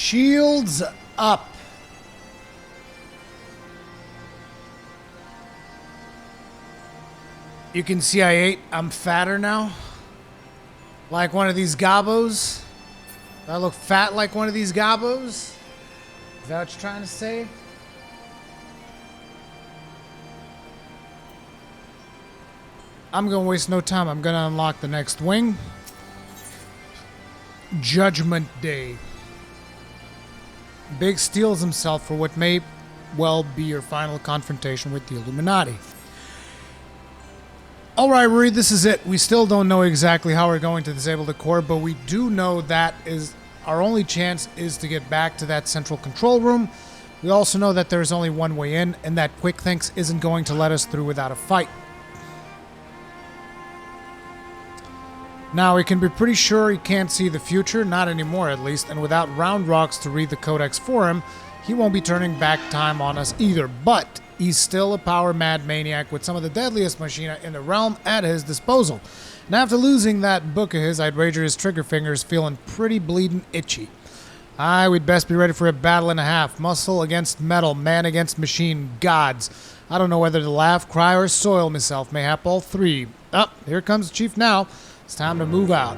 Shields up. You can see I ate. I'm fatter now. Like one of these gobos. Do I look fat like one of these gobos? Is that what you're trying to say? I'm gonna waste no time. I'm gonna unlock the next wing. Judgment Day. Big steels himself for what may well be your final confrontation with the Illuminati. Alright, Rui, this is it. We still don't know exactly how we're going to disable the core, but we do know that is our only chance is to get back to that central control room. We also know that there's only one way in, and that Quick Thinks isn't going to let us through without a fight. Now, we can be pretty sure he can't see the future, not anymore at least, and without Round Rocks to read the Codex for him, he won't be turning back time on us either, but he's still a power-mad maniac with some of the deadliest machina in the realm at his disposal. And after losing that book of his, I'd wager his trigger finger's feeling pretty bleeding itchy. Aye, we'd best be ready for a battle and a half. Muscle against metal, man against machine, gods. I don't know whether to laugh, cry, or soil myself. Mayhap all three. Up, here comes the chief now. It's time to move out.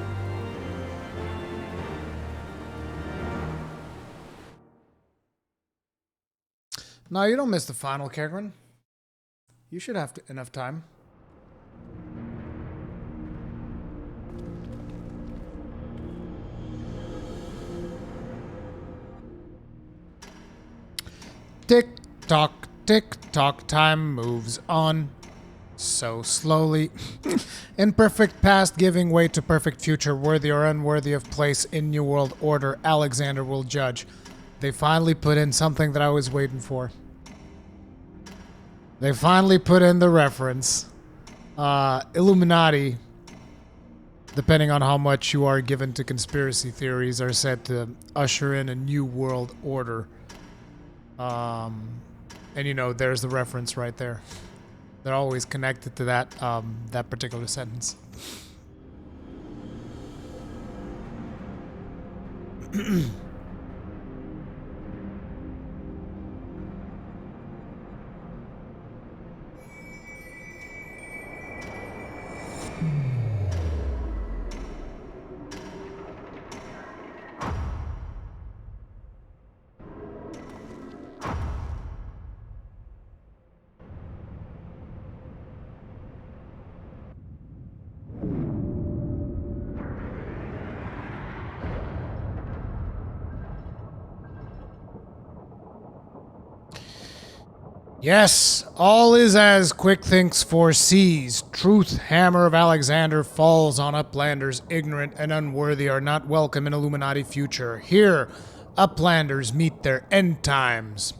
No, you don't miss the final, Kegrin. You should have enough time. Tick tock, time moves on. So slowly. Imperfect past giving way to perfect future, worthy or unworthy of place in New World Order, Alexander will judge. They finally put in something that I was waiting for. They finally put in the reference. Illuminati, depending on how much you are given to conspiracy theories, are said to usher in a new world order. And you know, there's the reference right there. They're always connected to that, that particular sentence. 'Yes, all is as Quick Thinks foresees. Truth hammer of Alexander falls on Uplanders. Ignorant and unworthy are not welcome in Illuminati future. Here, Uplanders meet their end times.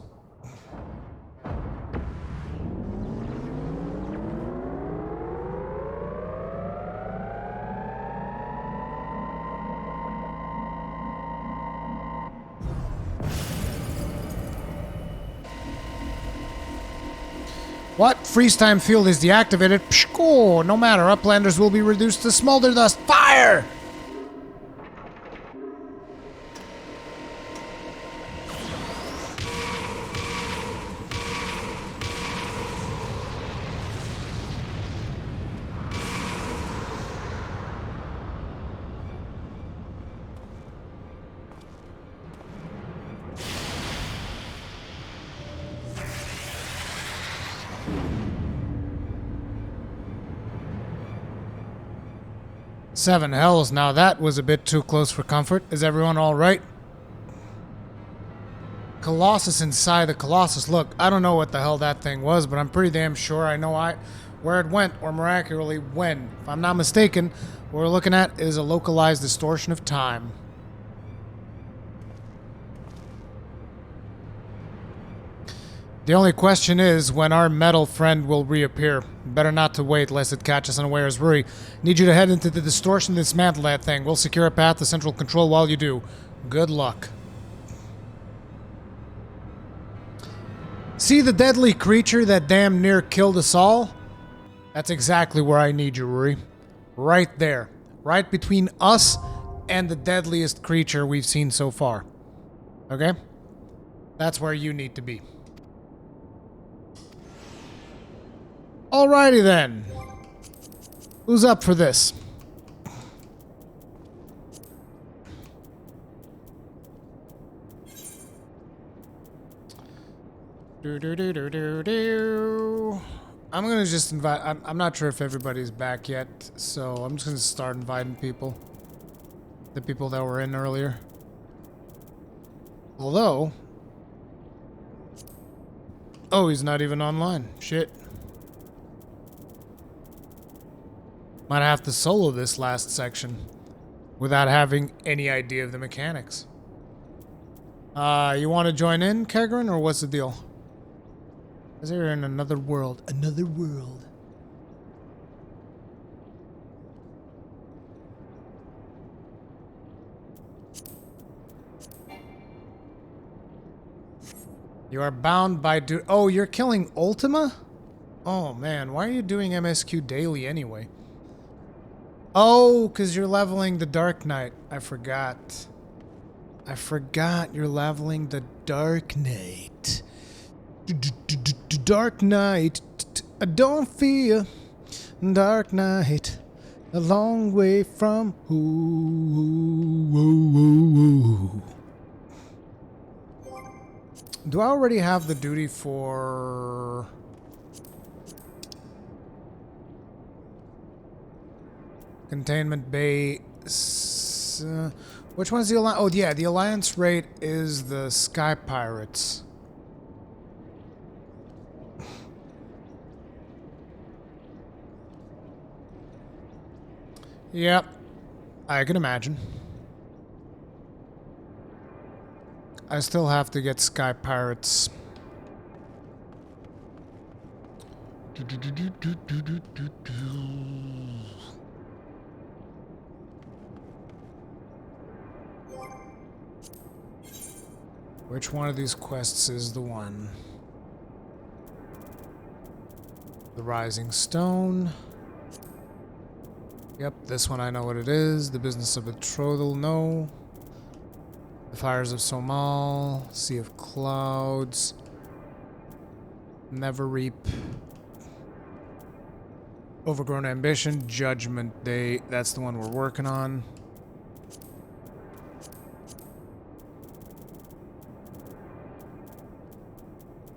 What? Freeze time field is deactivated. Pshko! No matter, Uplanders will be reduced to smolder dust. Fire! Seven hells, now that was a bit too close for comfort. Is everyone alright? Colossus inside the Colossus. Look, I don't know what the hell that thing was, but I'm pretty damn sure I know where it went, or miraculously when. If I'm not mistaken, what we're looking at is a localized distortion of time. The only question is when our metal friend will reappear. Better not to wait, lest it catch us unawares. Ruri, need you to head into the distortion and dismantle that thing. We'll secure a path to central control while you do. Good luck. See the deadly creature that damn near killed us all? That's exactly where I need you, Ruri. Right there. Right between us and the deadliest creature we've seen so far. Okay? That's where you need to be. Alrighty then. Who's up for this? I'm gonna just invite. I'm not sure if everybody's back yet, so I'm just gonna start inviting people. The people that were in earlier. Although. Oh, he's not even online. Shit. Might have to solo this last section without having any idea of the mechanics. You want to join in, Kegrin, or what's the deal? Is there in another world? Another world. You are bound by Oh, you're killing Ultima? Oh man, why are you doing MSQ daily anyway? Oh, because you're leveling the Dark Knight. I forgot. I forgot you're leveling the Dark Knight. Dark Knight, I don't fear. Dark Knight, a long way from who. Do I already have the duty for... Containment Bay... which one's the Alliance? Oh yeah, the Alliance rate is the Sky Pirates. Yep, I can imagine. I still have to get Sky Pirates. Which one of these quests is the one? The Rising Stone. Yep, this one I know what it is. The Business of Betrothal, no. The Fires of Somal. Sea of Clouds. Never Reap. Overgrown Ambition. Judgment Day. That's the one we're working on.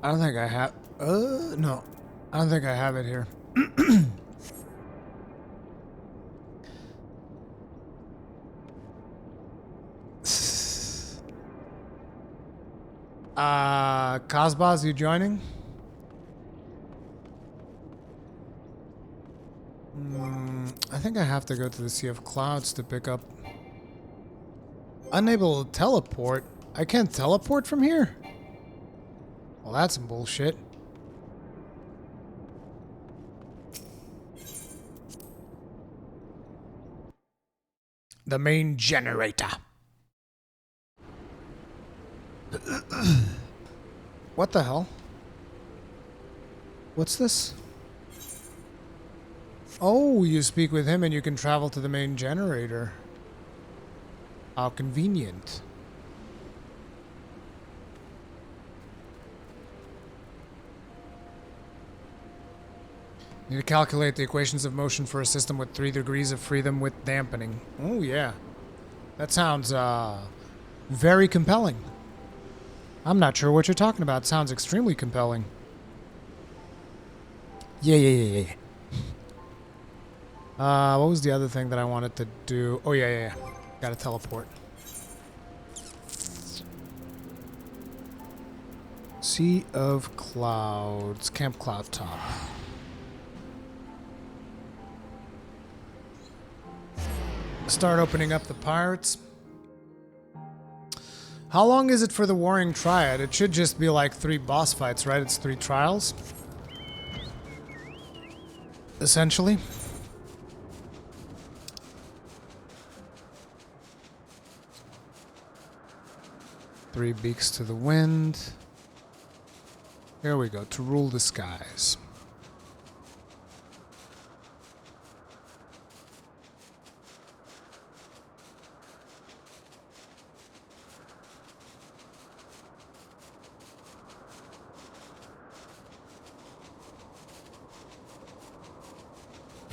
I don't think I have... no. I don't think I have it here. Cosbaz, you joining? I think I have to go to the Sea of Clouds to pick up... Unable to teleport? I can't teleport from here? Well, that's some bullshit. The main generator. What the hell? What's this? Oh, you speak with him and you can travel to the main generator. How convenient. Need to calculate the equations of motion for a system with 3 degrees of freedom with dampening. Oh, yeah. That sounds, very compelling. I'm not sure what you're talking about. It sounds extremely compelling. Yeah. What was the other thing that I wanted to do? Oh, yeah. Gotta teleport. Sea of Clouds. Camp Cloud Top. Start opening up the pirates. How long is it for the Warring Triad? It should just be like 3 boss fights, right? It's 3 trials. Essentially. Three beaks to the wind. Here we go. To rule the skies.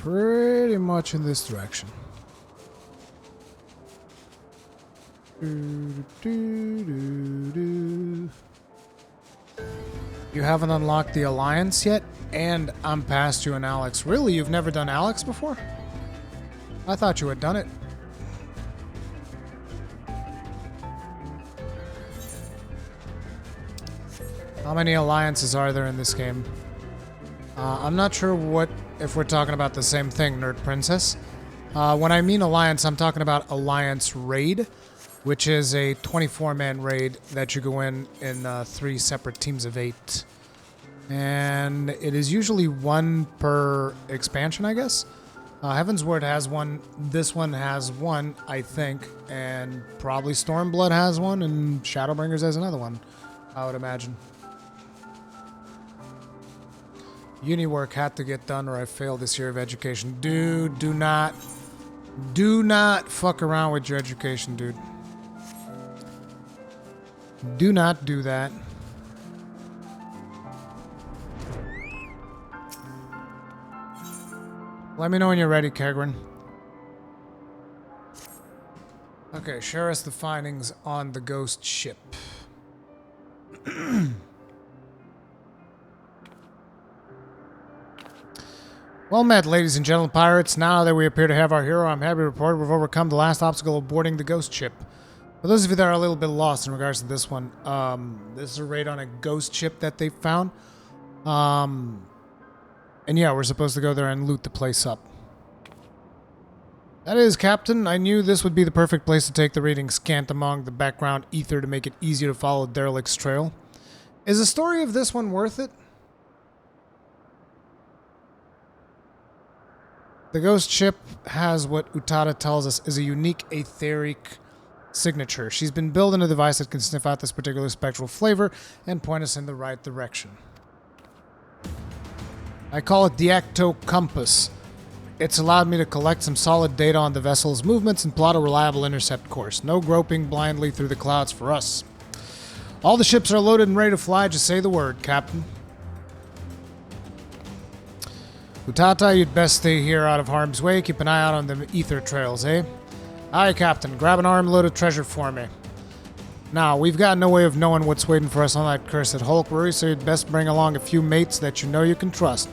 pretty much in this direction. You haven't unlocked the Alliance yet, and I'm past you and Alex. Really? You've never done Alex before? I thought you had done it. How many alliances are there in this game? I'm not sure if we're talking about the same thing, Nerd Princess. When I mean alliance, I'm talking about Alliance Raid, which is a 24-man raid that you go in 3 separate teams of 8. And it is usually 1 per expansion, I guess. Heavensward has 1. This one has 1, I think. And probably Stormblood has 1, and Shadowbringers has another one, I would imagine. Uni work had to get done or I failed this year of education. Dude, do not fuck around with your education, dude. Do not do that. Let me know when you're ready, Kegrin. Okay, share us the findings on the ghost ship. Well met, ladies and gentlemen pirates. Now that we appear to have our hero, I'm happy to report we've overcome the last obstacle of boarding the ghost ship. For those of you that are a little bit lost in regards to this one, this is a raid on a ghost ship that they found. And yeah, we're supposed to go there and loot the place up. That is, Captain. I knew this would be the perfect place to take the reading scant among the background ether to make it easier to follow Derelict's trail. Is the story of this one worth it? The ghost ship has what Utada tells us is a unique etheric signature. She's been building a device that can sniff out this particular spectral flavor and point us in the right direction. I call it the Ecto Compass. It's allowed me to collect some solid data on the vessel's movements and plot a reliable intercept course. No groping blindly through the clouds for us. All the ships are loaded and ready to fly. Just say the word, Captain. Utata, you'd best stay here out of harm's way. Keep an eye out on the ether trails, eh? Aye, Captain. Grab an armload of treasure for me. Now, we've got no way of knowing what's waiting for us on that cursed Hulkbury, so you'd best bring along a few mates that you know you can trust.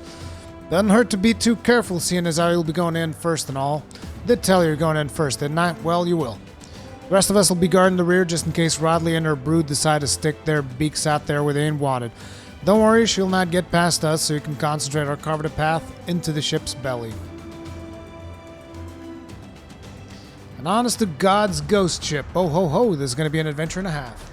Doesn't hurt to be too careful, seeing as how you'll be going in first and all. Did tell you you're going in first, didn't I? Well, you will. The rest of us will be guarding the rear just in case Rodley and her brood decide to stick their beaks out there where they ain't wanted. Don't worry, she'll not get past us, so you can concentrate or carve a path into the ship's belly. An honest to God's ghost ship. Oh ho ho, this is going to be an adventure and a half.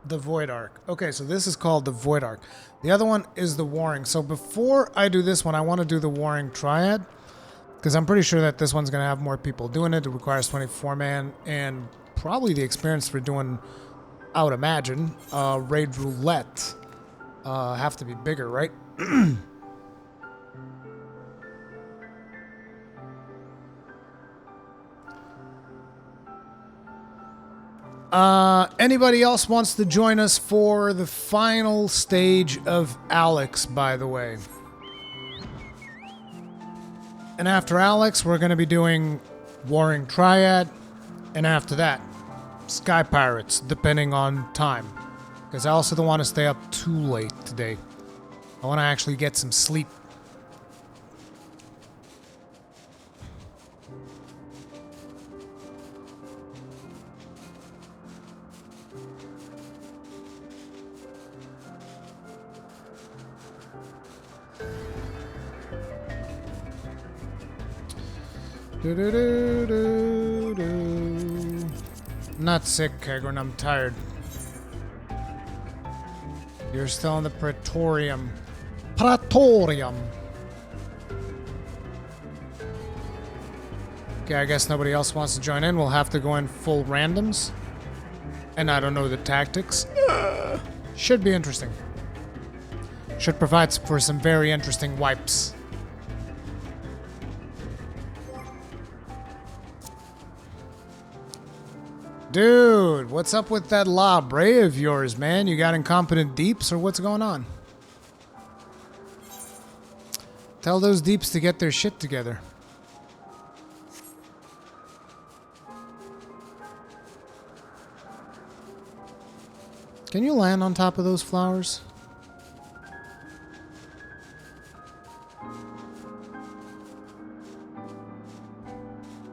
The Void Arc. Okay, so this is called the Void Arc. The other one is the Warring. So before I do this one, I want to do the Warring Triad, because I'm pretty sure that this one's going to have more people doing it. It requires 24-man and probably the experience for doing, I would imagine, Raid Roulette. Have to be bigger, right? Anybody else wants to join us for the final stage of Alex, by the way? And after Alex, we're going to be doing Warring Triad, and after that, Sky Pirates, depending on time. Because I also don't want to stay up too late today. I want to actually get some sleep. Not sick, Kegrin. I'm tired. You're still in the Praetorium. Praetorium! Okay, I guess nobody else wants to join in. We'll have to go in full randoms. And I don't know the tactics. Should be interesting. Should provide for some very interesting wipes. Dude, what's up with that La Brea of yours, man? You got incompetent deeps or what's going on? Tell those deeps to get their shit together. Can you land on top of those flowers?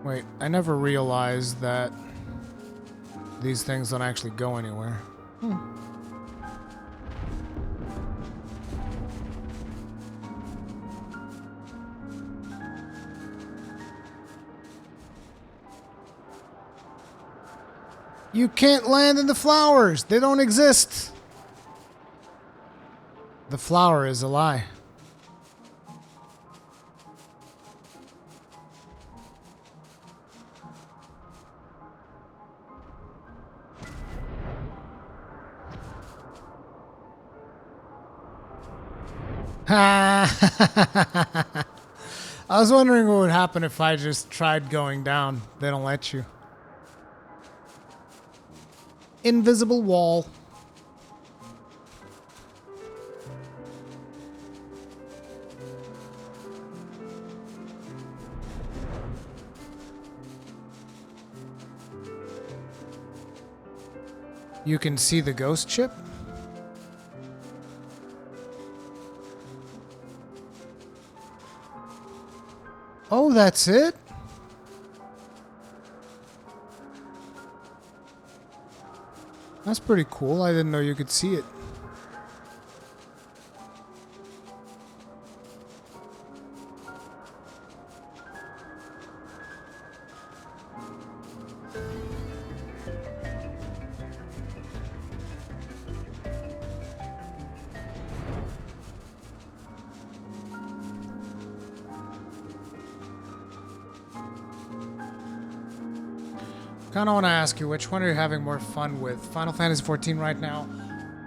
Wait, I never realized that these things don't actually go anywhere. You can't land in the flowers. They don't exist. The flower is a lie. I was wondering what would happen if I just tried going down. They don't let you. Invisible wall. You can see the ghost ship? Oh, that's it? That's pretty cool. I didn't know you could see it. Kind of want to ask you, which one are you having more fun with? Final Fantasy XIV right now,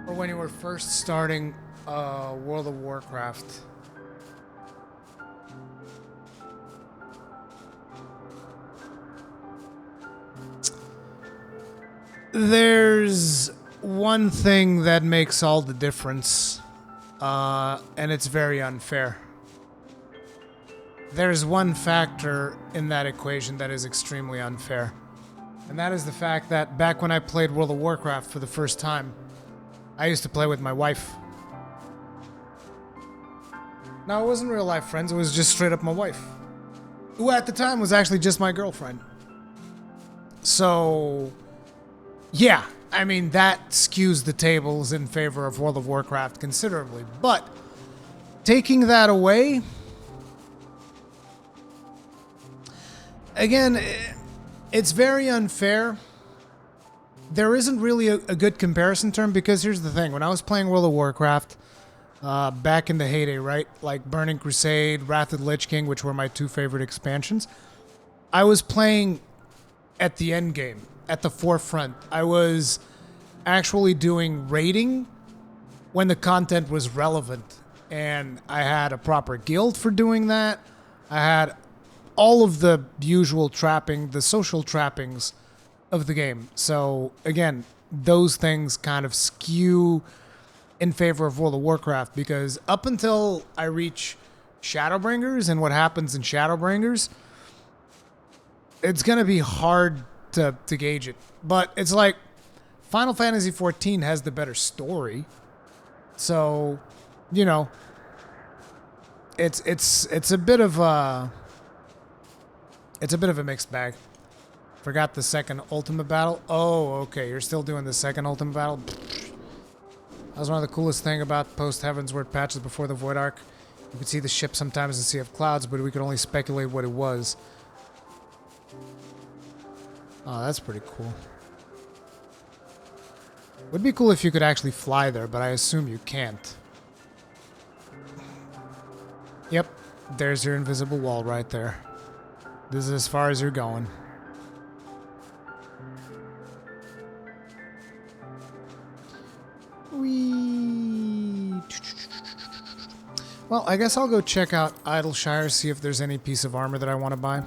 or when you were first starting World of Warcraft? There's one thing that makes all the difference, and it's very unfair. There's one factor in that equation that is extremely unfair. And that is the fact that back when I played World of Warcraft for the first time, I used to play with my wife. Now, it wasn't real life friends, it was just straight up my wife. Who at the time was actually just my girlfriend. So, yeah, I mean, that skews the tables in favor of World of Warcraft considerably. But, taking that away, again, it's very unfair. There isn't really a good comparison term because here's the thing. When I was playing World of Warcraft, back in the heyday, right? Like Burning Crusade, Wrath of the Lich King, which were my two favorite expansions. I was playing at the end game, at the forefront. I was actually doing raiding when the content was relevant. And I had a proper guild for doing that. I had all of the usual trapping, the social trappings of the game. So, again, those things kind of skew in favor of World of Warcraft because up until I reach Shadowbringers and what happens in Shadowbringers, it's going to be hard to gauge it. But it's like Final Fantasy XIV has the better story. So, you know, it's a bit of a... It's a bit of a mixed bag. Forgot the second ultimate battle. Oh, okay. You're still doing the second ultimate battle? That was one of the coolest thing about post-Heavensward patches before the Void Arc. You could see the ship sometimes in Sea of Clouds, but we could only speculate what it was. Oh, that's pretty cool. Would be cool if you could actually fly there, but I assume you can't. Yep. There's your invisible wall right there. This is as far as you're going. Whee. Well, I guess I'll go check out Idleshire, see if there's any piece of armor that I want to buy.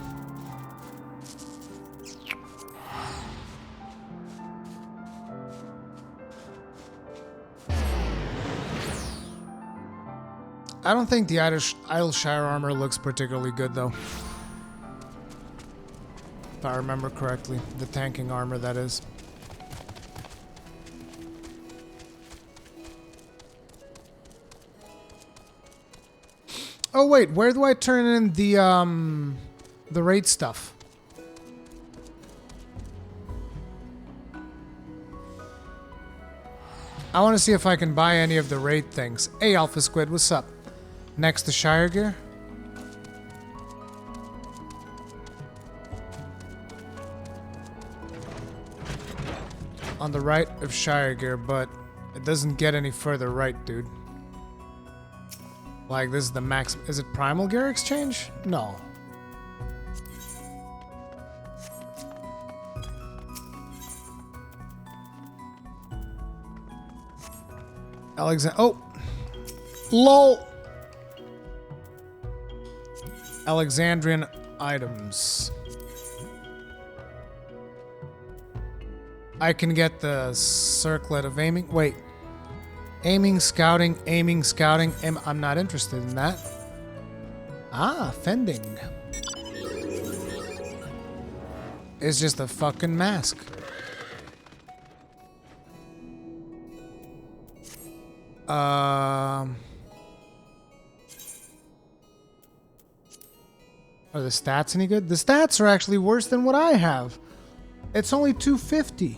I don't think the Idyllshire armor looks particularly good, though. If I remember correctly. The tanking armor, that is. Oh, wait. Where do I turn in the raid stuff? I want to see if I can buy any of the raid things. Hey, Alpha Squid, what's up? Next to Shire Gear? On the right of Shire Gear, but it doesn't get any further right, dude. Like, this is the max. Is it Primal Gear Exchange? No. Oh! LOL! Alexandrian items. I can get the circlet of aiming. Wait. Aiming, scouting, aiming, scouting. I'm not interested in that. Ah, fending. It's just a fucking mask. Are the stats any good? The stats are actually worse than what I have. It's only 250.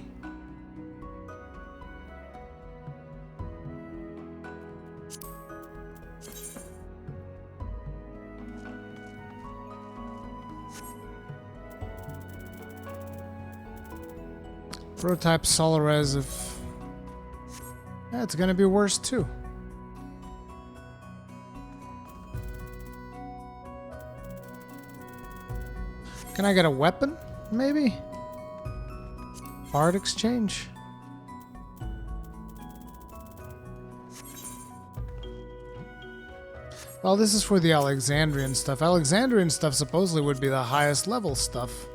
Prototype Solarez of... Yeah, it's gonna be worse too. Can I get a weapon? Maybe? Art exchange? Well, this is for the Alexandrian stuff. Alexandrian stuff supposedly would be the highest level stuff.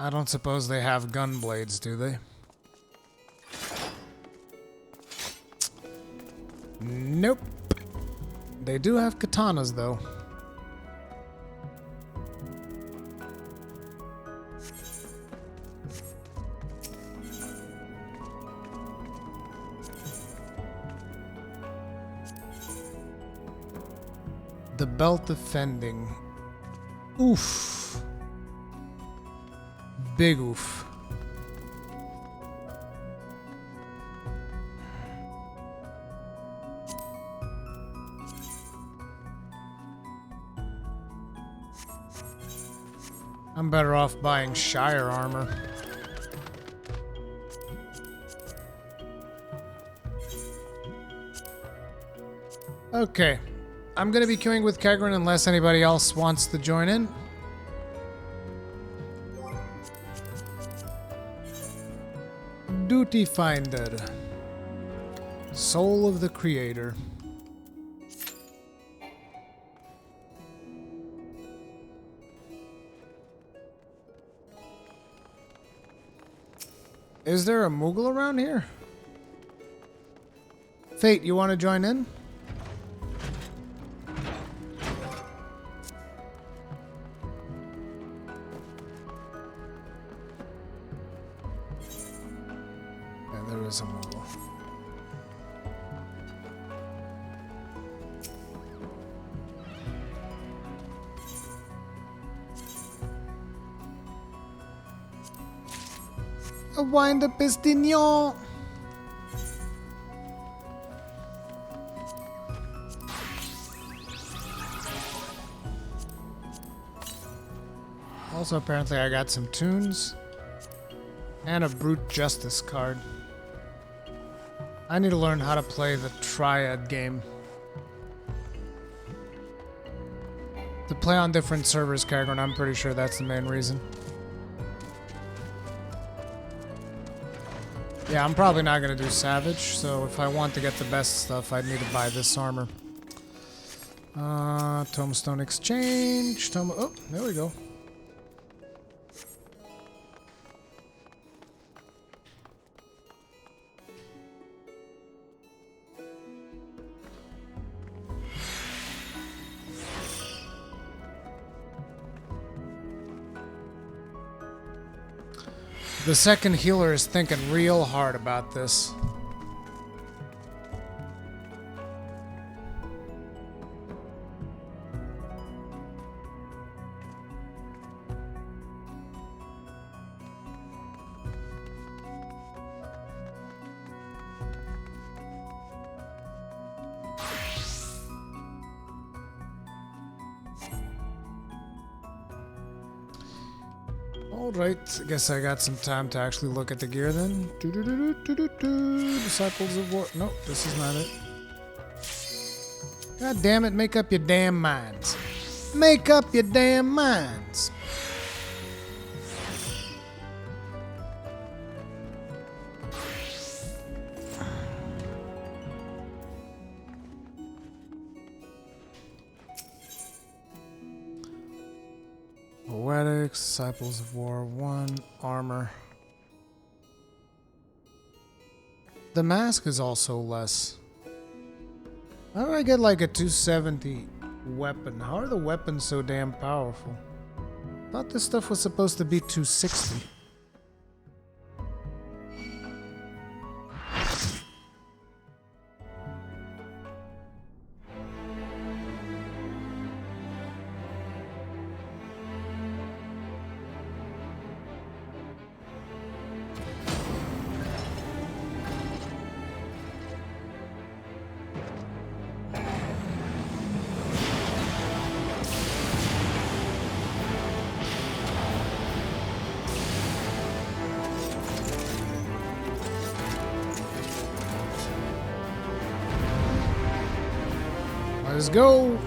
I don't suppose they have gun blades, do they? Nope. They do have katanas, though. The belt of fending. Oof. Big oof. I'm better off buying Shire armor. Okay. I'm gonna be queuing with Kegrin unless anybody else wants to join in. Duty Finder. Soul of the Creator. Is there a Moogle around here? Fate, you want to join in? Yeah, there is a Moogle. A wind-up Estignon! Also, apparently I got some tunes. And a Brute Justice card. I need to learn how to play the Triad game. To play on different servers, Kagran, I'm pretty sure that's the main reason. Yeah, I'm probably not going to do Savage, so if I want to get the best stuff, I'd need to buy this armor. Tombstone Exchange. Oh, there we go. The second healer is thinking real hard about this. Alright, I guess I got some time to actually look at the gear then. Disciples of War. Nope, this is not it. God damn it, make up your damn minds. Make up your damn minds. Poetics, Disciples of War 1, armor. The mask is also less. How do I get like a 270 weapon? How are the weapons so damn powerful? I thought this stuff was supposed to be 260. Let's go.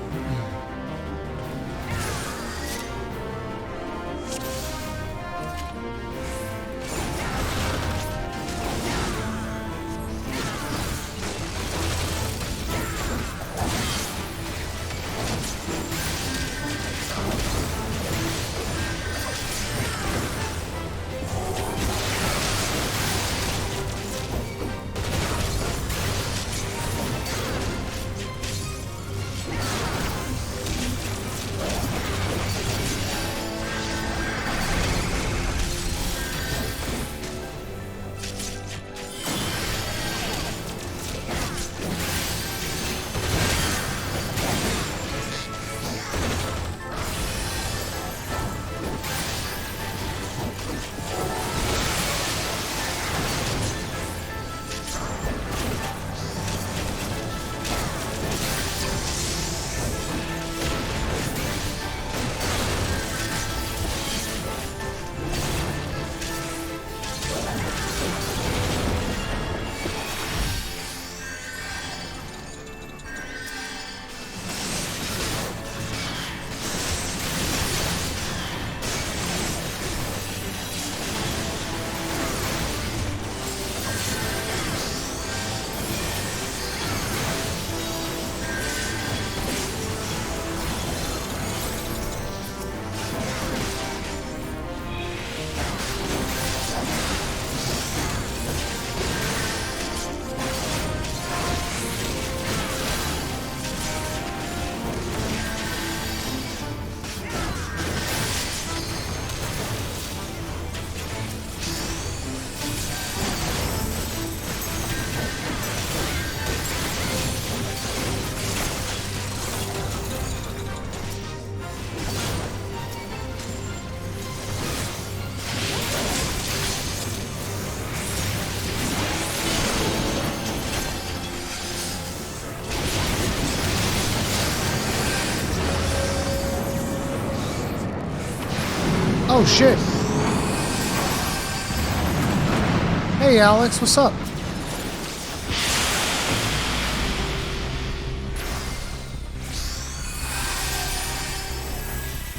Oh shit. Hey Alex, what's up?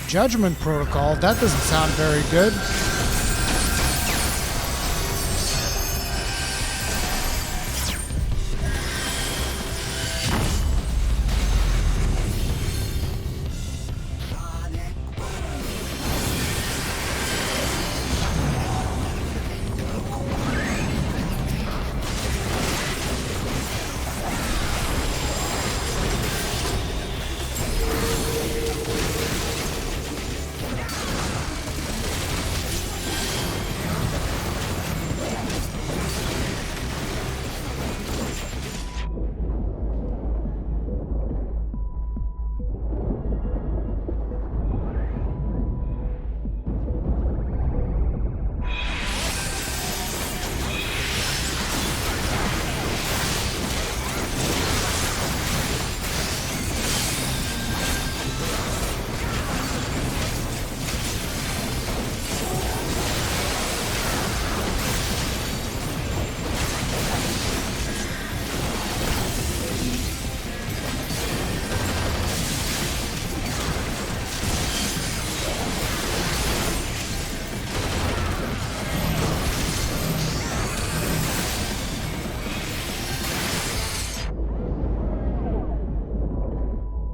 Judgment Protocol, that doesn't sound very good.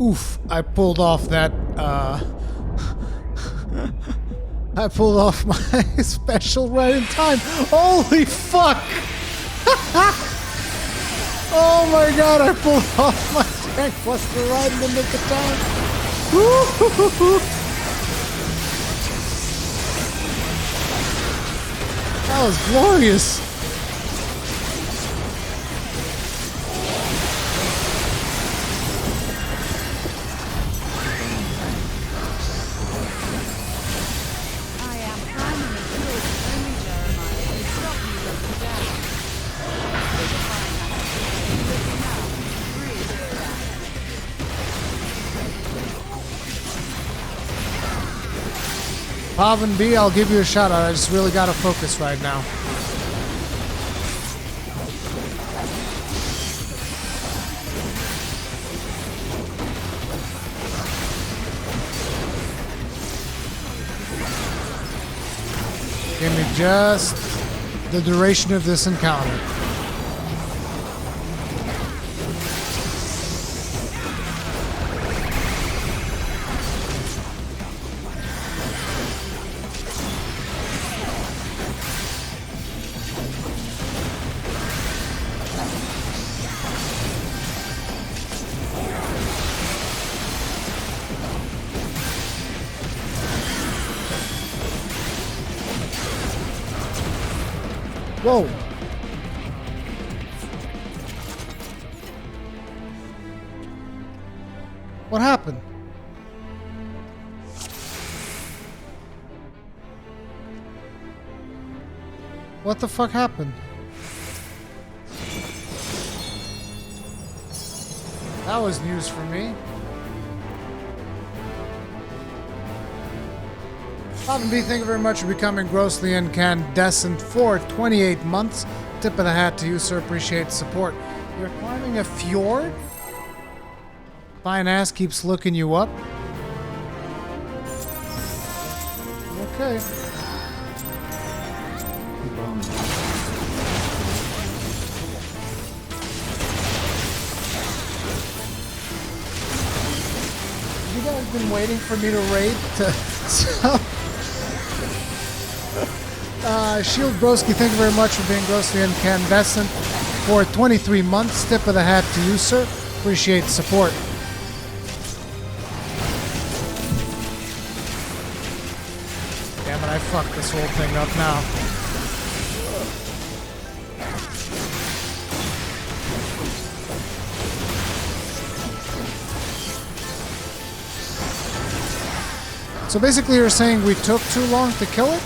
Oof, I pulled off that, I pulled off my special right in time. Holy fuck! Oh my god, I pulled off my tank buster right in the nick of time. Woo-hoo-hoo-hoo. That was glorious. Pavan B, I'll give you a shout out. I just really gotta focus right now. Give me just the duration of this encounter. Whoa! What happened? What the fuck happened? That was news for me. Pavan B, thank you very much for becoming grossly incandescent for 28 months. Tip of the hat to you, sir. Appreciate the support. You're climbing a fjord? Fine ass keeps looking you up. Okay. You guys been waiting for me to raid to... Shield Broski, thank you very much for being grossly incandescent for 23 months. Tip of the hat to you, sir. Appreciate the support. Damn it, I fucked this whole thing up now. So basically you're saying we took too long to kill it?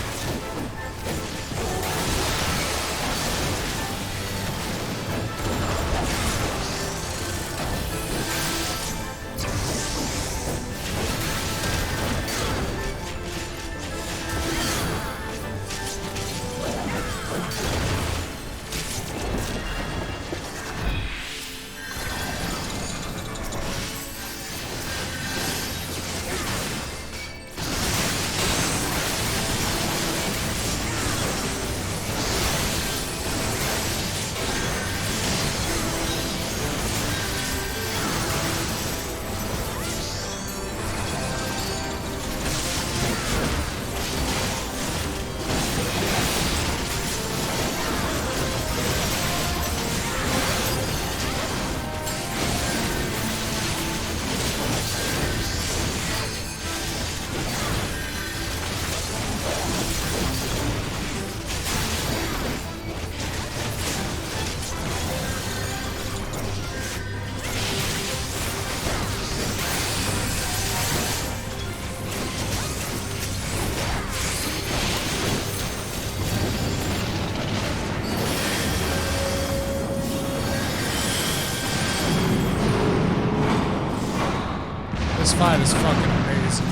This fight is fucking amazing.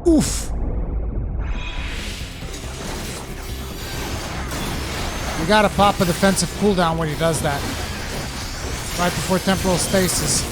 Oof. You gotta pop a defensive cooldown when he does that. Right before temporal stasis.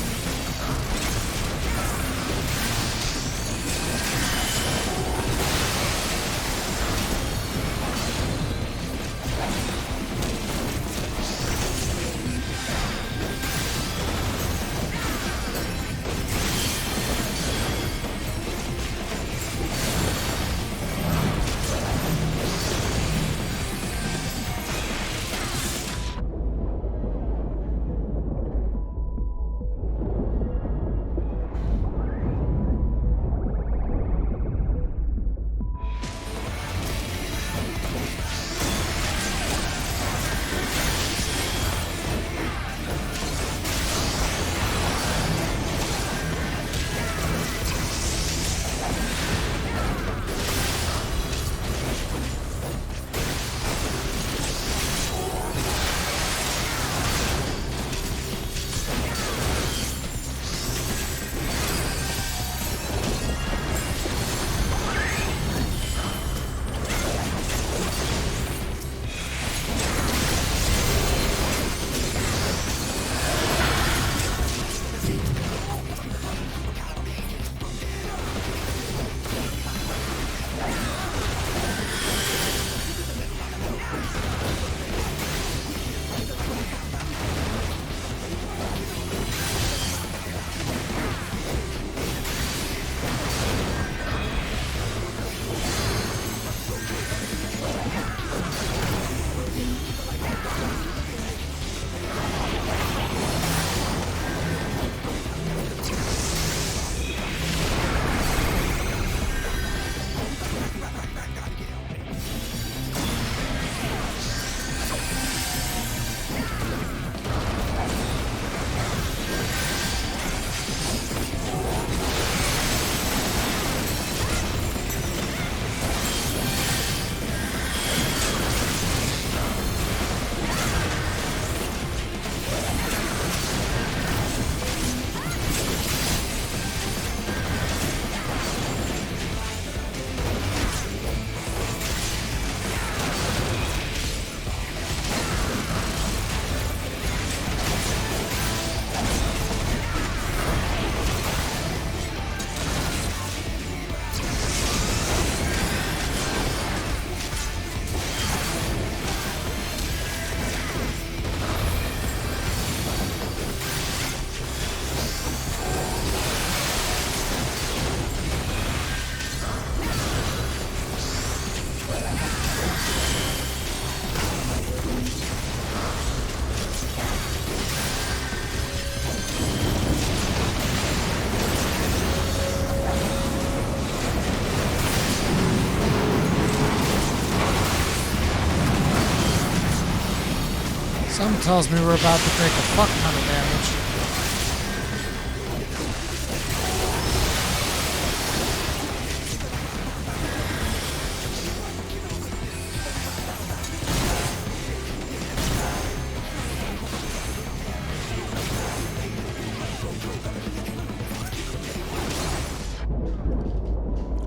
Something tells me we're about to take a fuck ton of damage.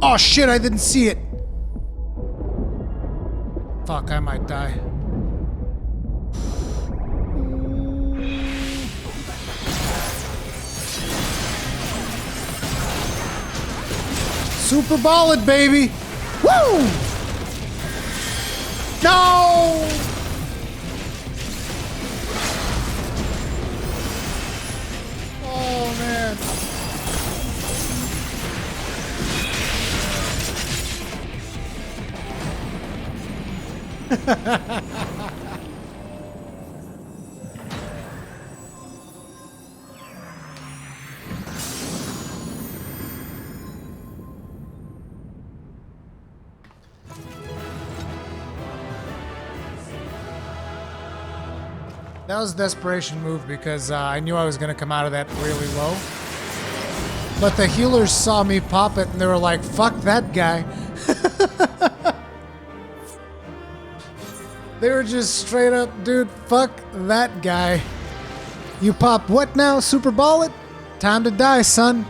Oh shit, I didn't see it. Fuck, I might die. Super ballad, baby! Woo! No! Oh, man. That was a desperation move because I knew I was going to come out of that really low. But the healers saw me pop it and they were like, fuck that guy. They were just straight up, dude, fuck that guy. You pop what now, Super Bullet? Time to die, son.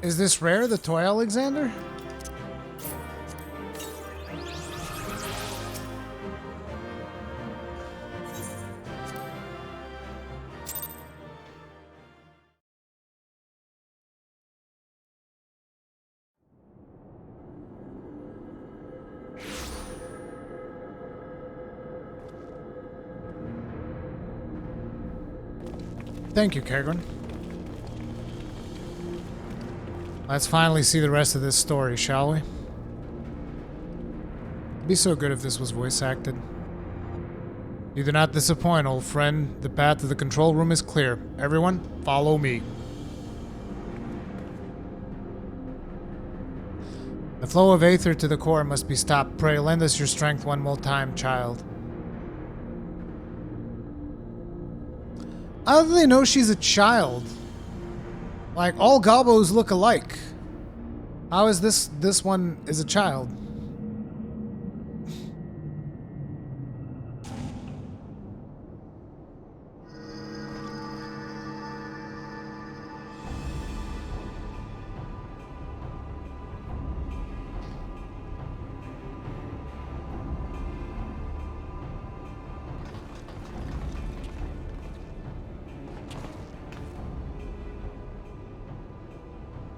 Is this rare, the toy Alexander? Thank you, Kagran. Let's finally see the rest of this story, shall we? It'd be so good if this was voice acted. You do not disappoint, old friend. The path to the control room is clear. Everyone, follow me. The flow of aether to the core must be stopped. Pray, lend us your strength one more time, child. How do they know she's a child? Like, all Gobos look alike. How is this one is a child?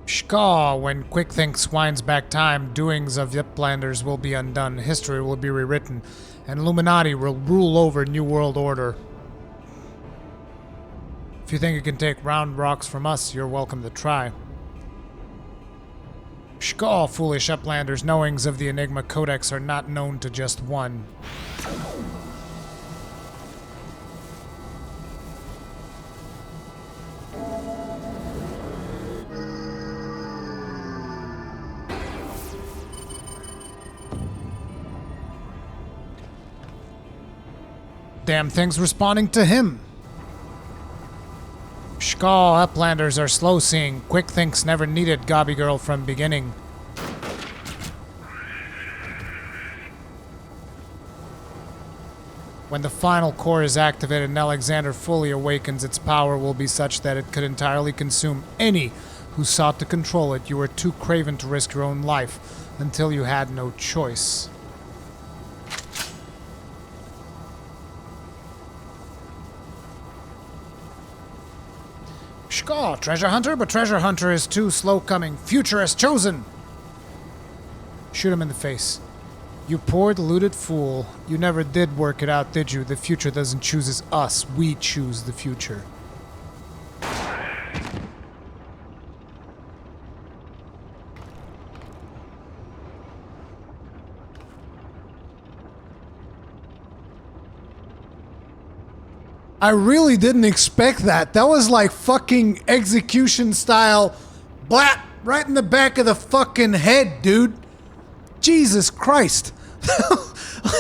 Shkaw, when Quick Thinks winds back time, doings of Yplanders will be undone, history will be rewritten, and Illuminati will rule over New World Order. If you think you can take round rocks from us, you're welcome to try. Shkaw, foolish Uplanders, knowings of the Enigma Codex are not known to just one. Damn thing's responding to him. Shkaw, Uplanders are slow-seeing. Quick Thinks never needed Gobby Girl from beginning. When the final core is activated and Alexander fully awakens, its power will be such that it could entirely consume any who sought to control it. You were too craven to risk your own life until you had no choice. Shkaw, treasure hunter, but treasure hunter is too slow coming. Future has chosen. Shoot him in the face. You poor deluded fool. You never did work it out, did you? The future doesn't choose us. We choose the future. I really didn't expect that. That was like fucking execution style. Blat! Right in the back of the fucking head, dude. Jesus Christ.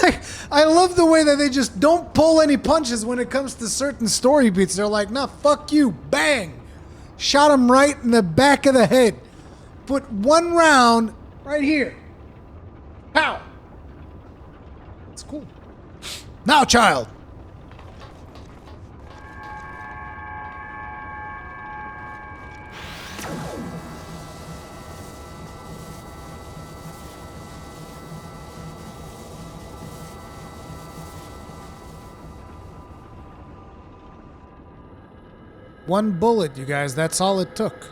Like, I love the way that they just don't pull any punches when it comes to certain story beats. They're like, nah, fuck you. Bang! Shot him right in the back of the head. Put one round right here. Pow! It's cool. Now, child! One bullet, you guys, that's all it took.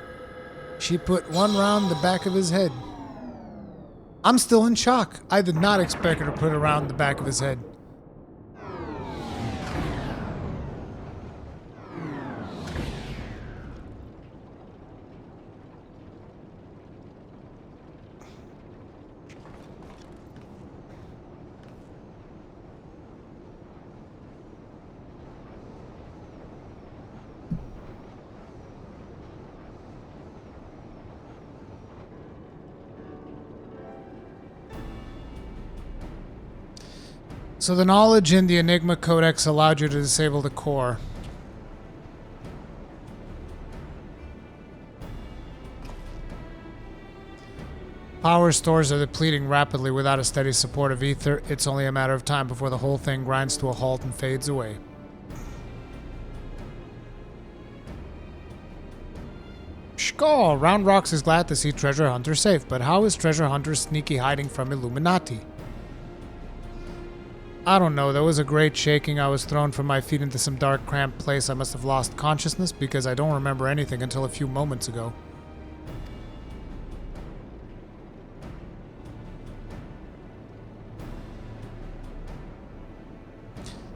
She put one round the back of his head. I'm still in shock. I did not expect her to put it around the back of his head. So the knowledge in the Enigma Codex allowed you to disable the core. Power stores are depleting rapidly without a steady support of ether. It's only a matter of time before the whole thing grinds to a halt and fades away. Shkaw, Oh, Round Rocks is glad to see Treasure Hunter safe, but how is Treasure Hunter sneaky hiding from Illuminati? I don't know, there was a great shaking. I was thrown from my feet into some dark, cramped place. I must have lost consciousness because I don't remember anything until a few moments ago.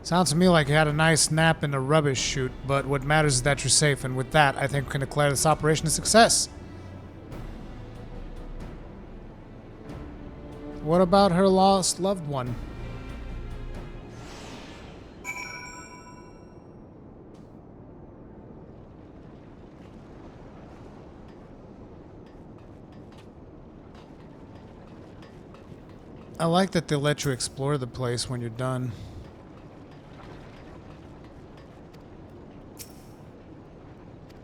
Sounds to me like you had a nice nap in a rubbish chute, but what matters is that you're safe, and with that, I think we can declare this operation a success. What about her lost loved one? I like that they let you explore the place when you're done.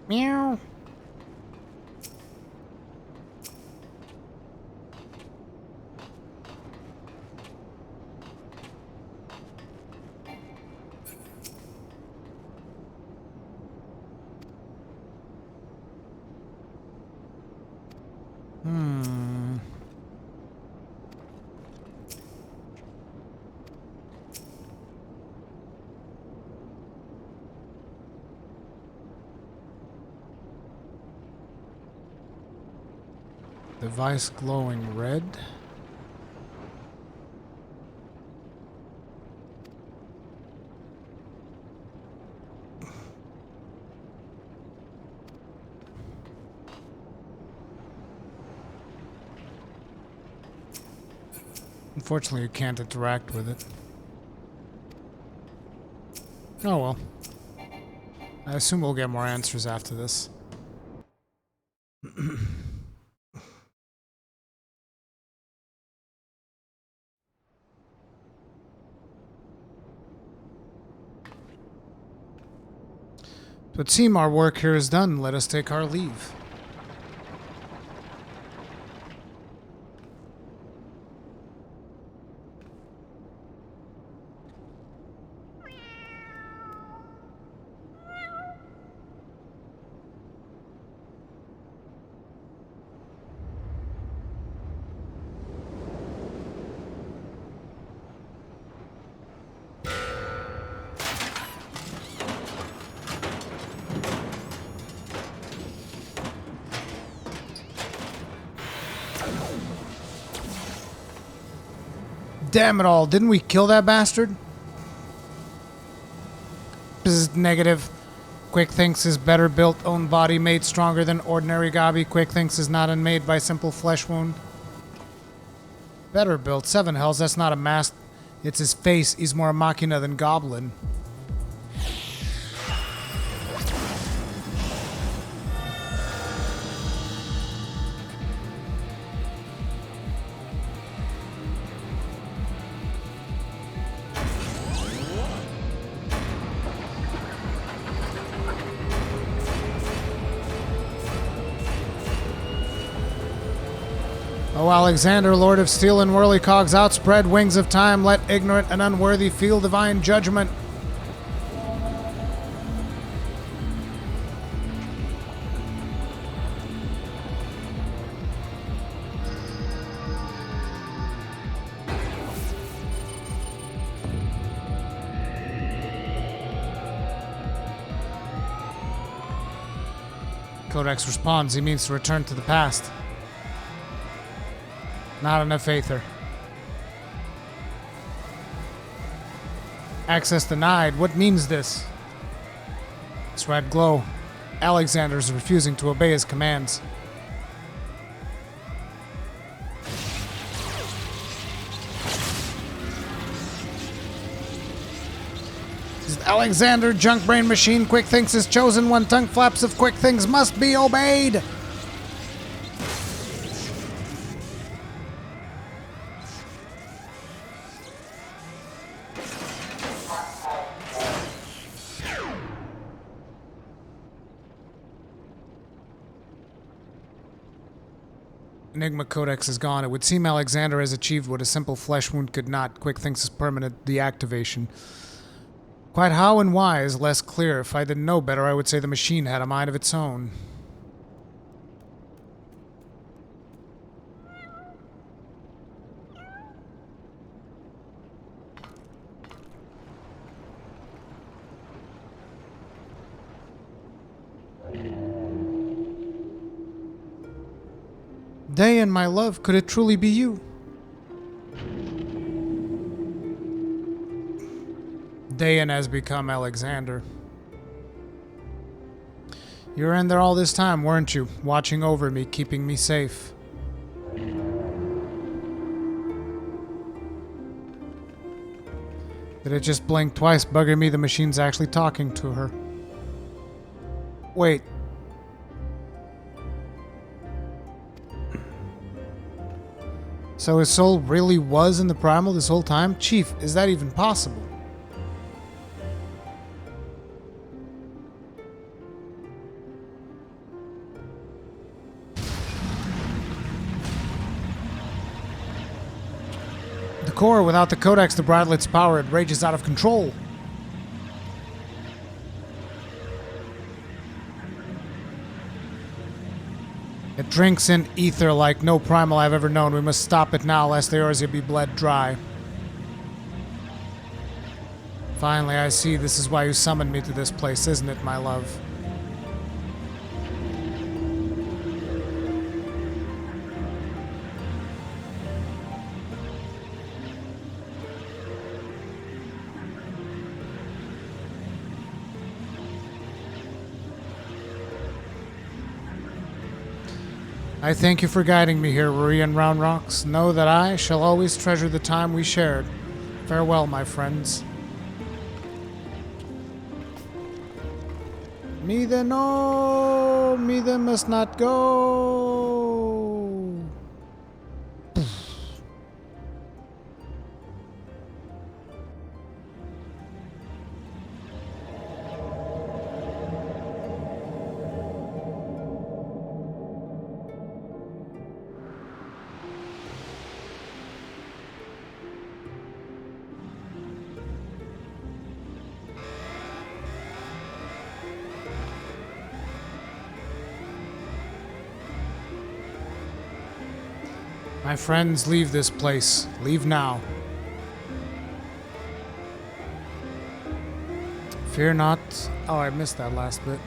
Meow. Device glowing red. Unfortunately, you can't interact with it. Oh well. I assume we'll get more answers after this. But seem our work here is done. Let us take our leave. Damn it all, didn't we kill that bastard? This is negative. Quick thinks is better built, own body made stronger than ordinary Gabi. Quick thinks is not unmade by simple flesh wound. Better built, 7 hells, that's not a mask. It's his face, he's more a machina than goblin. O Alexander, Lord of Steel and Whirlycogs, outspread wings of time, let ignorant and unworthy feel divine judgment. Codex responds, he means to return to the past. Not enough Aether. Access denied. What means this? This red glow. Alexander is refusing to obey his commands. This is Alexander, junk brain machine. Quick thinks is chosen one. Tongue flaps of quick things must be obeyed. Enigma Codex is gone. It would seem Alexander has achieved what a simple flesh wound could not. Quick thinks is permanent deactivation. Quite how and why is less clear. If I didn't know better, I would say the machine had a mind of its own. Dayan, my love, could it truly be you? Dayan has become Alexander. You were in there all this time, weren't you? Watching over me, keeping me safe. Did it just blink twice, bugging me the machine's actually talking to her? Wait. So his soul really was in the primal this whole time? Chief, is that even possible? The core, without the codex to bridle its power, it rages out of control. It drinks in ether like no primal I've ever known. We must stop it now, lest the Eorzea be bled dry. Finally, I see this is why you summoned me to this place, isn't it, my love? I thank you for guiding me here, Ruri and Round Rocks. Know that I shall always treasure the time we shared. Farewell, my friends. Mither, no! Mither must not go! My friends, leave this place. Leave now. Fear not. Oh, I missed that last bit.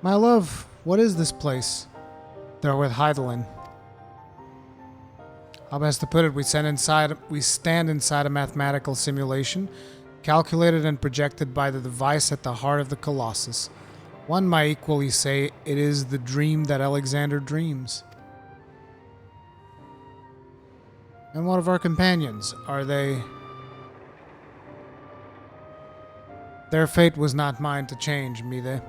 My love, what is this place? They're with Hydaelyn. How best to put it, we stand inside a mathematical simulation, calculated and projected by the device at the heart of the Colossus. One might equally say it is the dream that Alexander dreams. And what of our companions? Are they... Their fate was not mine to change, Mither.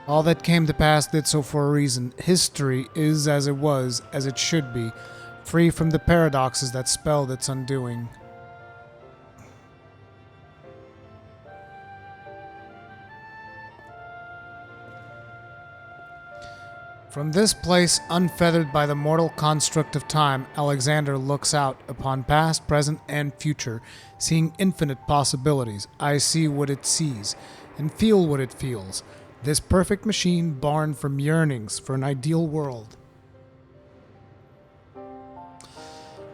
All that came to pass did so for a reason. History is as it was, as it should be, free from the paradoxes that spelled its undoing. From this place, unfeathered by the mortal construct of time, Alexander looks out upon past, present, and future, seeing infinite possibilities. I see what it sees, and feel what it feels. This perfect machine born from yearnings for an ideal world.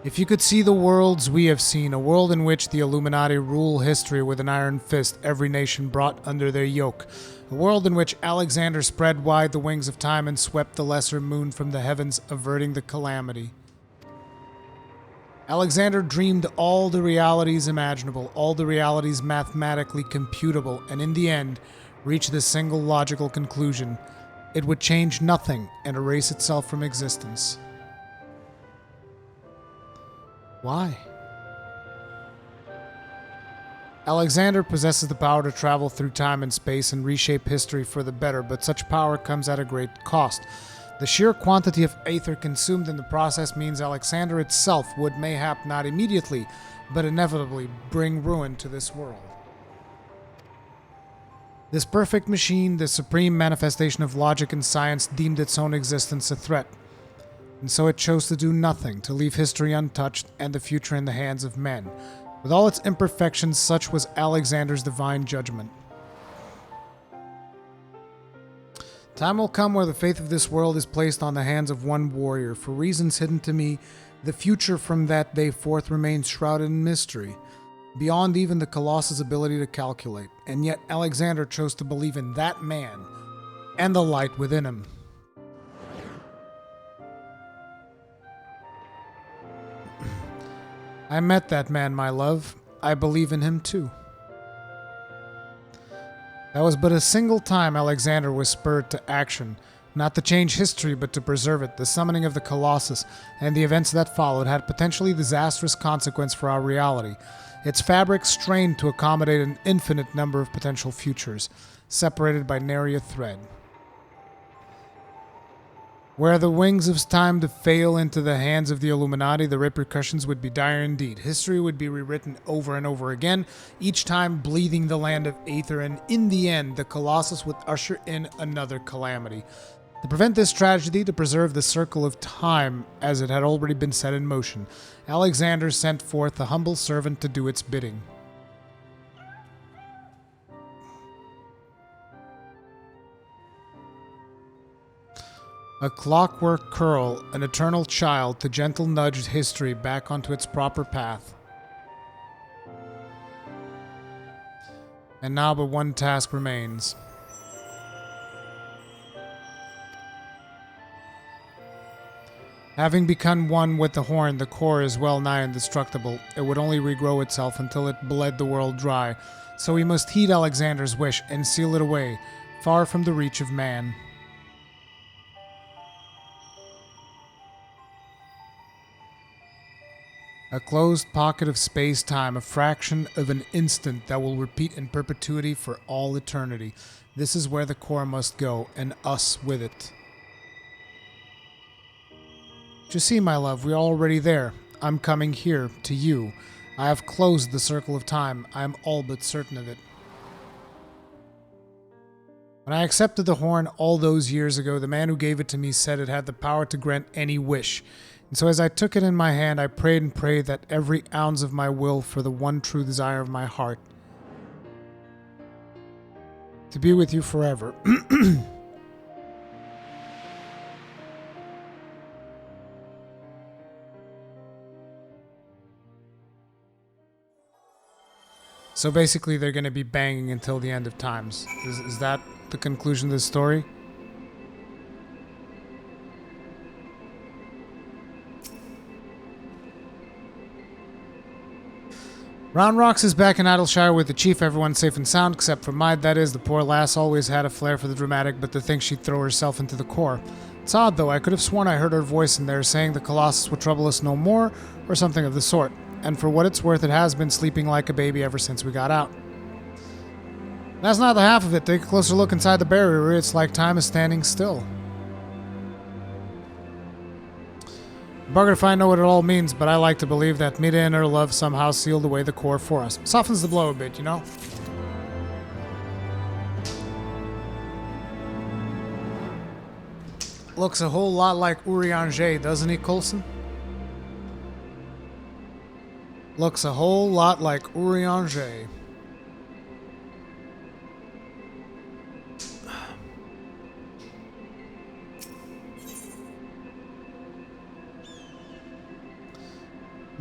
If you could see the worlds we have seen, a world in which the Illuminati rule history with an iron fist, every nation brought under their yoke, a world in which Alexander spread wide the wings of time and swept the lesser moon from the heavens, averting the calamity. Alexander dreamed all the realities imaginable, all the realities mathematically computable, and in the end, reach this single logical conclusion. It would change nothing and erase itself from existence. Why? Alexander possesses the power to travel through time and space and reshape history for the better, but such power comes at a great cost. The sheer quantity of aether consumed in the process means Alexander itself would mayhap not immediately, but inevitably bring ruin to this world. This perfect machine, the supreme manifestation of logic and science, deemed its own existence a threat. And so it chose to do nothing, to leave history untouched and the future in the hands of men. With all its imperfections, such was Alexander's divine judgment. Time will come where the fate of this world is placed on the hands of one warrior. For reasons hidden to me, the future from that day forth remains shrouded in mystery, beyond even the Colossus' ability to calculate. And yet Alexander chose to believe in that man and the light within him. I met that man, my love. I believe in him too. That was but a single time Alexander was spurred to action, not to change history but to preserve it. The summoning of the Colossus and the events that followed had potentially disastrous consequence for our reality. Its fabric strained to accommodate an infinite number of potential futures, separated by nary a thread. Were the wings of time to fail into the hands of the Illuminati, the repercussions would be dire indeed. History would be rewritten over and over again, each time bleeding the land of Aether, and in the end, the Colossus would usher in another calamity. To prevent this tragedy, to preserve the circle of time as it had already been set in motion, Alexander sent forth a humble servant to do its bidding. A clockwork curl, an eternal child to gentle nudge history back onto its proper path. And now but one task remains. Having become one with the horn, the core is well nigh indestructible. It would only regrow itself until it bled the world dry. So we must heed Alexander's wish and seal it away, far from the reach of man. A closed pocket of space-time, a fraction of an instant that will repeat in perpetuity for all eternity. This is where the core must go, and us with it. You see, my love, we are already there. I'm coming here, to you. I have closed the circle of time. I am all but certain of it. When I accepted the horn all those years ago, the man who gave it to me said it had the power to grant any wish. And so as I took it in my hand, I prayed and prayed that every ounce of my will for the one true desire of my heart. To be with you forever. So basically they're going to be banging until the end of times. Is that the conclusion of the story? Round Rocks is back in Idleshire with the chief. Everyone's safe and sound, except for Maid, that is. The poor lass always had a flair for the dramatic, but to think she'd throw herself into the core. It's odd, though. I could have sworn I heard her voice in there saying the Colossus will trouble us no more, or something of the sort. And for what it's worth, it has been sleeping like a baby ever since we got out. That's not the half of it. Take a closer look inside the barrier. It's like time is standing still. Bugger if I know what it all means, but I like to believe that Mida and her love somehow sealed away the core for us. Softens the blow a bit, you know? Looks a whole lot like Urianger, doesn't he, Coulson? Looks a whole lot like Urianger.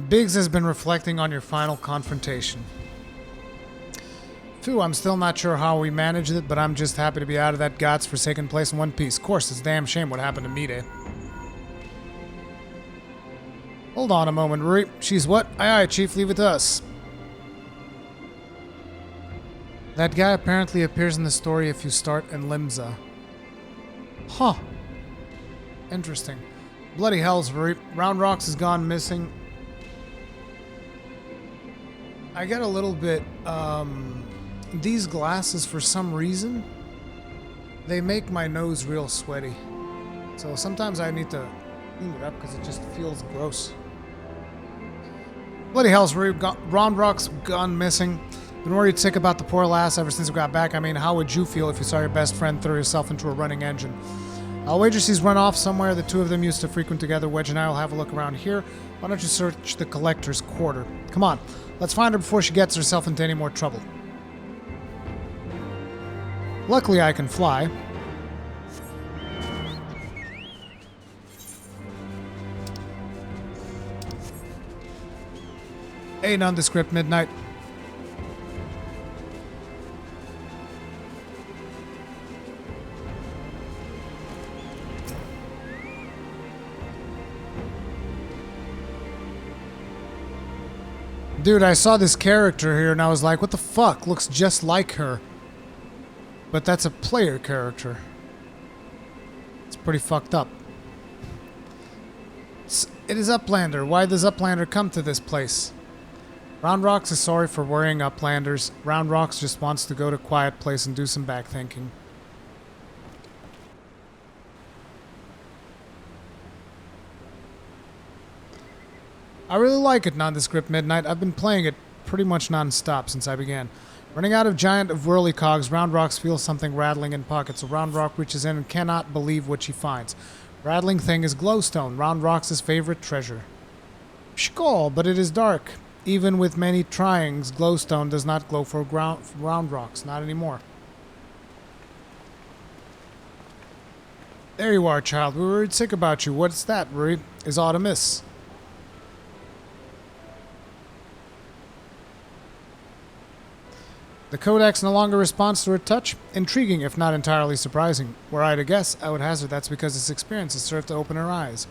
Biggs has been reflecting on your final confrontation. Phew, I'm still not sure how we managed it, but I'm just happy to be out of that God's-forsaken place in one piece. Of course, it's a damn shame what happened to Mida. Hold on a moment, Ruri. She's what? Aye, Chief, leave it to us. That guy apparently appears in the story if you start in Limsa. Huh. Interesting. Bloody hells, Ruri. Round Rocks has gone missing. I get a little bit, these glasses, for some reason, they make my nose real sweaty. So sometimes I need to clean it up because it just feels gross. Bloody hell's Round Rock's gone missing. Been worried sick about the poor lass ever since we got back. I mean, how would you feel if you saw your best friend throw yourself into a running engine? I'll wager she's run off somewhere. The two of them used to frequent together. Wedge and I will have a look around here. Why don't you search the collector's quarter? Come on, let's find her before she gets herself into any more trouble. Luckily, I can fly. A nondescript midnight. Dude, I saw this character here and I was like, what the fuck? Looks just like her. But that's a player character. It's pretty fucked up. It is Uplander. Why does Uplander come to this place? Round Rocks is sorry for worrying Uplanders. Round Rocks just wants to go to a quiet place and do some back thinking. I really like it, Nondescript Midnight. I've been playing it pretty much non-stop since I began. Running out of giant of whirly cogs, Round Rocks feels something rattling in pockets, so Round Rock reaches in and cannot believe what she finds. Rattling thing is glowstone, Round Rock's favorite treasure. Skull, but it is dark. Even with many tryings, glowstone does not glow for Round Rocks, not anymore. There you are, child. We were worried sick about you. What's that, Ruri? Is aught amiss? The Codex no longer responds to her touch. Intriguing, if not entirely surprising. Were I to guess, I would hazard that's because its experience has served to open her eyes.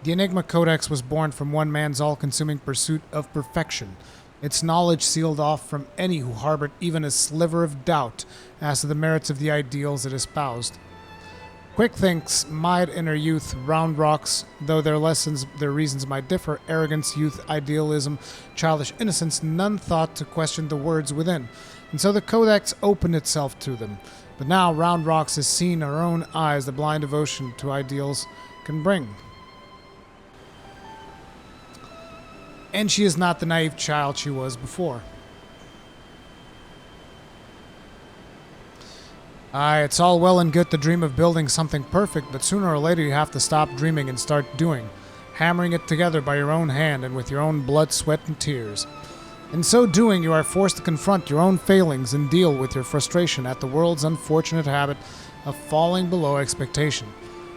The Enigma Codex was born from one man's all-consuming pursuit of perfection. Its knowledge sealed off from any who harbored even a sliver of doubt as to the merits of the ideals it espoused. Quick thinks might in her youth, Round Rocks, though their reasons might differ, arrogance, youth, idealism, childish innocence, none thought to question the words within, and so the Codex opened itself to them. But now Round Rocks has seen her own eyes the blind devotion to ideals can bring. And she is not the naive child she was before. Aye, it's all well and good to dream of building something perfect, but sooner or later you have to stop dreaming and start doing, hammering it together by your own hand and with your own blood, sweat, and tears. In so doing, you are forced to confront your own failings and deal with your frustration at the world's unfortunate habit of falling below expectation.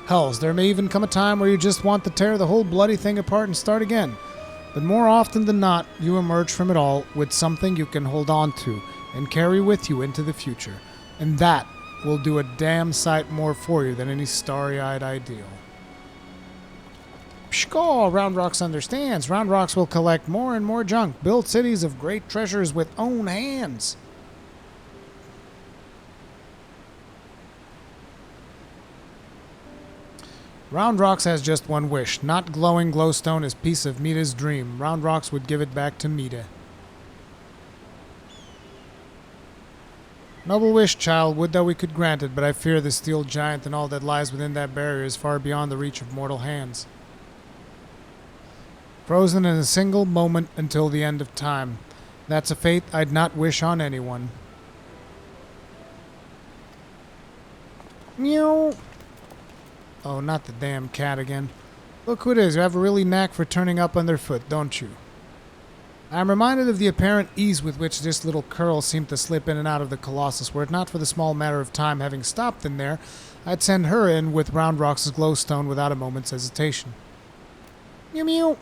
Hells, there may even come a time where you just want to tear the whole bloody thing apart and start again. But more often than not, you emerge from it all with something you can hold on to and carry with you into the future. And that will do a damn sight more for you than any starry-eyed ideal. Pshkall, Round Rocks understands. Round Rocks will collect more and more junk, build cities of great treasures with own hands. Round Rocks has just one wish. Not glowing glowstone is piece of Mita's dream. Round Rocks would give it back to Mita. Noble wish, child. Would that we could grant it, but I fear the steel giant and all that lies within that barrier is far beyond the reach of mortal hands. Frozen in a single moment until the end of time. That's a fate I'd not wish on anyone. Meow. Oh, not the damn cat again. Look who it is. You have a really knack for turning up underfoot, don't you? I am reminded of the apparent ease with which this little curl seemed to slip in and out of the Colossus. Were it not for the small matter of time having stopped in there, I'd send her in with Round Rocks' glowstone without a moment's hesitation. Mew mew.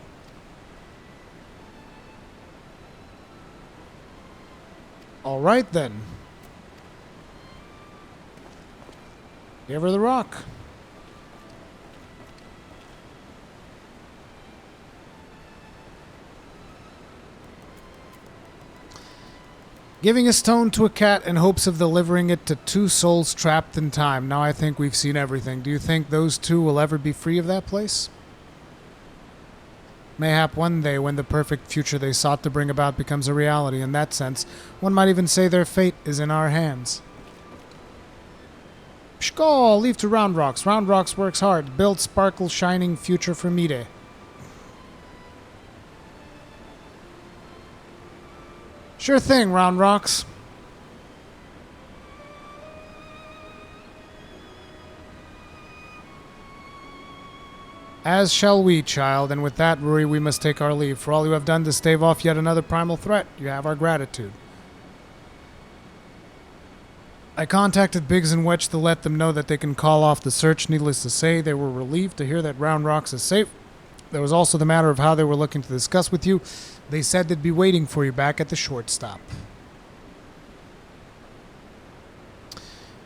All right then. Give her the rock. Giving a stone to a cat in hopes of delivering it to two souls trapped in time. Now I think we've seen everything. Do you think those two will ever be free of that place? Mayhap one day when the perfect future they sought to bring about becomes a reality. In that sense, one might even say their fate is in our hands. Pshkall, leave to Round Rocks. Round Rocks works hard. Build sparkle shining future for Mide. Sure thing, Round Rocks. As shall we, child, and with that, Ruri, we must take our leave. For all you have done to stave off yet another primal threat, you have our gratitude. I contacted Biggs and Wedge to let them know that they can call off the search. Needless to say, they were relieved to hear that Round Rocks is safe. There was also the matter of how they were looking to discuss with you. They said they'd be waiting for you back at the short stop.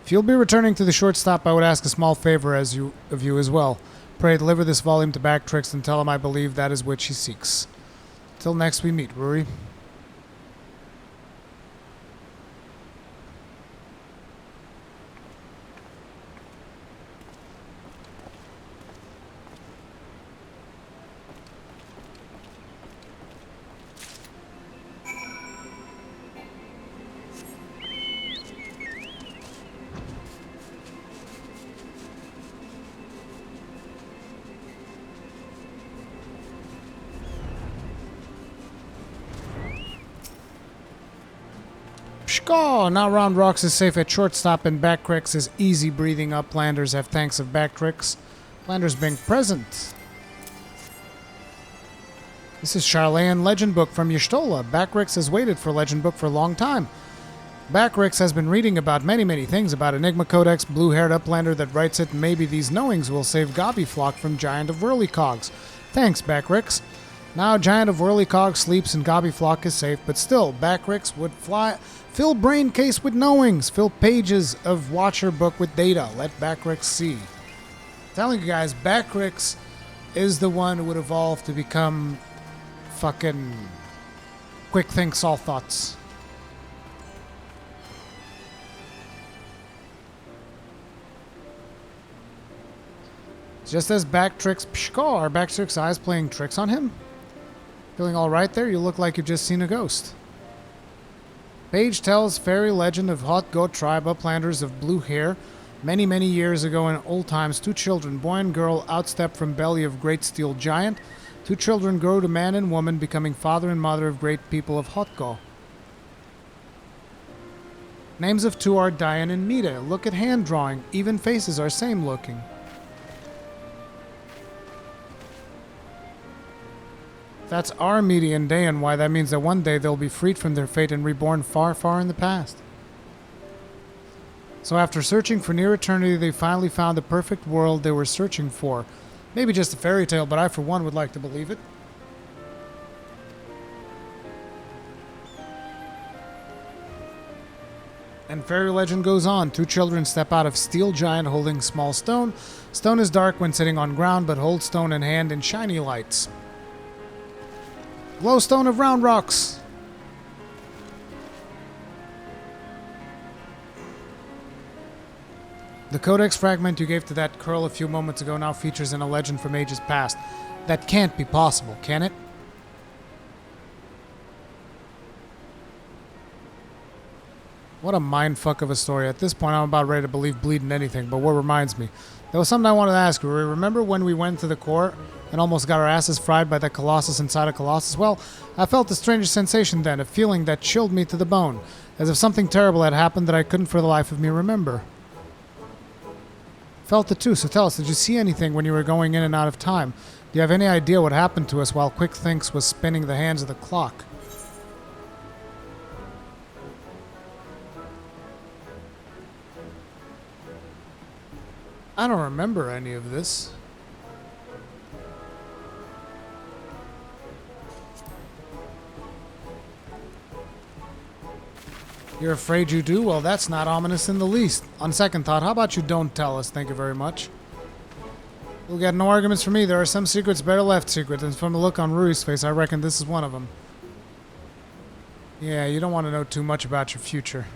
If you'll be returning to the short stop, I would ask a small favor of you as well. Pray deliver this volume to Bactrix and tell him I believe that is what he seeks. Till next we meet, Ruri. Pshkaw! Now Round Rocks is safe at shortstop and Bactrix is easy breathing uplanders have thanks of Bactrix. Landers being present. This is Charlayan Legend Book from Y'shtola. Bactrix has waited for Legend Book for a long time. Bactrix has been reading about many things about Enigma Codex, blue-haired uplander that writes it, and maybe these knowings will save Gobbyflock from Giant of Whirlycogs. Thanks, Bactrix. Now Giant of Whirlycog sleeps and Gobbyflock is safe, but still, Bactrix would fill brain case with knowings, fill pages of Watcher book with data. Let Bactrix see. I'm telling you guys, Bactrix is the one who would evolve to become fucking quick thinks all thoughts. Just as Bactrix Pshkaw, are Bactrix's eyes playing tricks on him? Feeling all right there? You look like you've just seen a ghost. Page tells fairy legend of hot goat tribe uplanders of blue hair. Many years ago in old times, 2 children, boy and girl, outstepped from belly of great steel giant. 2 children grow to man and woman, becoming father and mother of great people of Hotgo. Names of 2 are Diane and Mita. Look at hand drawing. Even faces are same looking. That's our median day, and why that means that one day they'll be freed from their fate and reborn far in the past. So after searching for near eternity, they finally found the perfect world they were searching for. Maybe just a fairy tale, but I for one would like to believe it. And fairy legend goes on. 2 children step out of steel giant holding small stone. Stone is dark when sitting on ground, but hold stone in hand in shiny lights. Glowstone of Round Rocks. The codex fragment you gave to that curl a few moments ago now features in a legend from ages past. That can't be possible, can it? What a mindfuck of a story. At this point, I'm about ready to believe bleeding anything, but what reminds me? There was something I wanted to ask you. Remember when we went to the core and almost got our asses fried by that Colossus inside a Colossus? Well, I felt a strange sensation then, a feeling that chilled me to the bone, as if something terrible had happened that I couldn't for the life of me remember. Felt it too, so tell us, did you see anything when you were going in and out of time? Do you have any idea what happened to us while Quick Thinks was spinning the hands of the clock? I don't remember any of this. You're afraid you do? Well, that's not ominous in the least. On second thought, how about you don't tell us? Thank you very much. You'll get no arguments from me. There are some secrets better left secret, and from the look on Ruri's face, I reckon this is one of them. Yeah, you don't want to know too much about your future.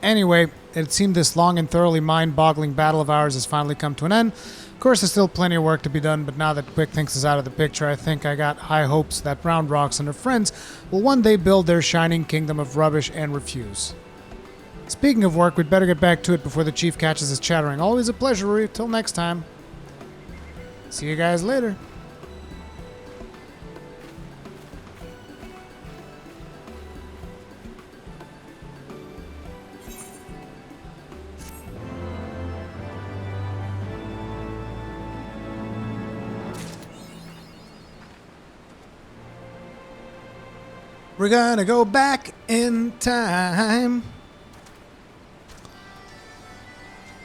Anyway, it seemed this long and thoroughly mind-boggling battle of ours has finally come to an end. Of course, there's still plenty of work to be done, but now that Quick Thinks is out of the picture, I think I got high hopes that Round Rocks and her friends will one day build their shining kingdom of rubbish and refuse. Speaking of work, we'd better get back to it before the chief catches us chattering. Always a pleasure, Ruri. Till next time. See you guys later. We're gonna go back in time.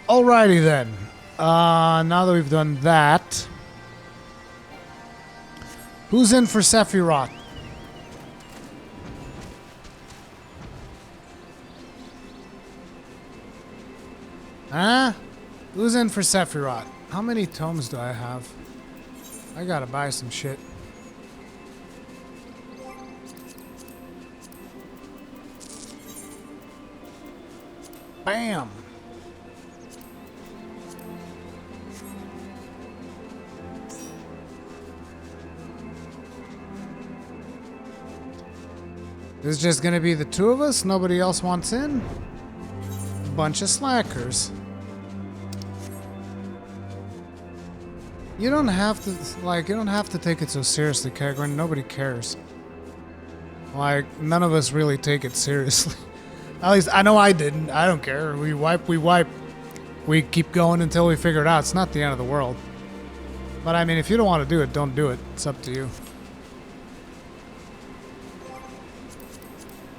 Alrighty then. Now that we've done that, who's in for Sephiroth? Huh? Who's in for Sephiroth? How many tomes do I have? I gotta buy some shit. Bam! This is just gonna be the two of us? Nobody else wants in? Bunch of slackers. You don't have to, like, you don't have to take it so seriously, Kagran. Nobody cares. Like, none of us really take it seriously. At least, I know I didn't. I don't care. We wipe, we wipe. We keep going until we figure it out. It's not the end of the world. But, I mean, if you don't want to do it, don't do it. It's up to you.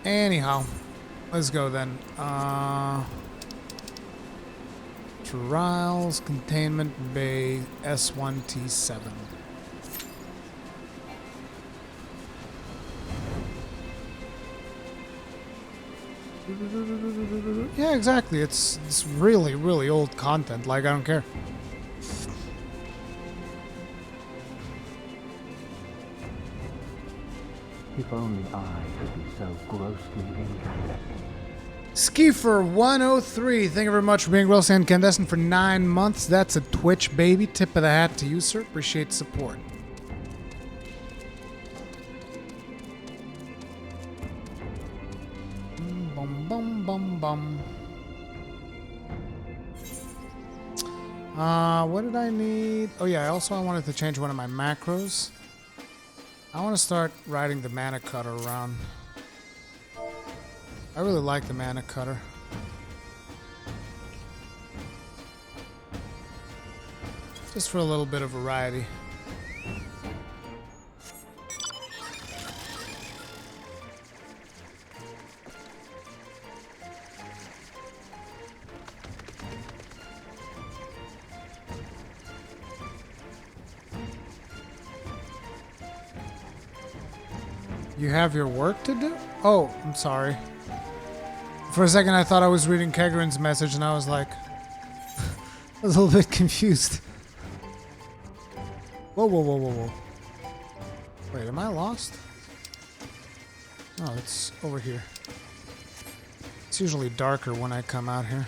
Anyhow, let's go then. Trials, Containment Bay, S1T7. Yeah, exactly. It's really, really old content. Like, I don't care. If only I could be so grossly incandescent. Skifer103, thank you very much for being grossly incandescent for 9 months. That's a Twitch, baby. Tip of the hat to you, sir. Appreciate the support. Bum, bum, bum, bum. What did I need? Oh yeah, I wanted to change one of my macros. I want to start riding the mana cutter around. I really like the mana cutter. Just for a little bit of variety. You have your work to do? Oh, I'm sorry. For a second I thought I was reading Kegrin's message and I was like... I was a little bit confused. Whoa, whoa, whoa, whoa, whoa. Wait, am I lost? Oh, it's over here. It's usually darker when I come out here.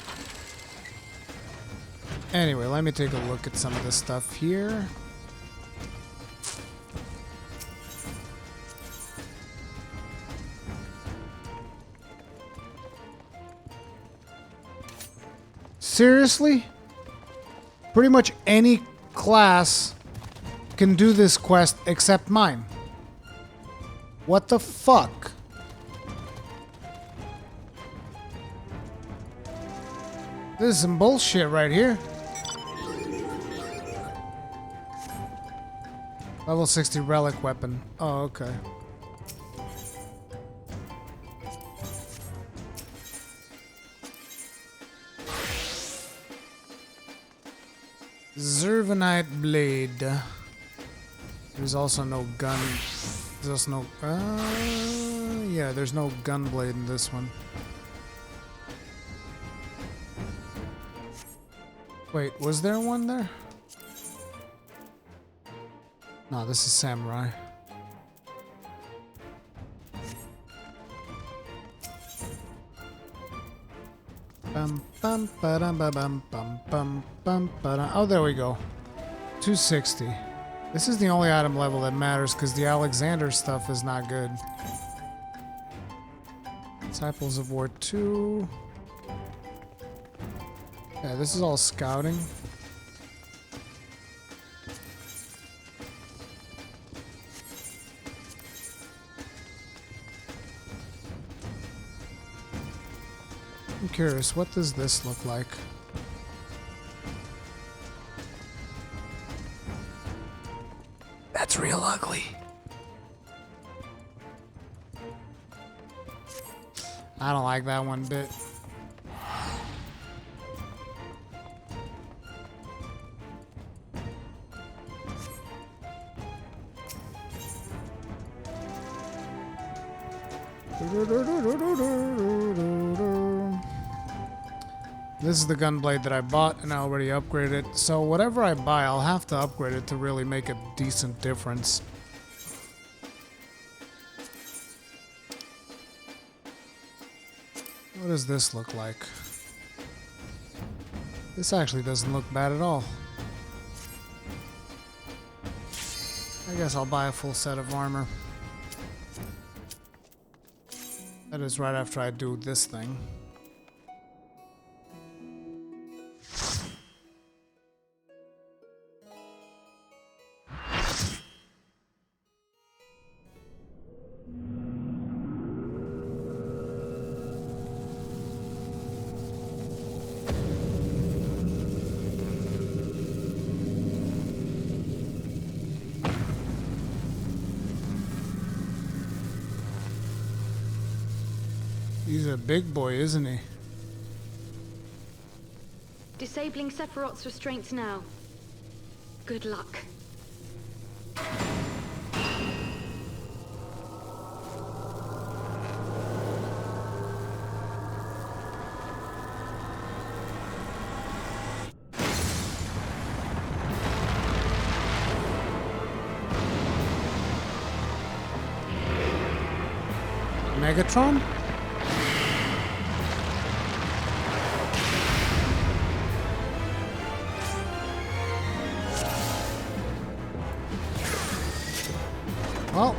Anyway, let me take a look at some of this stuff here. Seriously? Pretty much any class can do this quest except mine. What the fuck? This is some bullshit right here. Level 60 relic weapon. Oh, okay. Zervanite blade. There's also no gun. There's no. Yeah, there's no gun blade in this one. Wait, was there one there? No, this is samurai. Bum, bum, ba-dum, ba-bum, bum, bum, bum, ba-dum. Oh, there we go. 260. This is the only item level that matters because the Alexander stuff is not good. Disciples of War 2. Yeah, this is all scouting. I'm curious, what does this look like? That's real ugly. I don't like that one bit. This is the gunblade that I bought and I already upgraded it. So whatever I buy, I'll have to upgrade it to really make a decent difference. What does this look like? This actually doesn't look bad at all. I guess I'll buy a full set of armor. That is right after I do this thing. He's a big boy, isn't he? Disabling Sephiroth's restraints now. Good luck. Megatron? Well.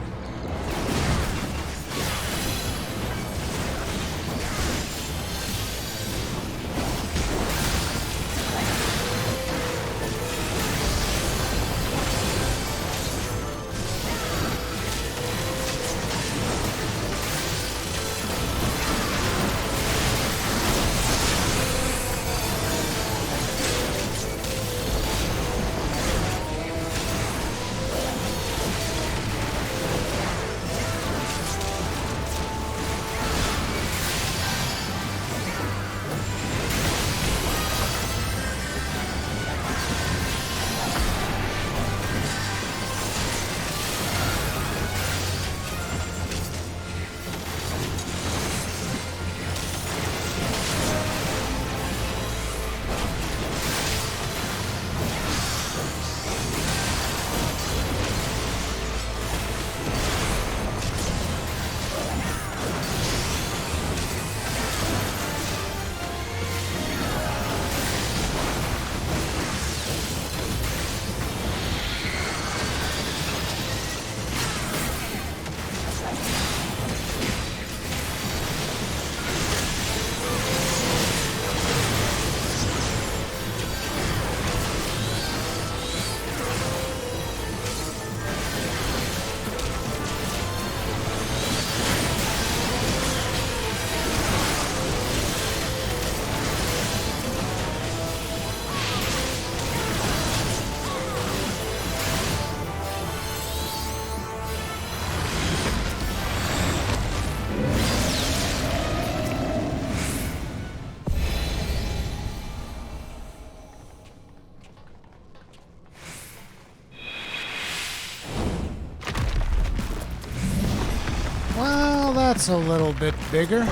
Well, that's a little bit bigger.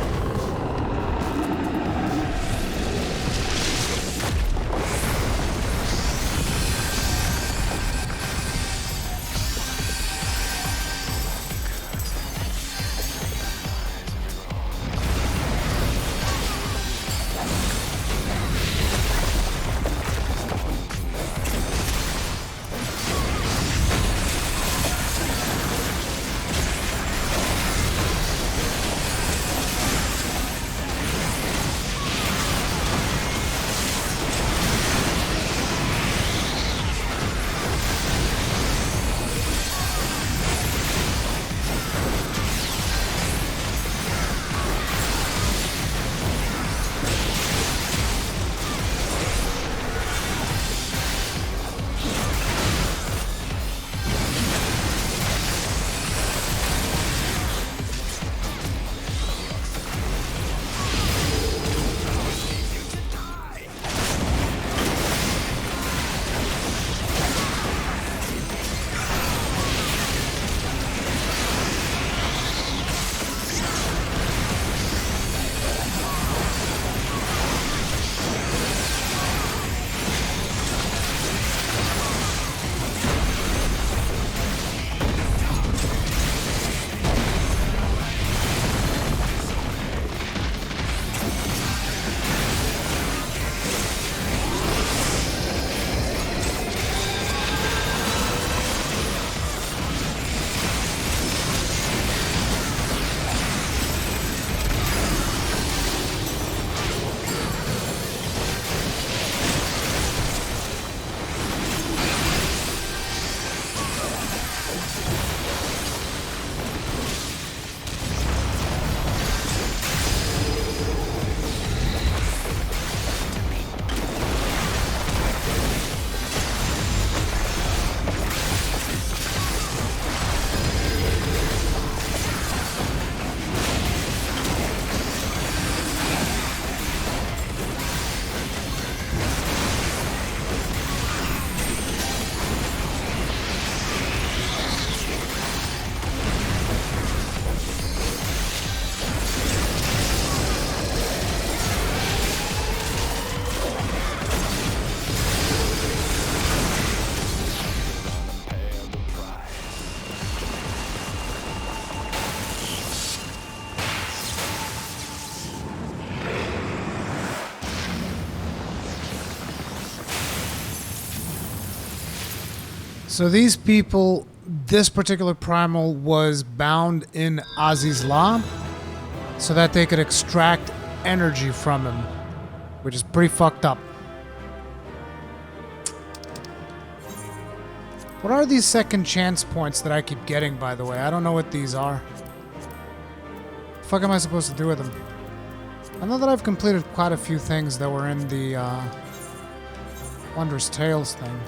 So these people, this particular primal was bound in Azizla so that they could extract energy from him, which is pretty fucked up. What are these second chance points that I keep getting, by the way? I don't know what these are. What the fuck am I supposed to do with them? I know that I've completed quite a few things that were in the Wondrous Tales thing.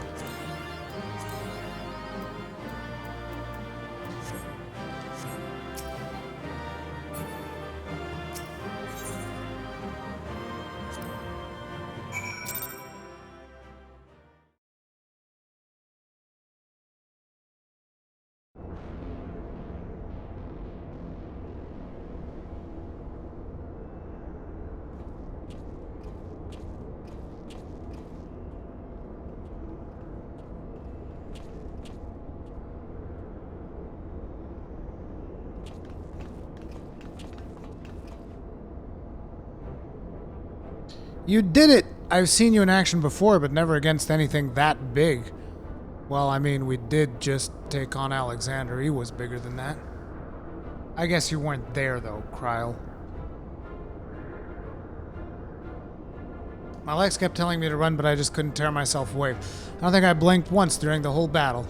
You did it! I've seen you in action before, but never against anything that big. Well, I mean, we did just take on Alexander. He was bigger than that. I guess you weren't there, though, Kryle. My legs kept telling me to run, but I just couldn't tear myself away. I don't think I blinked once during the whole battle.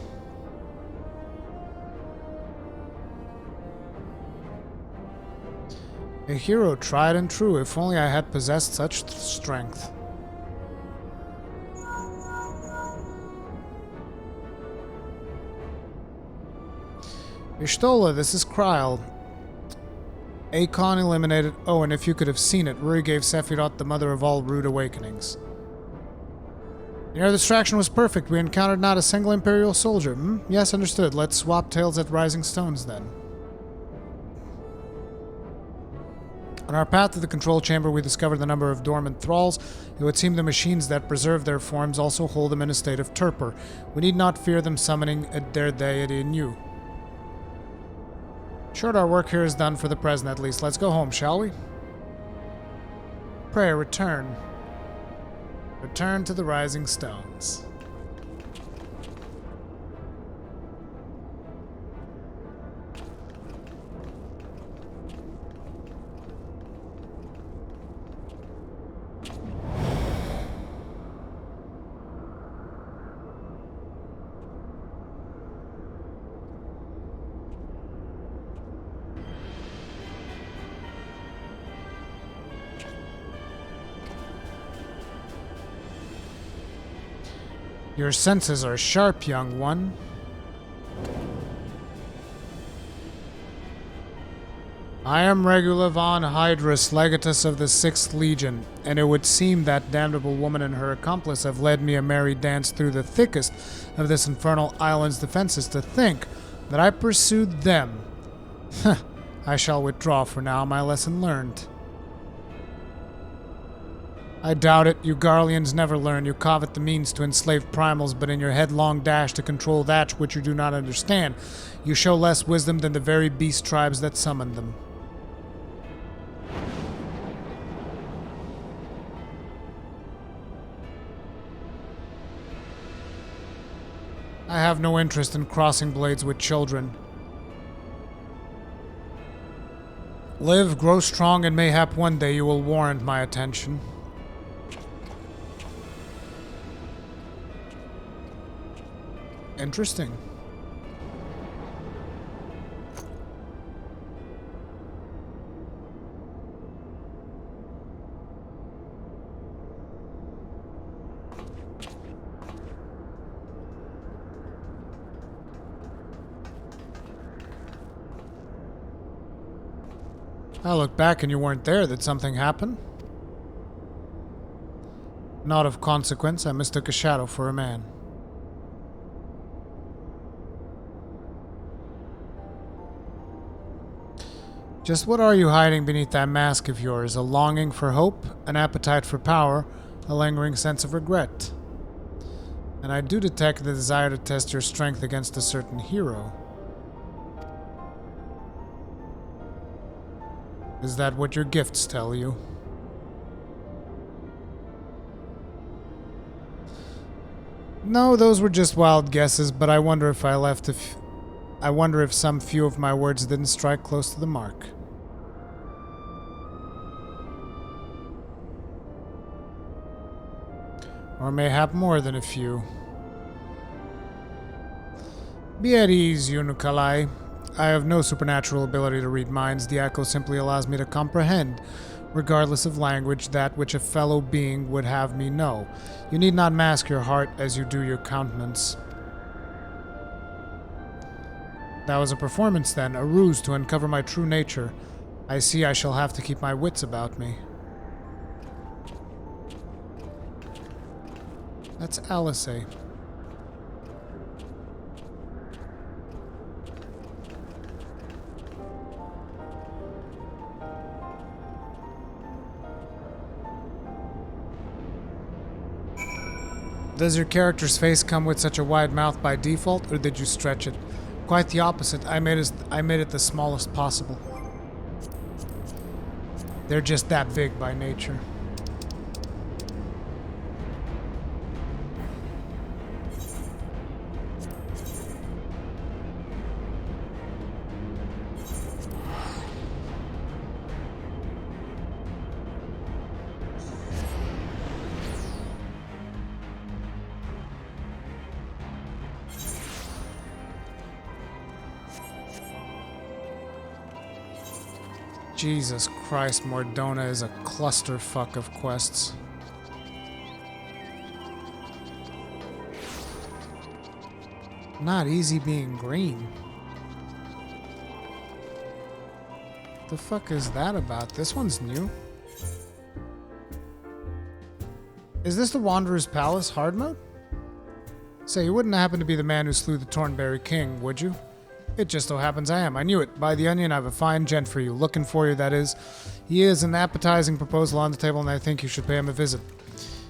A hero tried and true. If only I had possessed such strength. Ishtola, this is Kryle. Akon eliminated... Oh, and if you could have seen it, Ruri gave Sephiroth the mother of all rude awakenings. Your distraction was perfect. We encountered not a single Imperial soldier. Yes, understood. Let's swap tails at Rising Stones, then. On our path to the control chamber, we discovered the number of dormant thralls. It would seem the machines that preserve their forms also hold them in a state of torpor. We need not fear them summoning their deity anew. Sure, our work here is done for the present at least. Let's go home, shall we? Pray, return. Return to the Rising Stones. Your senses are sharp, young one. I am Regula von Hydrus, legatus of the 6th Legion, and it would seem that damnable woman and her accomplice have led me a merry dance through the thickest of this infernal island's defenses. To think that I pursued them. I shall withdraw for now, my lesson learned. I doubt it. You Garleans never learn. You covet the means to enslave primals, but in your headlong dash to control that which you do not understand, you show less wisdom than the very beast tribes that summoned them. I have no interest in crossing blades with children. Live, grow strong, and mayhap one day you will warrant my attention. Interesting. I look back and you weren't there. Did something happen? Not of consequence. I mistook a shadow for a man. Just what are you hiding beneath that mask of yours? A longing for hope, an appetite for power, a lingering sense of regret. And I do detect the desire to test your strength against a certain hero. Is that what your gifts tell you? No, those were just wild guesses, but I wonder if I wonder if some few of my words didn't strike close to the mark. Or mayhap more than a few. Be at ease, Unukalai. I have no supernatural ability to read minds. The echo simply allows me to comprehend, regardless of language, that which a fellow being would have me know. You need not mask your heart as you do your countenance. That was a performance then, a ruse to uncover my true nature. I see I shall have to keep my wits about me. That's Alice. Does your character's face come with such a wide mouth by default, or did you stretch it? Quite the opposite. I made it the smallest possible. They're just that big by nature. Jesus Christ, Mordona is a clusterfuck of quests. Not easy being green. The fuck is that about? This one's new. Is this the Wanderer's Palace hard mode? Say, you wouldn't happen to be the man who slew the Tornberry King, would you? It just so happens I am. I knew it. By the onion, I have a fine gent for you. Looking for you, that is. He is an appetizing proposal on the table, and I think you should pay him a visit.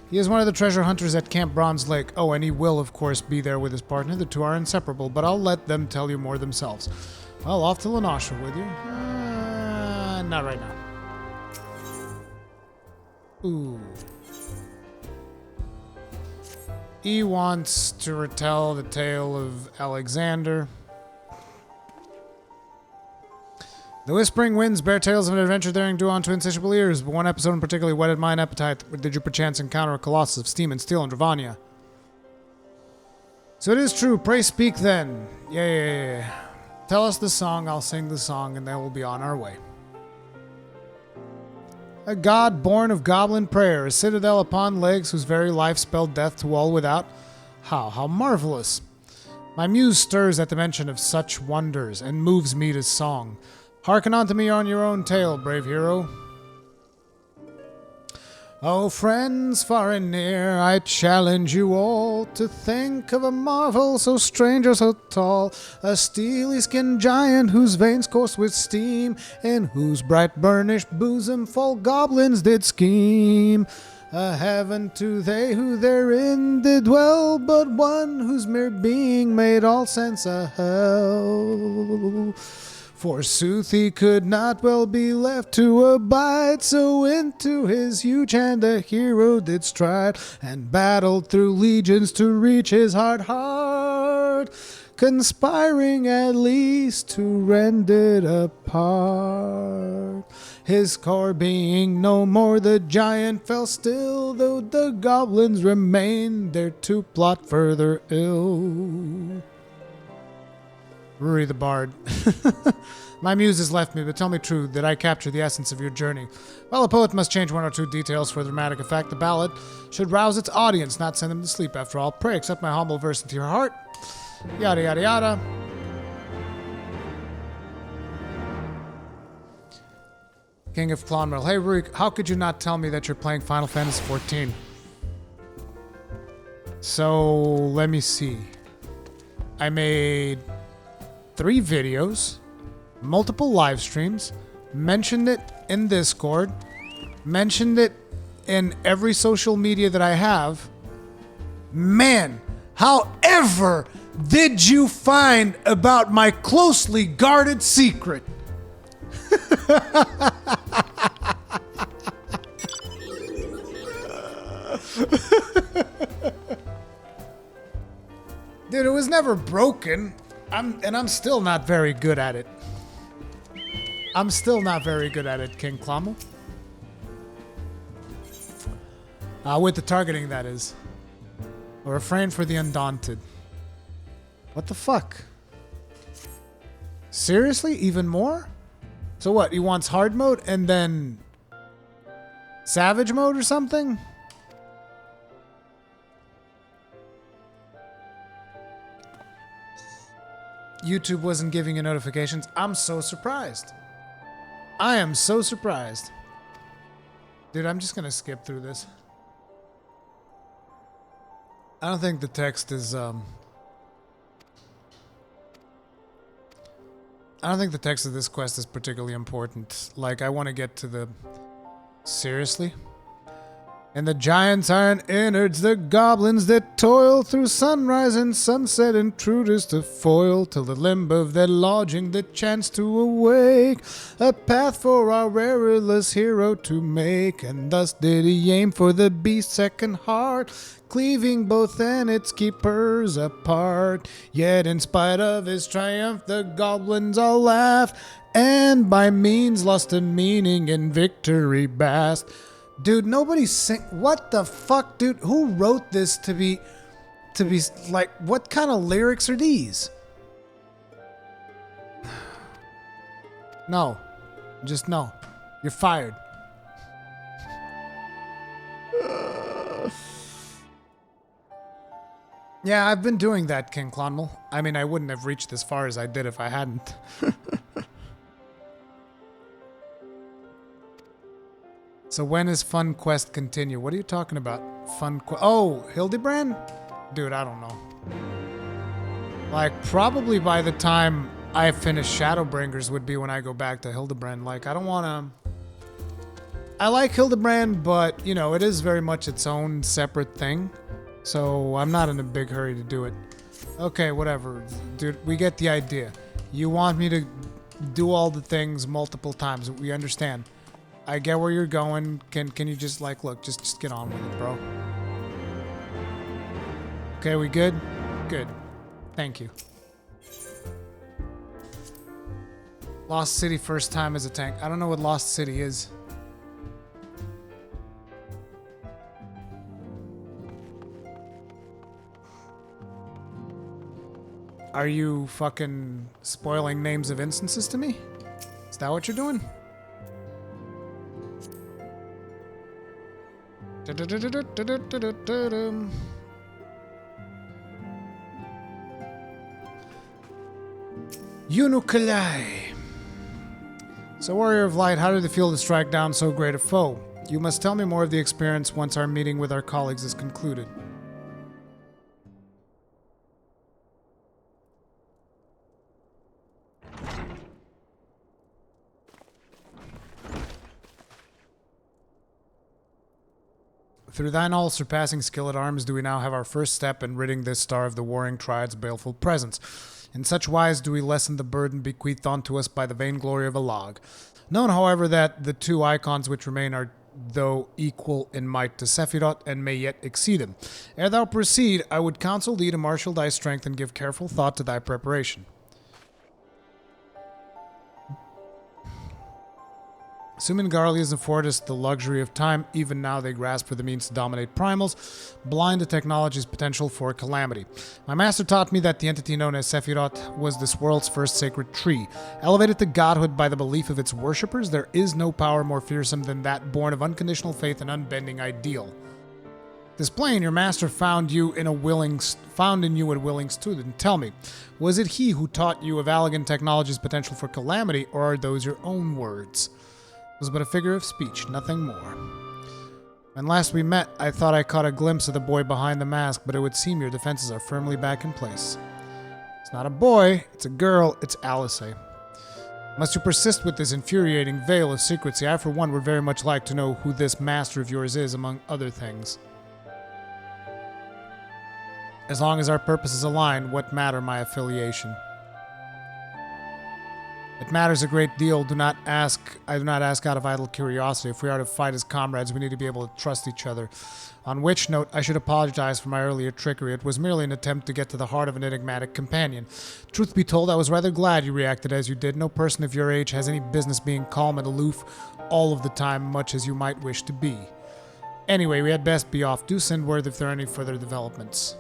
He is one of the treasure hunters at Camp Bronze Lake. Oh, and he will, of course, be there with his partner. The two are inseparable, but I'll let them tell you more themselves. Well, off to Lanasha with you. Not right now. Ooh. He wants to retell the tale of Alexander. The whispering winds bear tales of an adventure daring due on to insatiable ears, but one episode in particular whetted mine appetite. Did you perchance encounter a colossus of steam and steel in DRAVANIA? So it is true. Pray speak then. Yeah. Tell us the song, I'll sing the song, and then we'll be on our way. A god born of goblin prayer, a citadel upon legs whose very life spelled death to all without. How marvelous. My muse stirs at the mention of such wonders, and moves me to song. Hearken unto me on your own tale, brave hero. Oh, friends far and near, I challenge you all to think of a marvel so strange or so tall, a steely-skinned giant whose veins course with steam, in whose bright burnished bosom full goblins did scheme. A heaven to they who therein did dwell, but one whose mere being made all sense a hell. Forsooth he could not well be left to abide, so into his huge hand a hero did stride, and battled through legions to reach his hard heart, conspiring at least to rend it apart. His core being no more, the giant fell still, though the goblins remained there to plot further ill. Ruri the Bard. My muse has left me, but tell me true, did I capture the essence of your journey? Well, a poet must change one or two details for dramatic effect. The ballad should rouse its audience, not send them to sleep after all. Pray accept my humble verse into your heart. Yada, yada, yada. King of Clonmel. Hey, Ruri, how could you not tell me that you're playing Final Fantasy XIV? So, let me see. I made 3 videos, multiple live streams, mentioned it in Discord, mentioned it in every social media that I have. Man, however did you find about my closely guarded secret? Dude, it was never broken. I'm still not very good at it. I'm still not very good at it, King Clommel. With the targeting, that is. A refrain for the undaunted. What the fuck? Seriously? Even more? So what? He wants hard mode and then savage mode or something? YouTube wasn't giving you notifications. I'm so surprised. I am so surprised. Dude, I'm just gonna skip through this. I don't think the text is, I don't think the text of this quest is particularly important. Like, I want to get to the... Seriously? And the giants iron innards, the goblins that toil through sunrise and sunset, intruders to foil, till the limb of their lodging the chance to awake, a path for our rareless hero to make. And thus did he aim for the beast's second heart, cleaving both and its keepers apart. Yet in spite of his triumph the goblins all laughed, and by means lost a meaning in victory basked. Dude, nobody sing. What the fuck, dude? Who wrote this to be like, what kind of lyrics are these? No. Just no. You're fired. Yeah, I've been doing that, King Clonmel. I mean, I wouldn't have reached as far as I did if I hadn't. So when is Fun Quest continue? What are you talking about? Fun Quest? Oh, Hildebrand? Dude, I don't know. Like, probably by the time I finish Shadowbringers would be when I go back to Hildebrand. Like, I don't want to... I like Hildebrand, but, you know, it is very much its own separate thing. So I'm not in a big hurry to do it. Okay, whatever. Dude, we get the idea. You want me to do all the things multiple times. We understand. I get where you're going. Can you just, like, look, just get on with it, bro. Okay, we good? Good. Thank you. Lost City first time as a tank. I don't know what Lost City is. Are you fucking spoiling names of instances to me? Is that what you're doing? Unukalai. So, Warrior of Light, how did it feel to strike down so great a foe? You must tell me more of the experience once our meeting with our colleagues is concluded. Through thine all-surpassing skill at arms do we now have our first step in ridding this star of the warring triad's baleful presence. In such wise do we lessen the burden bequeathed unto us by the vainglory of a log. Known, however, that the two icons which remain are though equal in might to Sephiroth, and may yet exceed him. Ere thou proceed, I would counsel thee to marshal thy strength and give careful thought to thy preparation. Sumingarlias afford us the luxury of time. Even now they grasp for the means to dominate primals, blind to technology's potential for calamity. My master taught me that the entity known as Sephiroth was this world's first sacred tree. Elevated to godhood by the belief of its worshippers, there is no power more fearsome than that born of unconditional faith and unbending ideal. This plain, your master found in you a willing student. Tell me, was it he who taught you of Allagan technology's potential for calamity, or are those your own words? It was but a figure of speech, nothing more. When last we met, I thought I caught a glimpse of the boy behind the mask, but it would seem your defenses are firmly back in place. It's not a boy, it's a girl, it's Alice. Must you persist with this infuriating veil of secrecy? I, for one, would very much like to know who this master of yours is, among other things. As long as our purposes align, what matter my affiliation? It matters a great deal. I do not ask out of idle curiosity. If we are to fight as comrades, we need to be able to trust each other. On which note, I should apologize for my earlier trickery. It was merely an attempt to get to the heart of an enigmatic companion. Truth be told, I was rather glad you reacted as you did. No person of your age has any business being calm and aloof all of the time, much as you might wish to be. Anyway, we had best be off. Do send word if there are any further developments.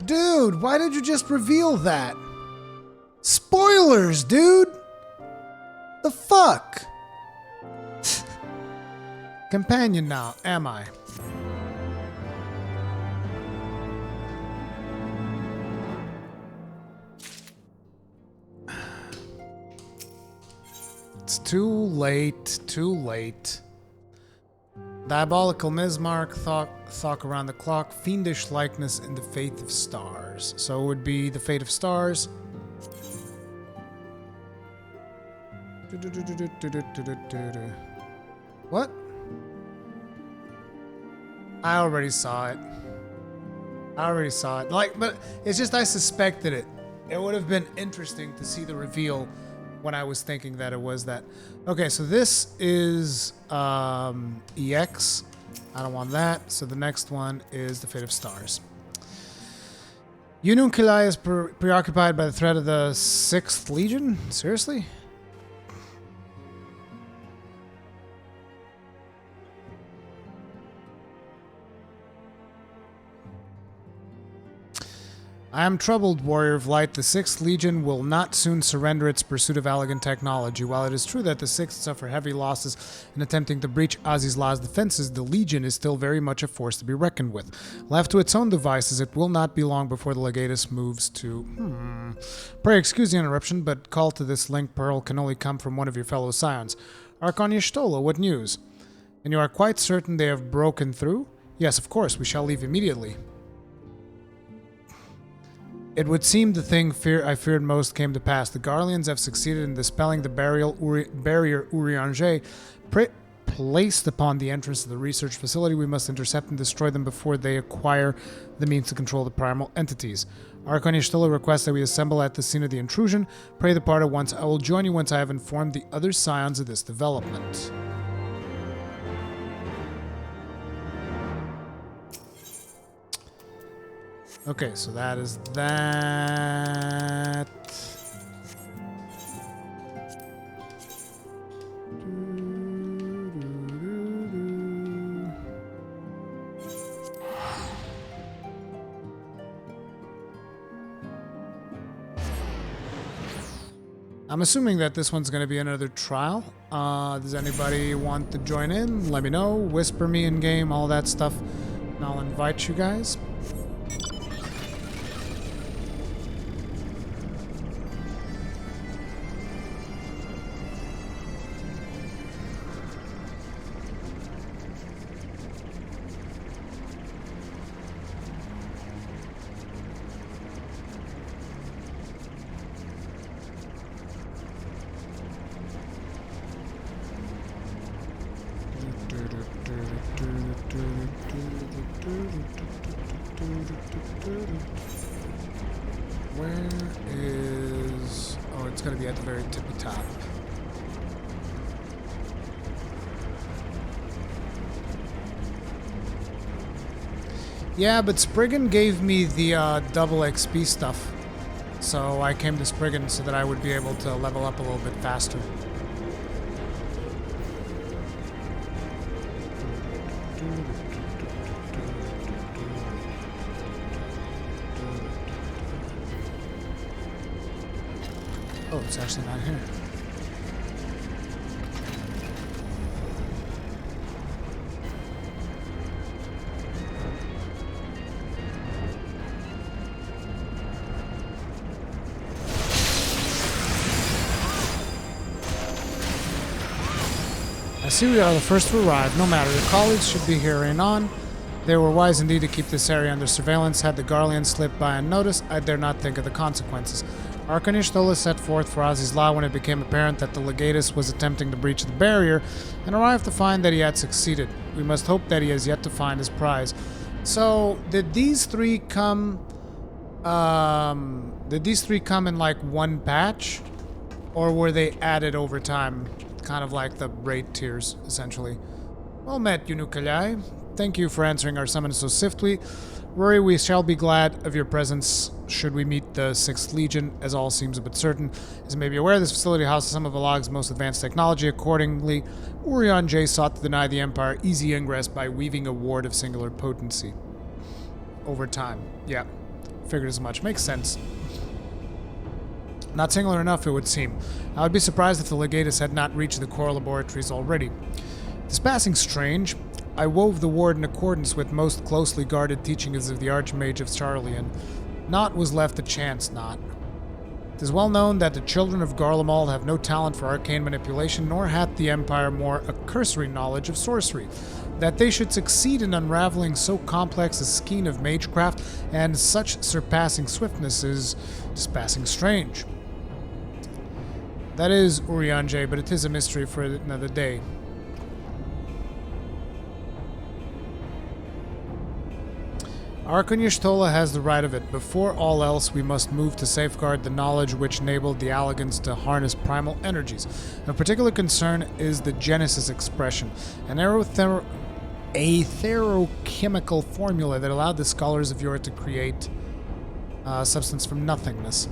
Dude, why did you just reveal that? Spoilers, dude! The fuck? Companion now, am I? It's too late, too late. Diabolical Mismark, thought around the clock, fiendish likeness, and the fate of stars. So it would be the fate of stars. What? I already saw it. Like, but it's just I suspected it. It would have been interesting to see the reveal when I was thinking that it was that. Okay, so this is EX. I don't want that. So the next one is the Fate of Stars. Ununculi is preoccupied by the threat of the 6th Legion? Seriously? I am troubled, Warrior of Light. The 6th Legion will not soon surrender its pursuit of elegant technology. While it is true that the 6th suffer heavy losses in attempting to breach Azizlah's defenses, the Legion is still very much a force to be reckoned with. Left to its own devices, it will not be long before the Legatus moves to... Pray excuse the interruption, but call to this link pearl can only come from one of your fellow scions. Arconia Stola, what news? And you are quite certain they have broken through? Yes, of course, we shall leave immediately. It would seem the thing I feared most came to pass. The Garleans have succeeded in dispelling the barrier Urianger placed upon the entrance of the research facility. We must intercept and destroy them before they acquire the means to control the primal entities. Arconia Stola requests that we assemble at the scene of the intrusion. Pray depart at once. I will join you once I have informed the other scions of this development. Okay, so that is that. I'm assuming that this one's going to be another trial. Does anybody want to join in? Let me know. Whisper me in game, all that stuff. And I'll invite you guys. Where is... Oh, it's going to be at the very tippy top. Yeah, but Spriggan gave me the double XP stuff. So I came to Spriggan so that I would be able to level up a little bit faster. Oh, it's actually not here. I see we are the first to arrive. No matter, your colleagues should be hurrying on. They were wise indeed to keep this area under surveillance. Had the Garleans slipped by unnoticed, I dare not think of the consequences. Archonish Stola set forth for Ozzy's Law when it became apparent that the Legatus was attempting to breach the barrier, and arrived to find that he had succeeded. We must hope that he has yet to find his prize. So, did these three come... did these three come in, like, one patch? Or were they added over time? Kind of like the raid tiers, essentially. Well met, Unukalai. Thank you for answering our summons so swiftly. Rory, we shall be glad of your presence should we meet the 6th Legion, as all seems a bit certain. As you may be aware, this facility houses some of Alag's most advanced technology. Accordingly, Urian J sought to deny the Empire easy ingress by weaving a ward of singular potency. Over time. Yeah, figured as much. Makes sense. Not singular enough, it would seem. I would be surprised if the Legatus had not reached the core laboratories already. This passing strange. I wove the ward in accordance with most closely guarded teachings of the Archmage of Charlian. Naught was left to chance, not. It is well known that the children of Garlemald have no talent for arcane manipulation, nor hath the Empire more a cursory knowledge of sorcery. That they should succeed in unraveling so complex a skein of magecraft and such surpassing swiftness is just passing strange. That is Urianjay, but it is a mystery for another day. Archonish has the right of it. Before all else, we must move to safeguard the knowledge which enabled the Allegans to harness primal energies. Of particular concern is the Genesis expression, an aetherochemical formula that allowed the scholars of yore to create substance from nothingness.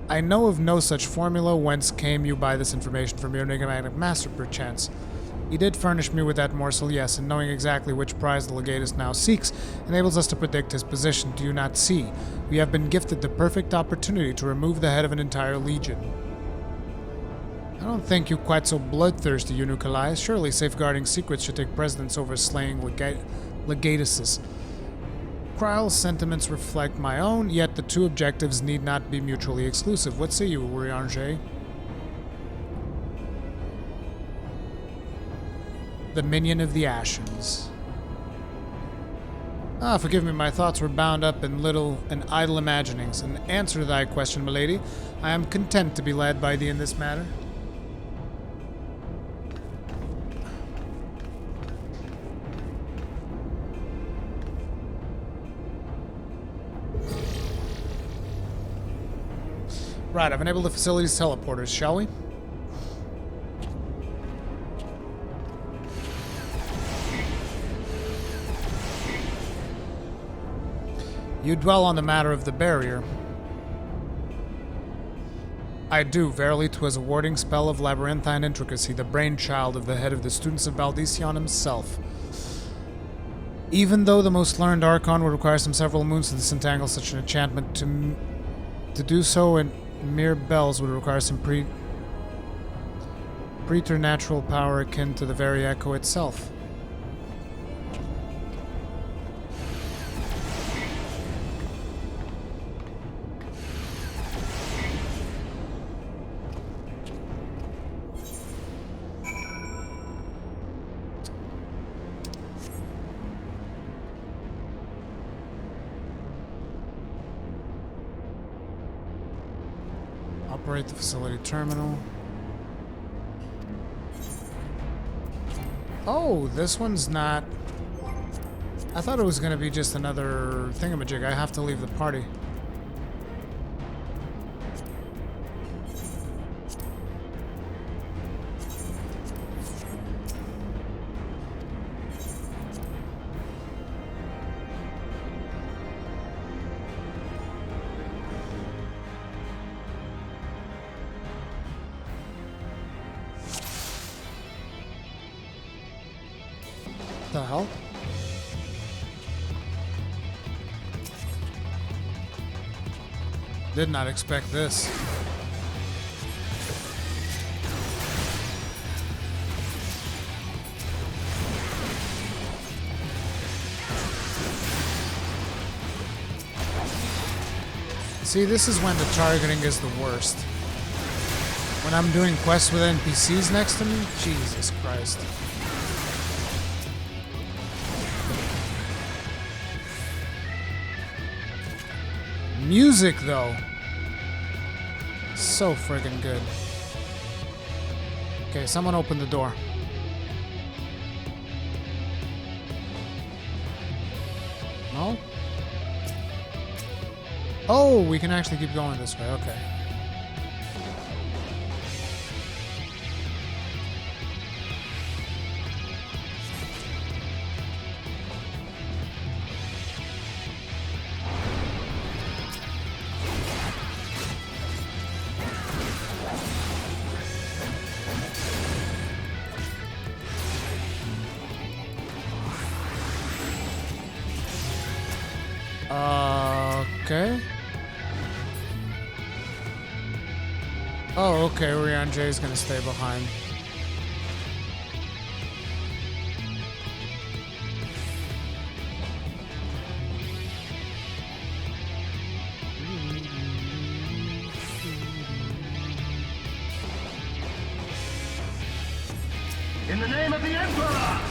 I know of no such formula. Whence came you by this information? From your enigmatic master, perchance? He did furnish me with that morsel, yes, and knowing exactly which prize the Legatus now seeks enables us to predict his position. Do you not see? We have been gifted the perfect opportunity to remove the head of an entire legion. I don't think you quite so bloodthirsty, Unukalai. Surely safeguarding secrets should take precedence over slaying Legatuses. Kryle's sentiments reflect my own, yet the two objectives need not be mutually exclusive. What say you, Urianjay? The minion of the Ashes. Ah, forgive me, my thoughts were bound up in little and idle imaginings. In answer to thy question, milady, I am content to be led by thee in this matter. Right, I've enabled the facility's teleporters, shall we? You dwell on the matter of the barrier. I do. Verily, 'twas a warding spell of labyrinthine intricacy, the brainchild of the head of the students of Baldesion himself. Even though the most learned Archon would require some several moons to disentangle such an enchantment, to do so in mere bells would require some preternatural power akin to the very echo itself. Operate the facility terminal. Oh, this one's not... I thought it was going to be just another thingamajig. I have to leave the party. The hell? Did not expect this. See, this is when the targeting is the worst. When I'm doing quests with NPCs next to me, Jesus Christ. music, though. So friggin' good. Okay, someone open the door. No? Oh, we can actually keep going this way. Okay. Okay. Oh, okay. Rian J's gonna stay behind. In the name of the Emperor!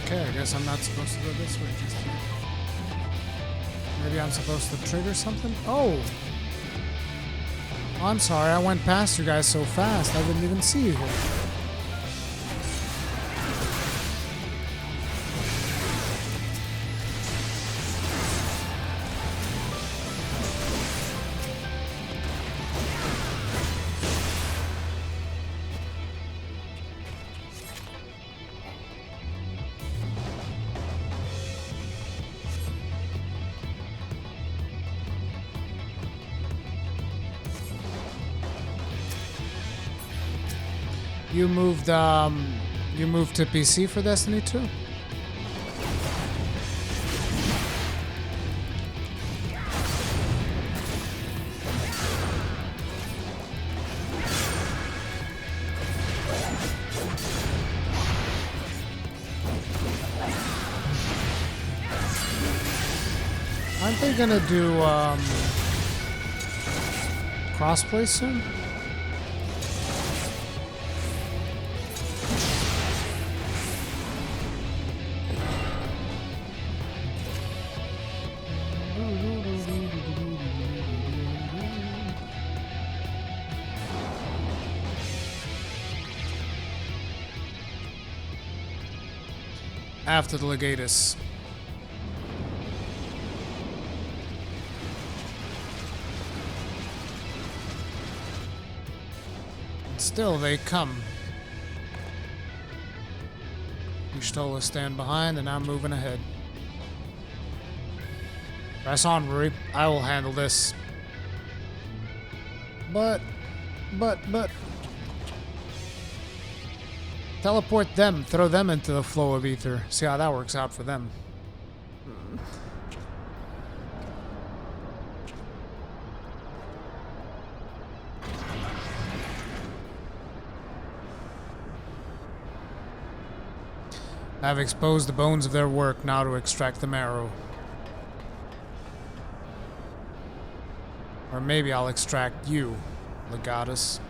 Okay, I guess I'm not supposed to go this way just yet. Maybe I'm supposed to trigger something? Oh! I'm sorry, I went past you guys so fast, I didn't even see you here. You moved to PC for Destiny 2? Aren't they gonna do crossplay soon? After the Legatus. Still, they come. Y'shtola stand behind, and I'm moving ahead. Press on, Ruri. I will handle this. But... Teleport them, throw them into the flow of ether. See how that works out for them. I've exposed the bones of their work, now to extract the marrow. Or maybe I'll extract you, Legatus.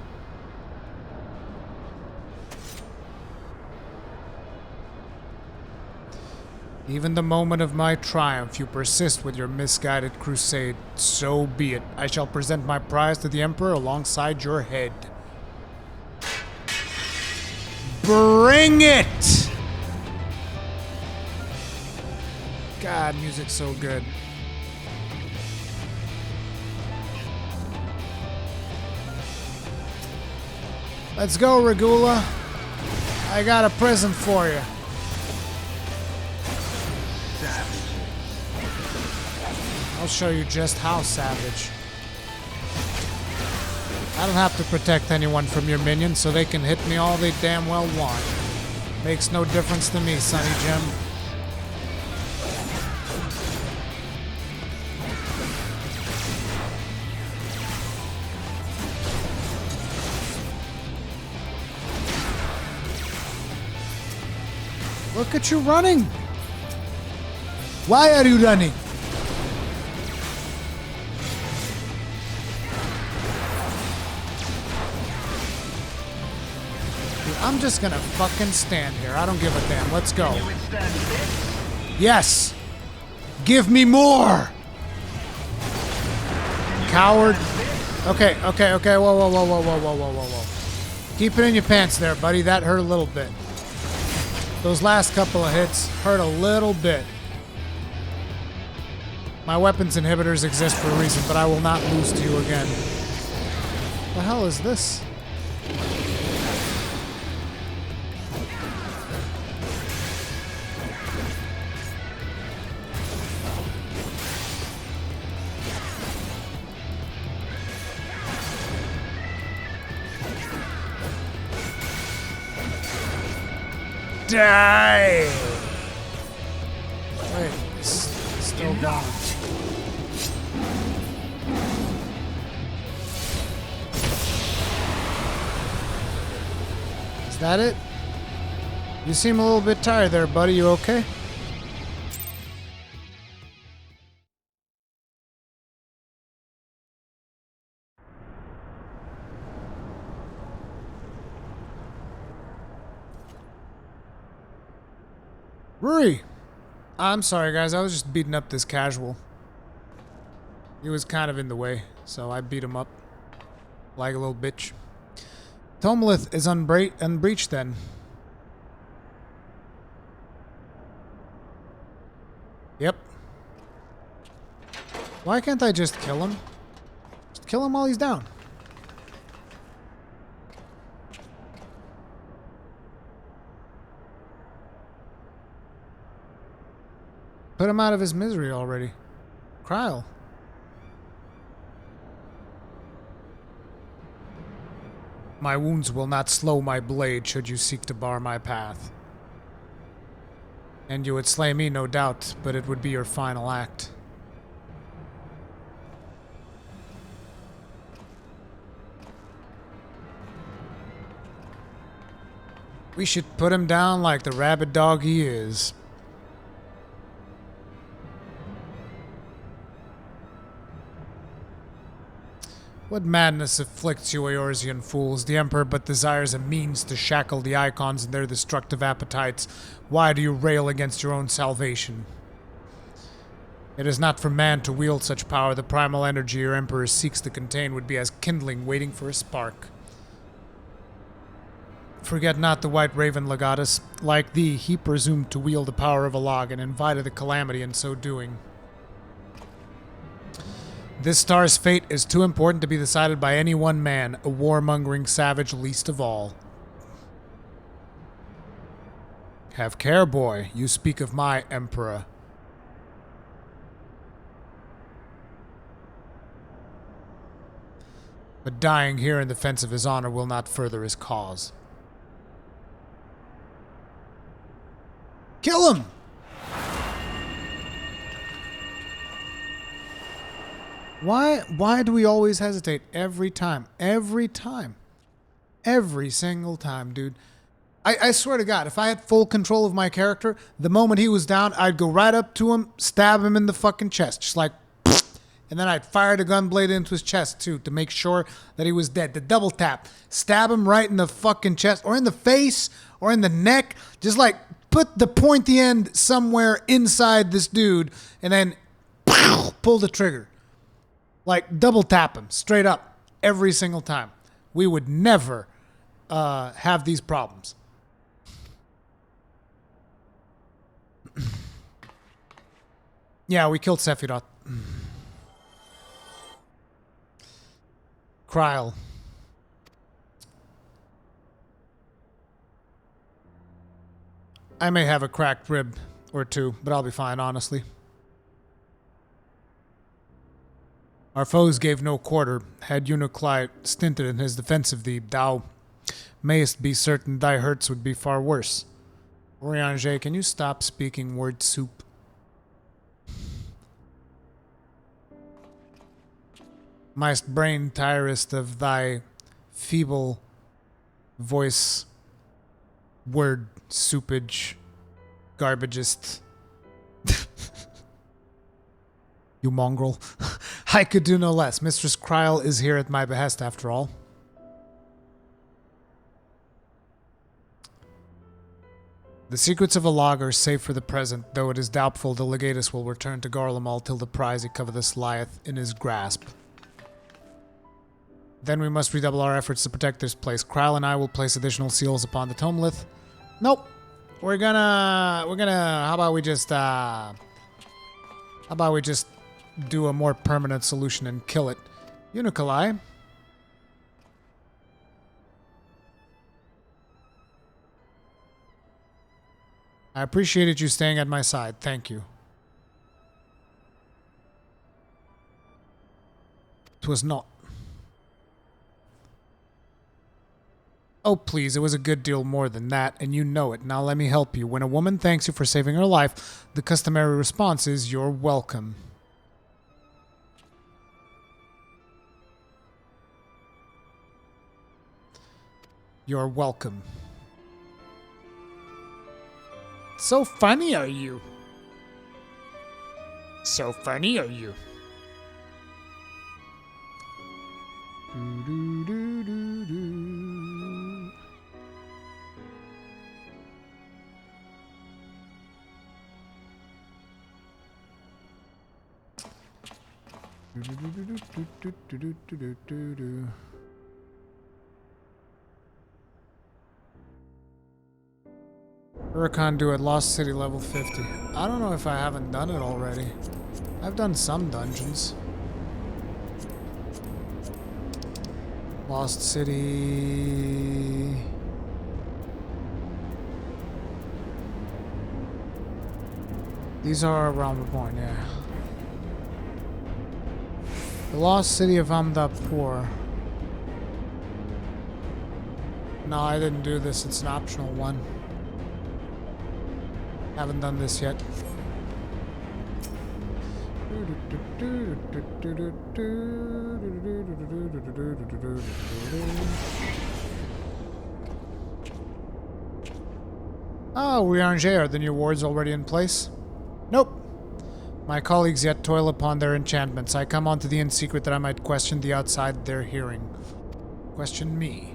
Even the moment of my triumph, you persist with your misguided crusade. So be it. I shall present my prize to the Emperor alongside your head. Bring it! God, music's so good. Let's go, Regula. I got a present for you. I'll show you just how savage. I don't have to protect anyone from your minions, so they can hit me all they damn well want. Makes no difference to me, Sonny Jim. Look at you running! Why are you running? Dude, I'm just gonna fucking stand here. I don't give a damn. Let's go. Yes! Give me more! Coward. Okay. Whoa. Keep it in your pants there, buddy. That hurt a little bit. Those last couple of hits hurt a little bit. My weapons inhibitors exist for a reason, but I will not lose to you again. What the hell is this? Die! Wait, it's still gone. Is that it? You seem a little bit tired there, buddy. You okay? Ruri! I'm sorry, guys. I was just beating up this casual. He was kind of in the way, so I beat him up. Like a little bitch. Tomlith is unbreached then. Yep. Why can't I just kill him? Just kill him while he's down. Put him out of his misery already. Kryl. My wounds will not slow my blade should you seek to bar my path. And you would slay me, no doubt, but it would be your final act. We should put him down like the rabid dog he is. What madness afflicts you, Eorzean fools? The Emperor but desires a means to shackle the Icons and their destructive appetites. Why do you rail against your own salvation? It is not for man to wield such power. The primal energy your Emperor seeks to contain would be as kindling waiting for a spark. Forget not the White Raven, Legatus. Like thee, he presumed to wield the power of a log and invited the calamity in so doing. This star's fate is too important to be decided by any one man, a warmongering savage least of all. Have care, boy. You speak of my Emperor. But dying here in defense of his honor will not further his cause. Kill him! Why do we always hesitate every time? Every time. Every single time, dude. I swear to God, if I had full control of my character, the moment he was down, I'd go right up to him, stab him in the fucking chest. Just like, and then I'd fire the gunblade into his chest, too, to make sure that he was dead. The double tap. Stab him right in the fucking chest, or in the face, or in the neck. Just like, put the pointy end somewhere inside this dude, and then pull the trigger. Like, double tap him, straight up, every single time. We would never have these problems. Yeah, we killed Sephiroth. Kryl. I may have a cracked rib or two, but I'll be fine, honestly. Our foes gave no quarter. Had Unicly stinted in his defense of thee, thou mayest be certain thy hurts would be far worse. Oriange, can you stop speaking word soup? Myst brain tirest of thy feeble voice word soupage garbagest. You mongrel. I could do no less. Mistress Kryl is here at my behest after all. The secrets of Alag are safe for the present, though it is doubtful the legatus will return to Garlemald till the prize he covetous lieth in his grasp. Then we must redouble our efforts to protect this place. Kryl and I will place additional seals upon the tomelith. Nope. We're gonna, how about we just do a more permanent solution and kill it. Unicoli. I appreciated you staying at my side. Thank you. It was not. Oh, please, it was a good deal more than that, and you know it. Now let me help you. When a woman thanks you for saving her life, the customary response is, "You're welcome." You're welcome. So funny are you? So funny are you? Do, do, do, do, do. Huracan do at Lost City level 50. I don't know if I haven't done it already. I've done some dungeons. Lost City. These are around the point, yeah. The Lost City of Amdapur. No, I didn't do this. It's an optional one. Haven't done this yet. Oh, we aren't here. Are the new wards already in place? Nope. My colleagues yet toil upon their enchantments. I come onto the in secret that I might question the outside their hearing. Question me.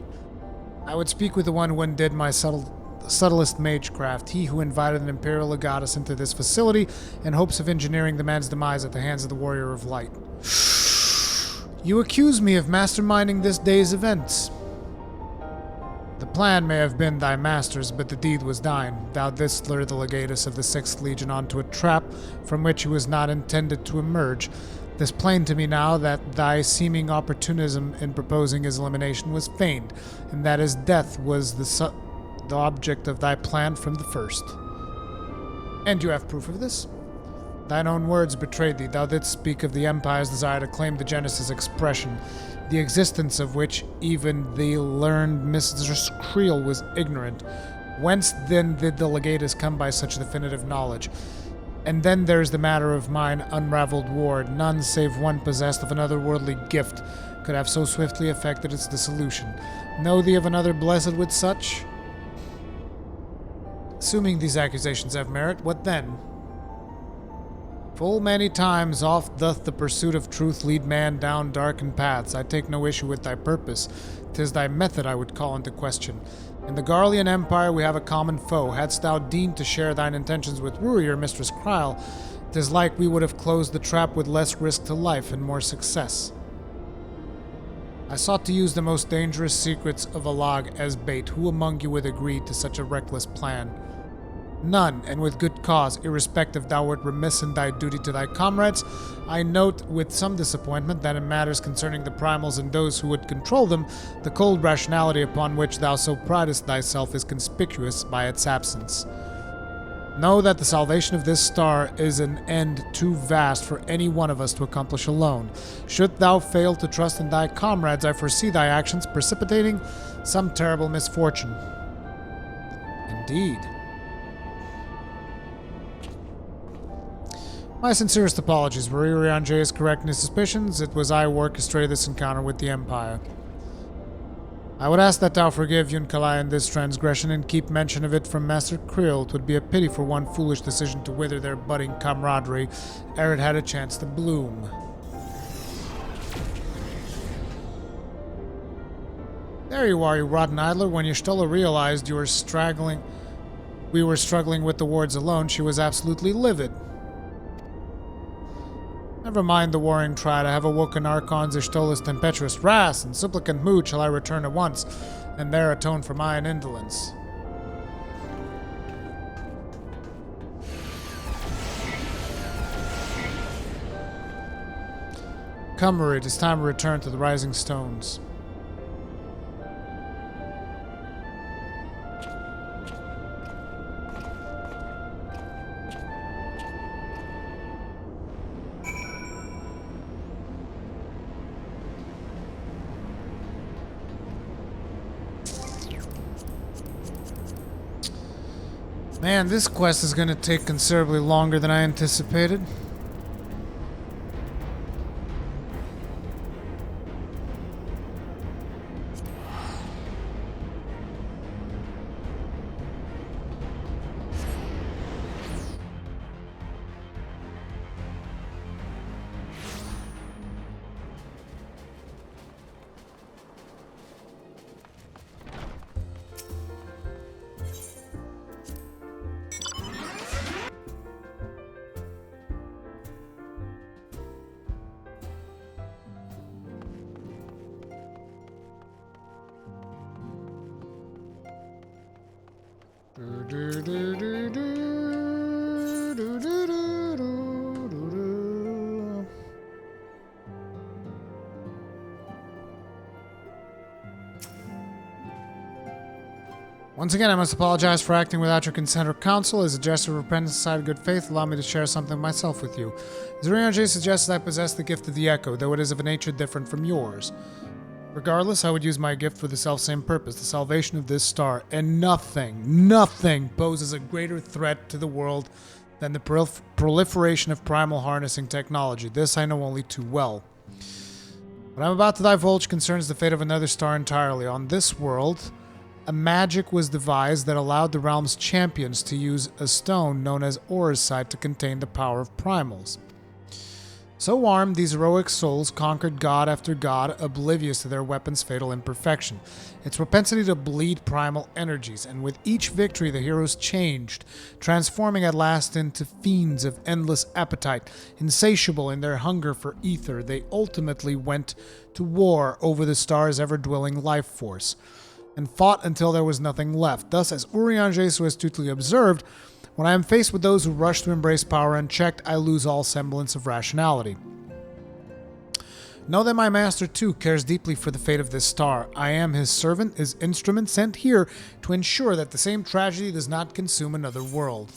I would speak with the one who undid my subtlest magecraft, he who invited an imperial legatus into this facility in hopes of engineering the man's demise at the hands of the warrior of light. You accuse me of masterminding this day's events. The plan may have been thy master's, but the deed was thine. Thou didst lure the legatus of the 6th Legion onto a trap from which he was not intended to emerge. 'Tis plain to me now that thy seeming opportunism in proposing his elimination was feigned, and that his death was the object of thy plan from the first. And you have proof of this? Thine own words betrayed thee. Thou didst speak of the Empire's desire to claim the Genesis expression, the existence of which even the learned Mistress Creel was ignorant. Whence then did the legatus come by such definitive knowledge? And then there's the matter of mine unraveled ward. None save one possessed of an otherworldly gift could have so swiftly effected its dissolution. Know thee of another blessed with such? Assuming these accusations have merit, what then? Full many times oft doth the pursuit of truth lead man down darkened paths. I take no issue with thy purpose. 'Tis thy method I would call into question. In the Garlean Empire we have a common foe. Hadst thou deigned to share thine intentions with Rurier, Mistress Kryl, 'tis like we would have closed the trap with less risk to life and more success. I sought to use the most dangerous secrets of Alag as bait. Who among you would agree to such a reckless plan? None, and with good cause, irrespective thou wert remiss in thy duty to thy comrades. I note with some disappointment that in matters concerning the primals and those who would control them, the cold rationality upon which thou so pridest thyself is conspicuous by its absence. Know that the salvation of this star is an end too vast for any one of us to accomplish alone. Should thou fail to trust in thy comrades, I foresee thy actions precipitating some terrible misfortune. Indeed. My sincerest apologies. Were Urianger correct in his suspicions? It was I who orchestrated this encounter with the Empire. I would ask that thou forgive Yunkalai in this transgression and keep mention of it from Master Krill. 'Twould be a pity for one foolish decision to wither their budding camaraderie ere it had a chance to bloom. There you are, you rotten idler. When Y'shtola realized we were struggling with the wards alone, she was absolutely livid. Never mind the warring triad. I have awoken Archons Y'shtola's tempestuous wrath, and supplicant mood shall I return at once, and there atone for mine indolence. Come, Marie, it is time to return to the Rising Stones. Man, this quest is going to take considerably longer than I anticipated. Once again, I must apologize for acting without your consent or counsel. As a gesture of repentance aside of good faith, allow me to share something myself with you. Zurianger suggests I possess the gift of the Echo, though it is of a nature different from yours. Regardless, I would use my gift for the selfsame purpose, the salvation of this star, and nothing poses a greater threat to the world than the proliferation of primal harnessing technology. This I know only too well. What I'm about to divulge concerns the fate of another star entirely. On this world, a magic was devised that allowed the realm's champions to use a stone known as Orsite to contain the power of primals. So armed, these heroic souls conquered god after god, oblivious to their weapon's fatal imperfection. Its propensity to bleed primal energies, and with each victory the heroes changed, transforming at last into fiends of endless appetite. Insatiable in their hunger for ether, they ultimately went to war over the star's ever-dwelling life force, and fought until there was nothing left. Thus, as Urianger so astutely observed, when I am faced with those who rush to embrace power unchecked, I lose all semblance of rationality. Know that my master, too, cares deeply for the fate of this star. I am his servant, his instrument sent here to ensure that the same tragedy does not consume another world.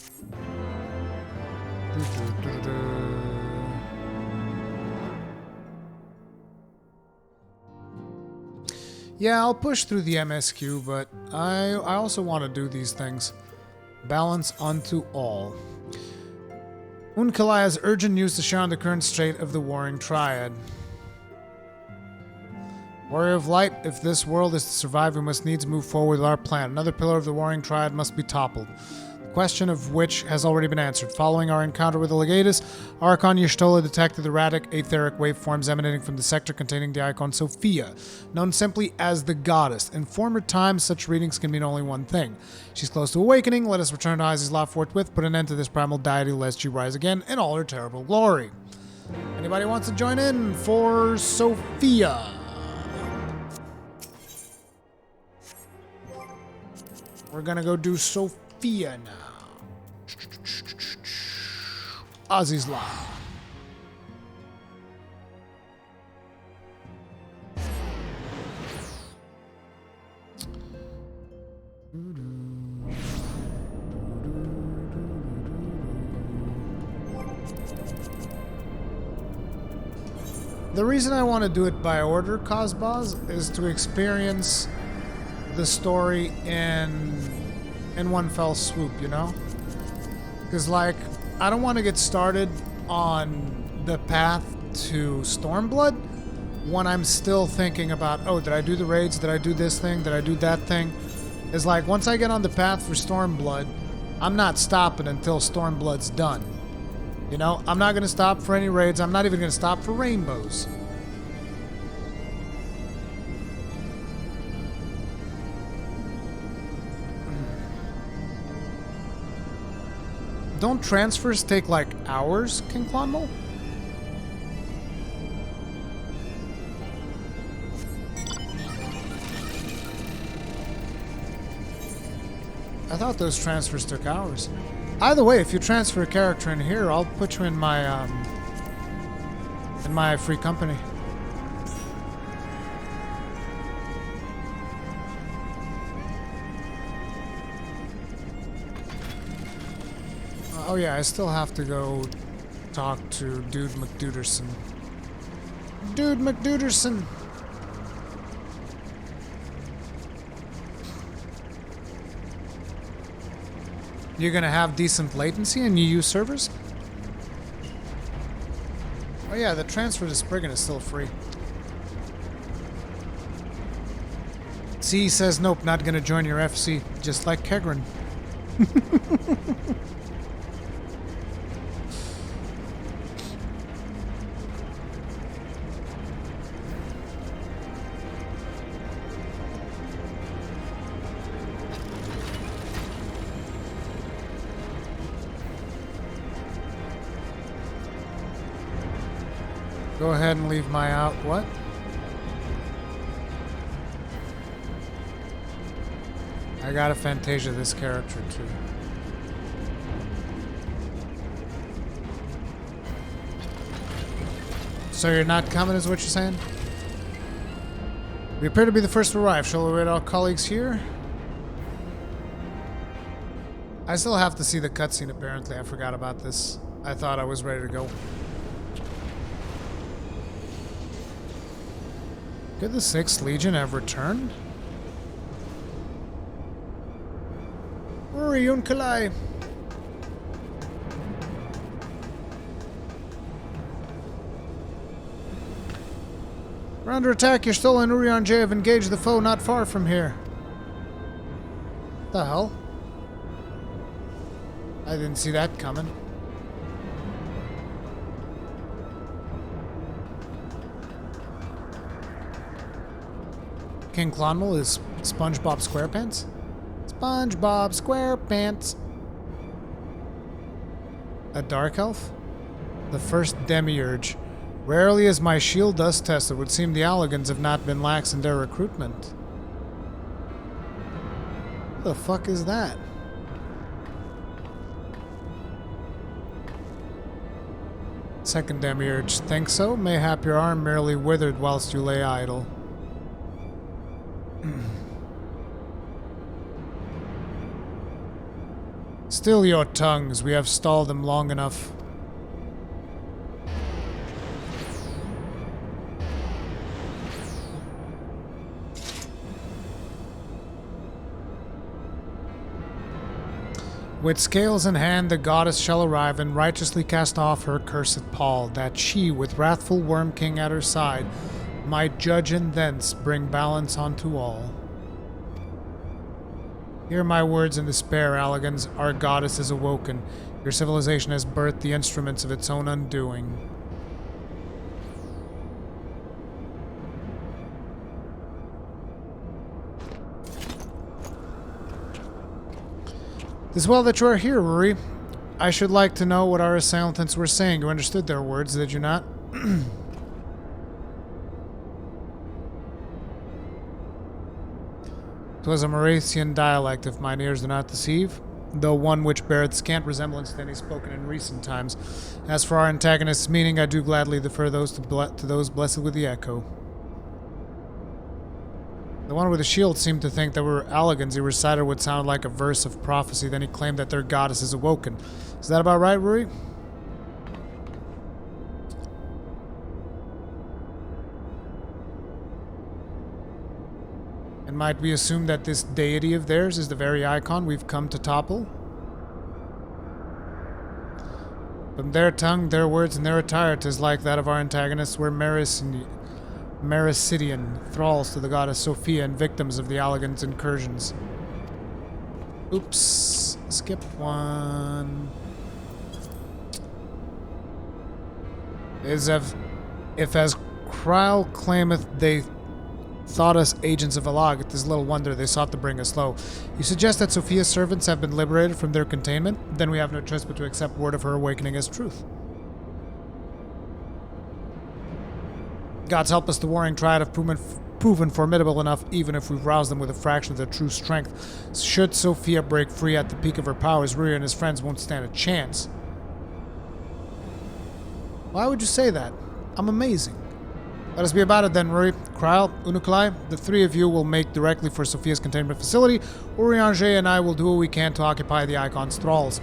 Yeah, I'll push through the MSQ, but I also want to do these things. Balance unto all. Unkalai has urgent news to share on the current state of the warring triad. Warrior of Light, if this world is to survive, we must needs move forward with our plan. Another pillar of the warring triad must be toppled. The question of which has already been answered. Following our encounter with the Legatus, Archon Y'shtola detected erratic, etheric waveforms emanating from the sector containing the icon Sophia, known simply as the Goddess. In former times, such readings can mean only one thing. She's close to awakening. Let us return to Izzy's Law forthwith, put an end to this primal deity lest she rise again in all her terrible glory. Anybody wants to join in for Sophia? We're gonna go do Sophia now. Ozzy's Law. The reason I want to do it by order, Cosbos, is to experience the story in one fell swoop, you know? Because, like, I don't want to get started on the path to Stormblood when I'm still thinking about, oh, did I do the raids? Did I do this thing? Did I do that thing? It's like, once I get on the path for Stormblood, I'm not stopping until Stormblood's done. You know, I'm not going to stop for any raids. I'm not even going to stop for rainbows. Don't transfers take like hours, King Clonmole? I thought those transfers took hours. Either way, if you transfer a character in here, I'll put you in my free company. Oh yeah, I still have to go talk to Dude McDuderson. Dude McDuderson! You're gonna have decent latency and you use servers? Oh yeah, the transfer to Spriggan is still free. C says nope, not gonna join your FC, just like Kegrin. Go ahead and leave my out. What? I got a Fantasia this character too. So you're not coming, is what you're saying? We appear to be the first to arrive. Shall we wait our colleagues here? I still have to see the cutscene, apparently. I forgot about this. I thought I was ready to go. Could the 6th Legion have returned? Uri Unkalai. We're under attack. Your stolen Urion J have engaged the foe not far from here. What the hell? I didn't see that coming. King Clonmole is SpongeBob SquarePants? SpongeBob SquarePants. A Dark Elf? The first Demiurge. Rarely is my shield thus tested. Would seem the Alligans have not been lax in their recruitment. What the fuck is that? Second Demiurge. Think so? Mayhap your arm merely withered whilst you lay idle. Still your tongues, we have stalled them long enough. With scales in hand, the goddess shall arrive and righteously cast off her cursed pall, that she, with wrathful Worm King at her side, might judge and thence bring balance unto all. Hear my words in despair, Alligans. Our goddess is awoken. Your civilization has birthed the instruments of its own undoing. It is well that you are here, Ruri. I should like to know what our assailants were saying. You understood their words, did you not? 'Twas a Mauritian dialect, if mine ears do not deceive. though one which beareth scant resemblance to any spoken in recent times. As for our antagonist's meaning, I do gladly defer those to those blessed with the echo. The one with the shield seemed to think that we were Alligans. He recited what sounded like a verse of prophecy. Then he claimed that their goddess is awoken. Is that about right, Ruri? And might we assume that this deity of theirs is the very icon we've come to topple? From their tongue, their words, and their attire, 'tis like that of our antagonists. We're Mericidian, thralls to the goddess Sophia and victims of the Alligans' incursions. Oops. Skip one. If as Kryle claimeth they thought us agents of Alag, it is little wonder they sought to bring us low. You suggest that Sophia's servants have been liberated from their containment? Then we have no choice but to accept word of her awakening as truth. Gods help us, the warring triad have proven formidable enough, even if we've roused them with a fraction of their true strength. Should Sophia break free at the peak of her powers, Ruri and his friends won't stand a chance. Why would you say that? I'm amazing. Let us be about it then, Ruri. Kryle, Unukalai, the three of you will make directly for Sophia's containment facility. Urianger and I will do what we can to occupy the Icon's thralls.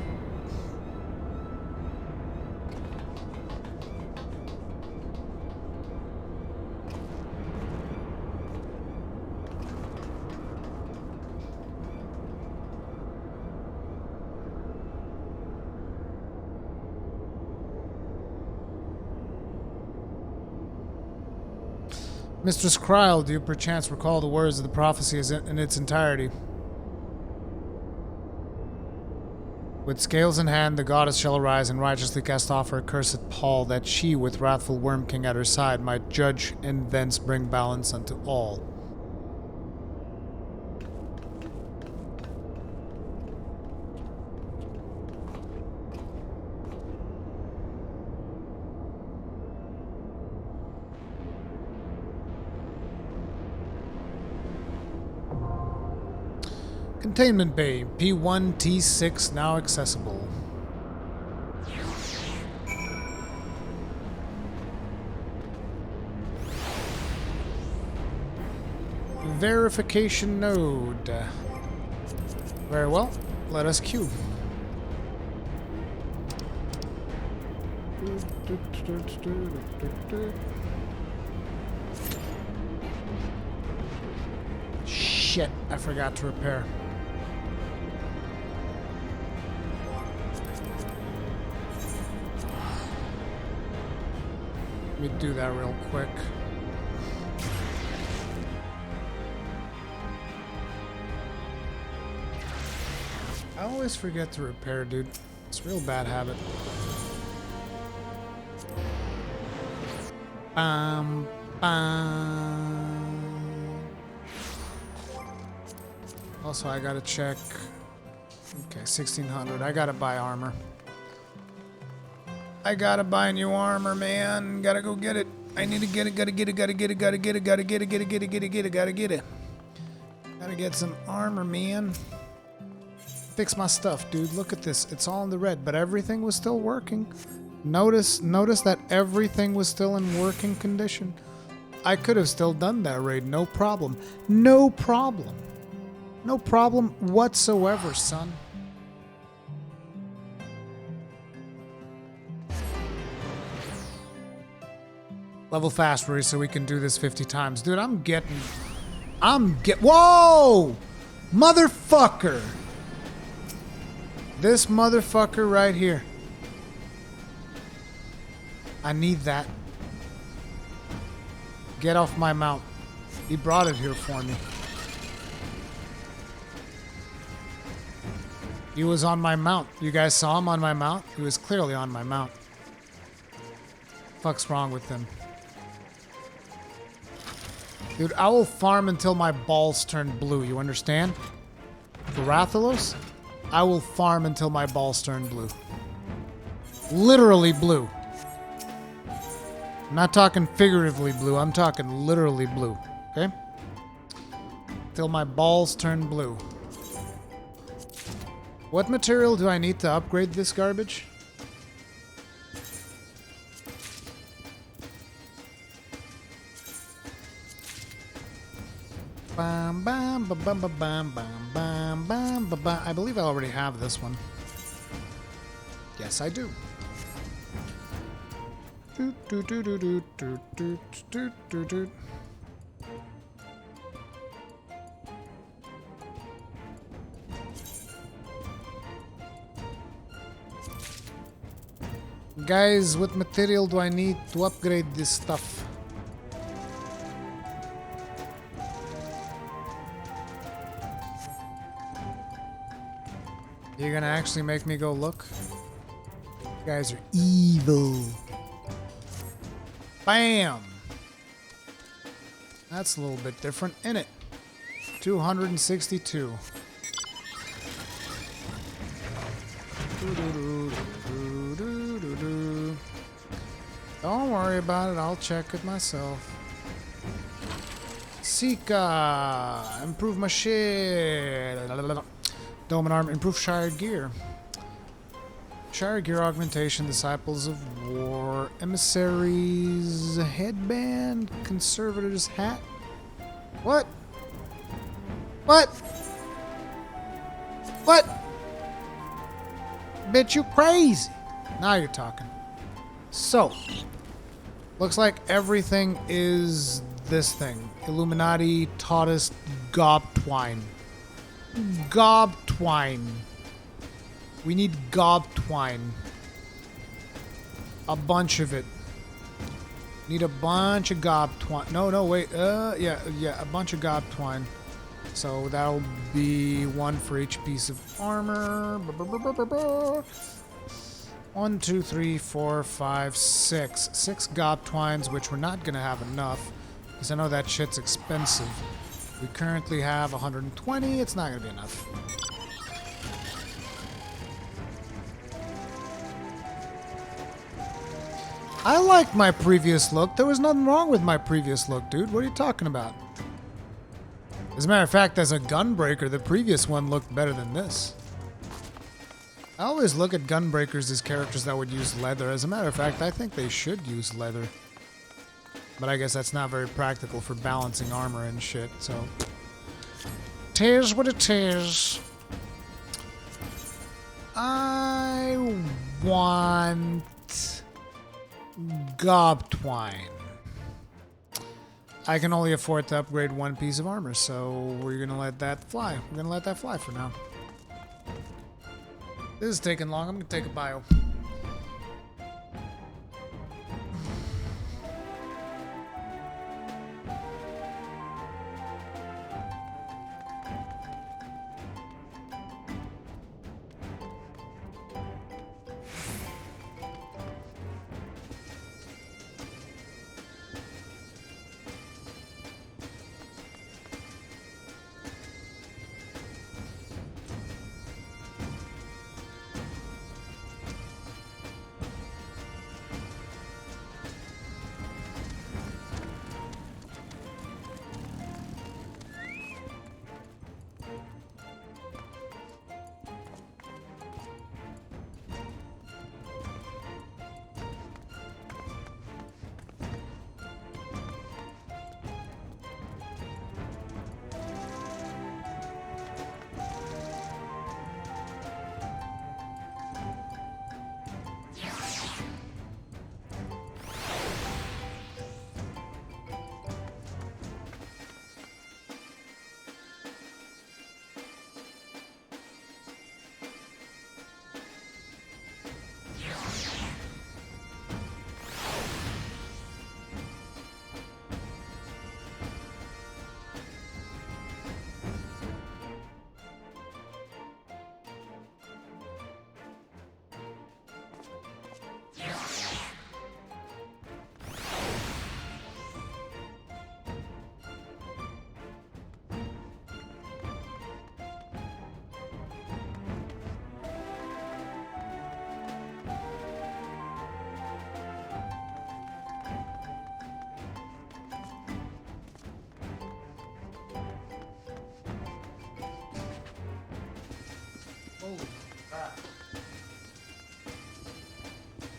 Mistress Kryle, do you perchance recall the words of the prophecy in its entirety? With scales in hand, the goddess shall arise and righteously cast off her accursed pall, that she, with wrathful Worm King at her side, might judge and thence bring balance unto all. Containment Bay, P1, T6 now accessible. Verification node. Very well, let us queue. Shit, I forgot to repair. Let me do that real quick. I always forget to repair, dude. It's a real bad habit. Bam. Also, I gotta check. Okay, 1600. I gotta buy armor. I gotta buy new armor, man. Gotta go get it. I need to get it. Gotta get it. Gotta get it. Gotta get it. Gotta get it. Get it. Get it. Get it. Get it. Gotta get it. Gotta get some armor, man. Fix my stuff, dude. Look at this. It's all in the red, but everything was still working. Notice that everything was still in working condition. I could have still done that raid, no problem. No problem. No problem whatsoever, son. Level fast, Ruri, so we can do this 50 times. Dude, whoa! Motherfucker! This motherfucker right here. I need that. Get off my mount. He brought it here for me. He was on my mount. You guys saw him on my mount? He was clearly on my mount. Fuck's wrong with him? Dude, I will farm until my balls turn blue, you understand? For Rathalos, I will farm until my balls turn blue. Literally blue. I'm not talking figuratively blue, I'm talking literally blue, okay? Till my balls turn blue. What material do I need to upgrade this garbage? Bam, bam, ba, bam, ba, bam, bam, bam, bam, ba, bam. I believe I already have this one. Yes, I do. Do, do, do, do, do, do, do, do, do, do. Guys, what material do I need to upgrade this stuff? You're gonna actually make me go look? You guys are evil. Bam! That's a little bit different, isn't it? 262. Don't worry about it, I'll check it myself. Sika! Improve my shit! Dome and arm, improve Shire gear. Shire gear augmentation, Disciples of War, Emissaries, headband, Conservator's hat. What? What? What? Bitch, you crazy. Now you're talking. So, looks like everything is this thing. Illuminati, Tautist, Gobtwine. Gobtwine. We need Gobtwine. A bunch of it. Need a bunch of Gobtwine. No, wait. Yeah, a bunch of Gobtwine. So that'll be one for each piece of armor. 1, 2, 3, 4, 5, 6. 6 Gobtwines, which we're not gonna have enough, because I know that shit's expensive. We currently have 120. It's not gonna be enough. I liked my previous look. There was nothing wrong with my previous look, dude. What are you talking about? As a matter of fact, as a gunbreaker, the previous one looked better than this. I always look at gunbreakers as characters that would use leather. As a matter of fact, I think they should use leather. But I guess that's not very practical for balancing armor and shit, so... Tis what it is. I want... Gobtwine. I can only afford to upgrade one piece of armor, so we're gonna let that fly. We're gonna let that fly for now. This is taking long. I'm gonna take a bio.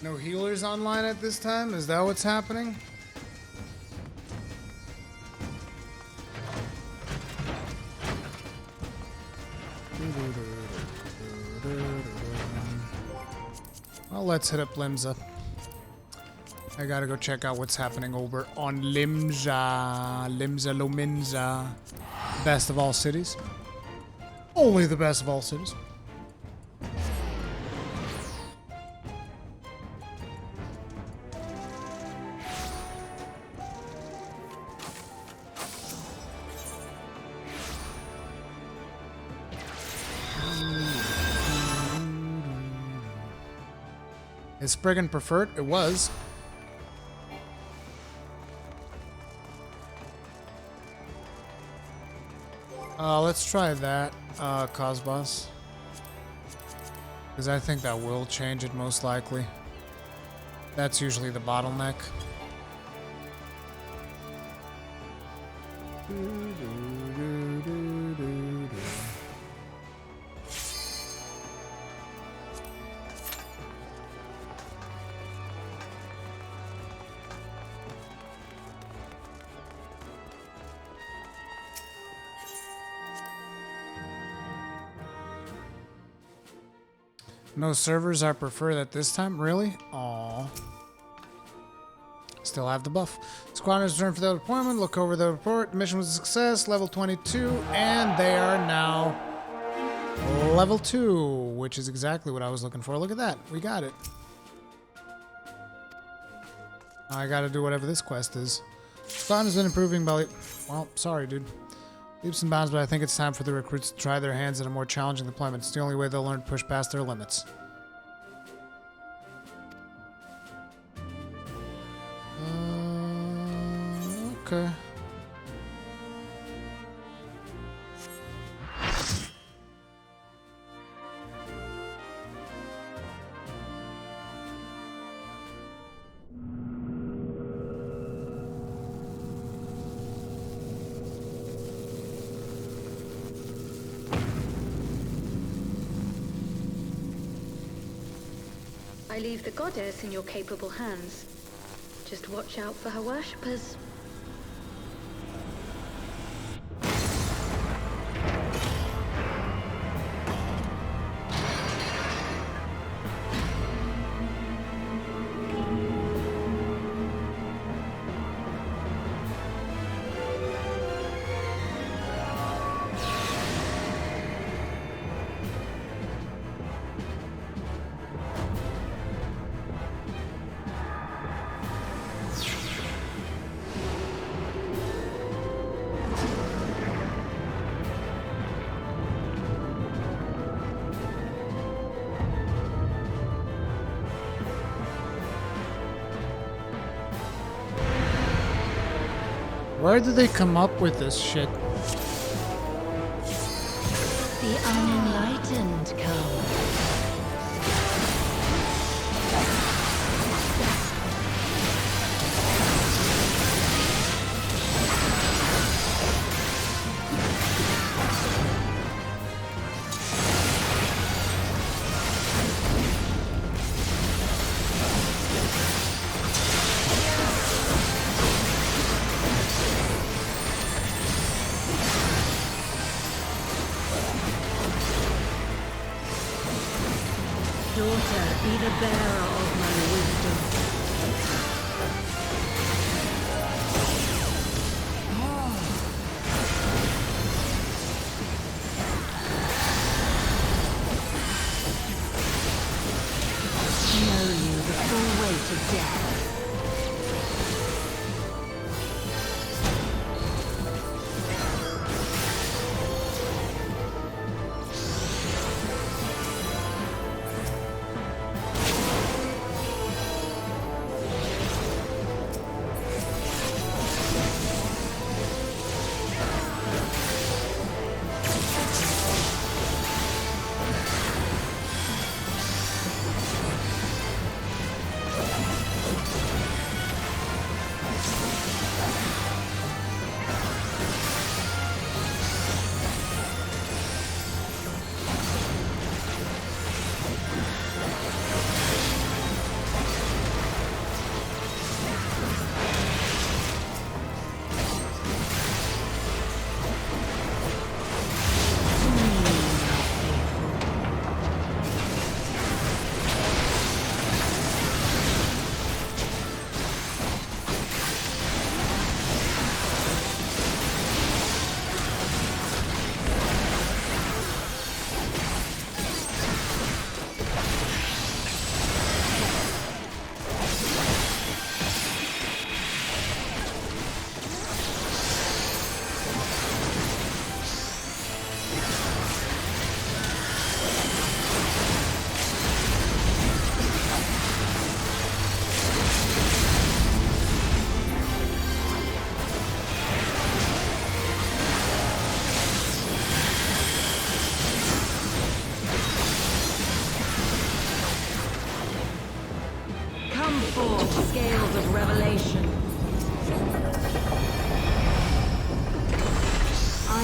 No healers online at this time? Is that what's happening? Well, let's hit up Limsa. I gotta go check out what's happening over on Limsa. Limsa Lominsa. Best of all cities. Only the best of all cities. Is Spriggan preferred? It was. Let's try that, Cosbos. Because I think that will change it most likely. That's usually the bottleneck. No servers are preferred at this time? Really? Aww. Still have the buff. Squadrons returned for the deployment. Look over the report. Mission was a success. Level 22. And they are now level 2, which is exactly what I was looking for. Look at that. We got it. I gotta do whatever this quest is. Squadron's been improving by... Well, sorry, dude. Leaps and bounds, but I think it's time for the recruits to try their hands at a more challenging deployment. It's the only way they'll learn to push past their limits. Okay. I leave the goddess in your capable hands. Just watch out for her worshippers. Where do they come up with this shit? The unenlightened come. Daughter, be the bearer of my wisdom. Know you the full weight of death.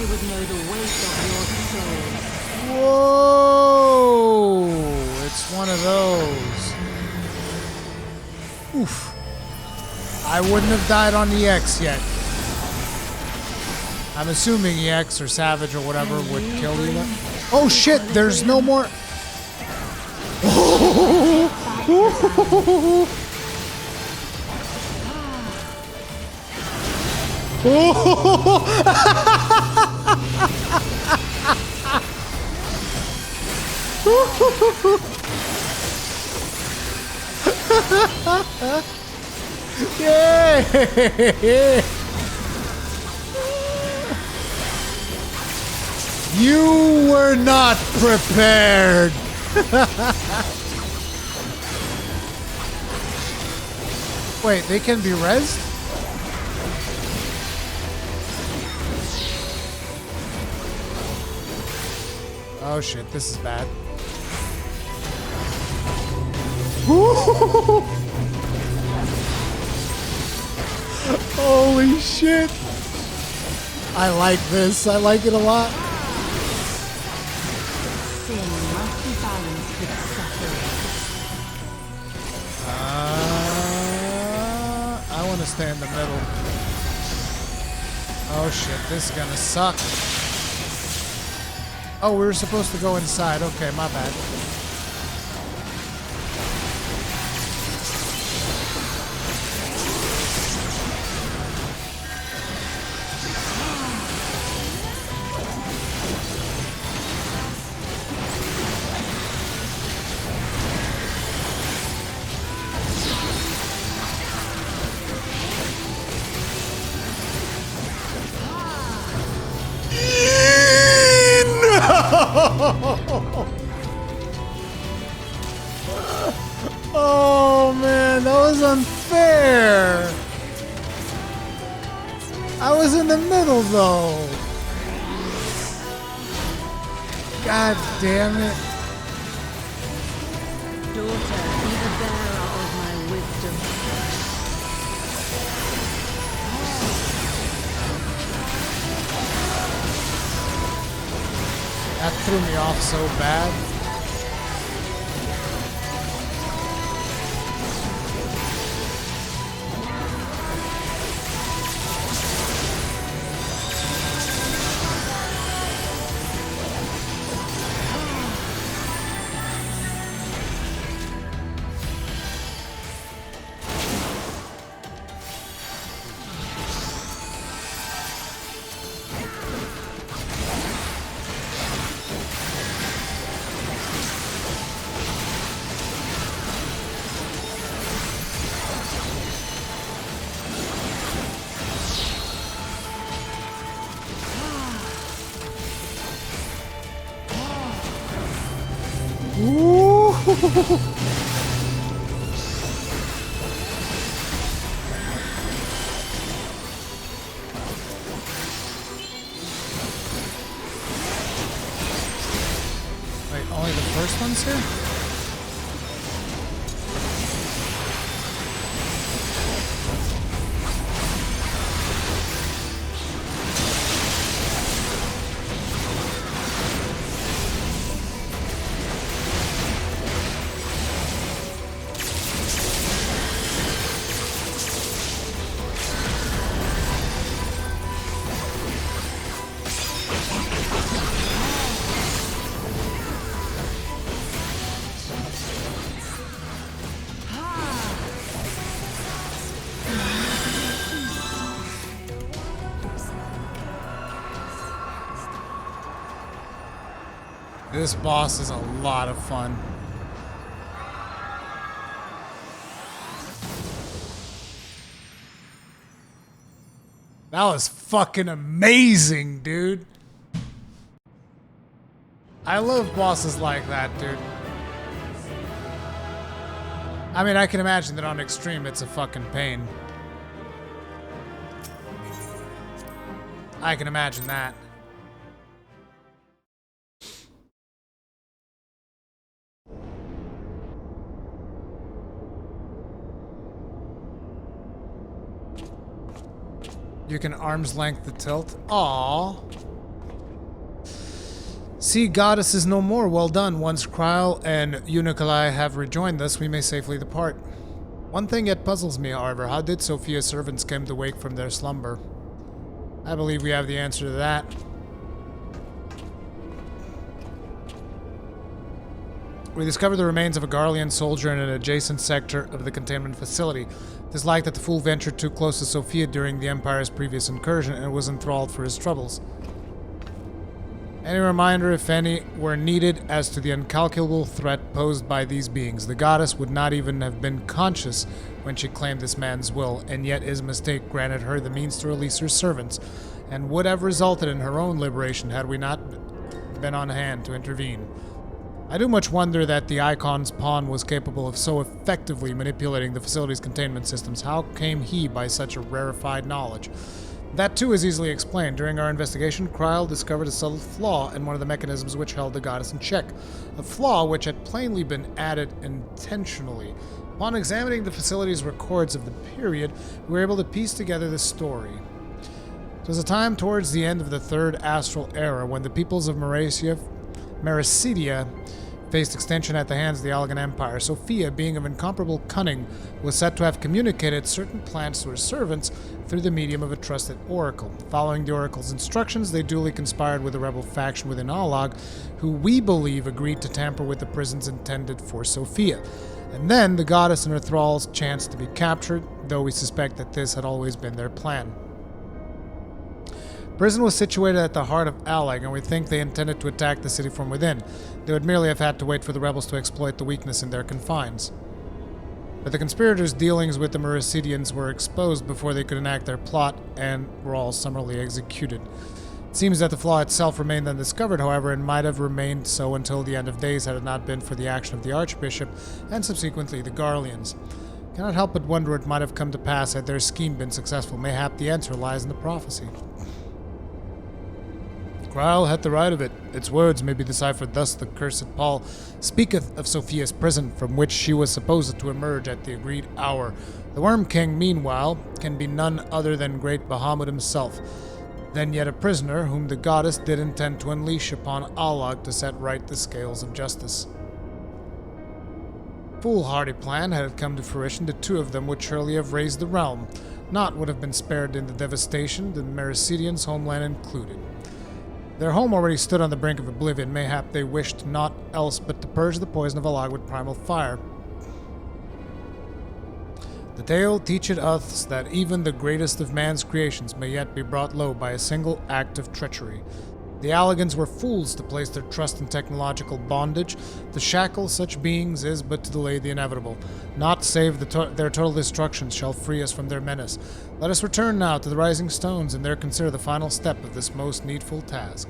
would know the weight of your soul. Whoa! It's one of those. Oof. I wouldn't have died on the X yet. I'm assuming EX or Savage or whatever would kill you. Oh shit, there's no more. Yay! You were not prepared. Wait, they can be rezzed? Oh shit, this is bad. Holy shit. I like this. I like it a lot. Sin must be balanced with suffering. I want to stay in the middle. Oh shit, this is gonna suck. Oh, we were supposed to go inside. Okay, my bad. Oh man, that was unfair. I was in the middle though. God damn it. Daughter, be the bearer of my wisdom. That threw me off so bad. Ooh. Wait, only the first one's here? This boss is a lot of fun. That was fucking amazing, dude. I love bosses like that, dude. I mean, I can imagine that on extreme it's a fucking pain. I can imagine that. You can arm's length the tilt. Aww. See, goddess is no more. Well done. Once Kryl and Unicolai have rejoined us, we may safely depart. One thing yet puzzles me, however. How did Sophia's servants come to wake from their slumber? I believe we have the answer to that. We discovered the remains of a Garlean soldier in an adjacent sector of the containment facility. It is like that the fool ventured too close to Sophia during the Empire's previous incursion and was enthralled for his troubles. Any reminder, if any, were needed as to the incalculable threat posed by these beings. The goddess would not even have been conscious when she claimed this man's will, and yet his mistake granted her the means to release her servants, and would have resulted in her own liberation had we not been on hand to intervene. I do much wonder that the Icon's pawn was capable of so effectively manipulating the facility's containment systems. How came he by such a rarefied knowledge? That too is easily explained. During our investigation, Kryl discovered a subtle flaw in one of the mechanisms which held the goddess in check. A flaw which had plainly been added intentionally. Upon examining the facility's records of the period, we were able to piece together this story. It was a time towards the end of the Third Astral Era when the peoples of Mericidia faced extension at the hands of the Allagan Empire. Sophia, being of incomparable cunning, was said to have communicated certain plans to her servants through the medium of a trusted oracle. Following the oracle's instructions, they duly conspired with the rebel faction within Allag, who we believe agreed to tamper with the prisons intended for Sophia. And then the goddess and her thralls chanced to be captured, though we suspect that this had always been their plan. Prison was situated at the heart of Allag, and we think they intended to attack the city from within. They would merely have had to wait for the rebels to exploit the weakness in their confines. But the conspirators' dealings with the Mericidians were exposed before they could enact their plot, and were all summarily executed. It seems that the flaw itself remained undiscovered, however, and might have remained so until the end of days had it not been for the action of the Archbishop, and subsequently the Garleans. Cannot help but wonder what might have come to pass had their scheme been successful. Mayhap the answer lies in the prophecy. Kryl hath the right of it. Its words may be deciphered thus. The cursed Paul speaketh of Sophia's prison, from which she was supposed to emerge at the agreed hour. The Worm King, meanwhile, can be none other than great Bahamut himself, then yet a prisoner whom the goddess did intend to unleash upon Allag to set right the scales of justice. Foolhardy plan, had it come to fruition, the two of them would surely have raised the realm. Naught would have been spared in the devastation, the Mericidians' homeland included. Their home already stood on the brink of oblivion. Mayhap they wished naught else but to purge the poison of Allag with primal fire. The tale teacheth us that even the greatest of man's creations may yet be brought low by a single act of treachery. The Allagans were fools to place their trust in technological bondage. To shackle such beings is but to delay the inevitable. Naught save their total destruction shall free us from their menace. Let us return now to the Rising Stones and there consider the final step of this most needful task.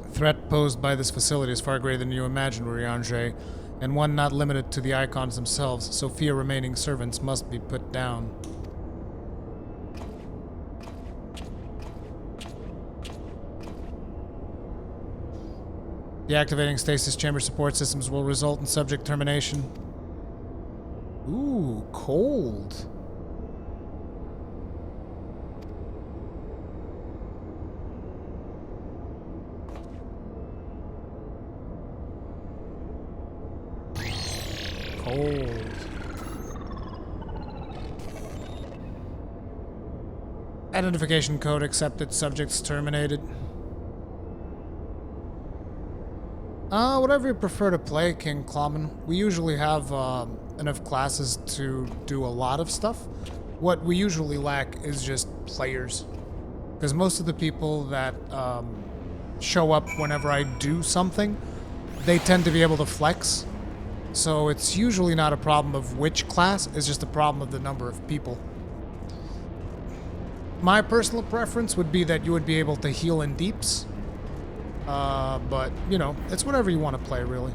The threat posed by this facility is far greater than you imagine, Urianger, and one not limited to the Icons themselves. Sophia remaining servants must be put down. Deactivating stasis chamber support systems will result in subject termination. Ooh, cold. Cold. Identification code accepted. Subjects terminated. Whatever you prefer to play, King Clawman. We usually have enough classes to do a lot of stuff. What we usually lack is just players. Because most of the people that show up whenever I do something, they tend to be able to flex. So it's usually not a problem of which class, it's just a problem of the number of people. My personal preference would be that you would be able to heal in deeps. But, you know, it's whatever you want to play, really.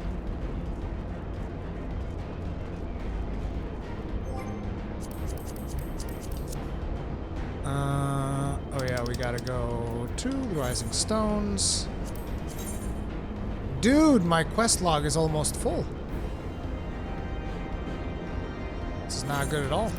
Oh yeah, we gotta go to the Rising Stones. Dude, my quest log is almost full. This is not good at all.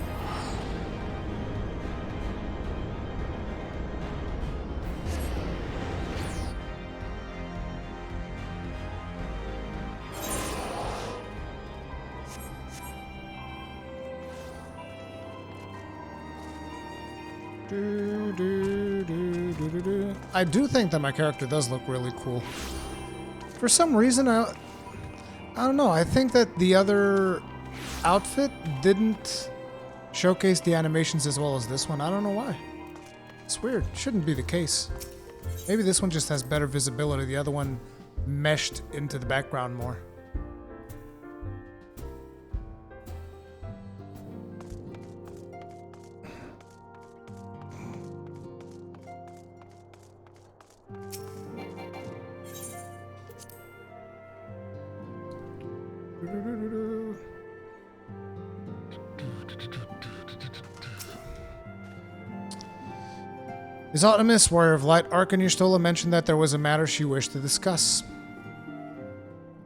I do think that my character does look really cool. For some reason, I don't know. I think that the other outfit didn't showcase the animations as well as this one. I don't know why. It's weird. Shouldn't be the case. Maybe this one just has better visibility. The other one meshed into the background more. His Optimus, Warrior of Light, Arcanishtola mentioned that there was a matter she wished to discuss.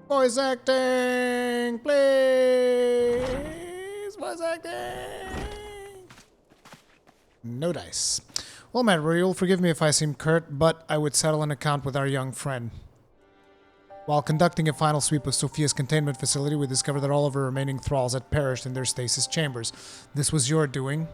Voice acting, please! Voice acting! No dice. Well, Matt, you'll forgive me if I seem curt, but I would settle an account with our young friend. While conducting a final sweep of Sophia's containment facility, we discovered that all of her remaining thralls had perished in their stasis chambers. This was your doing.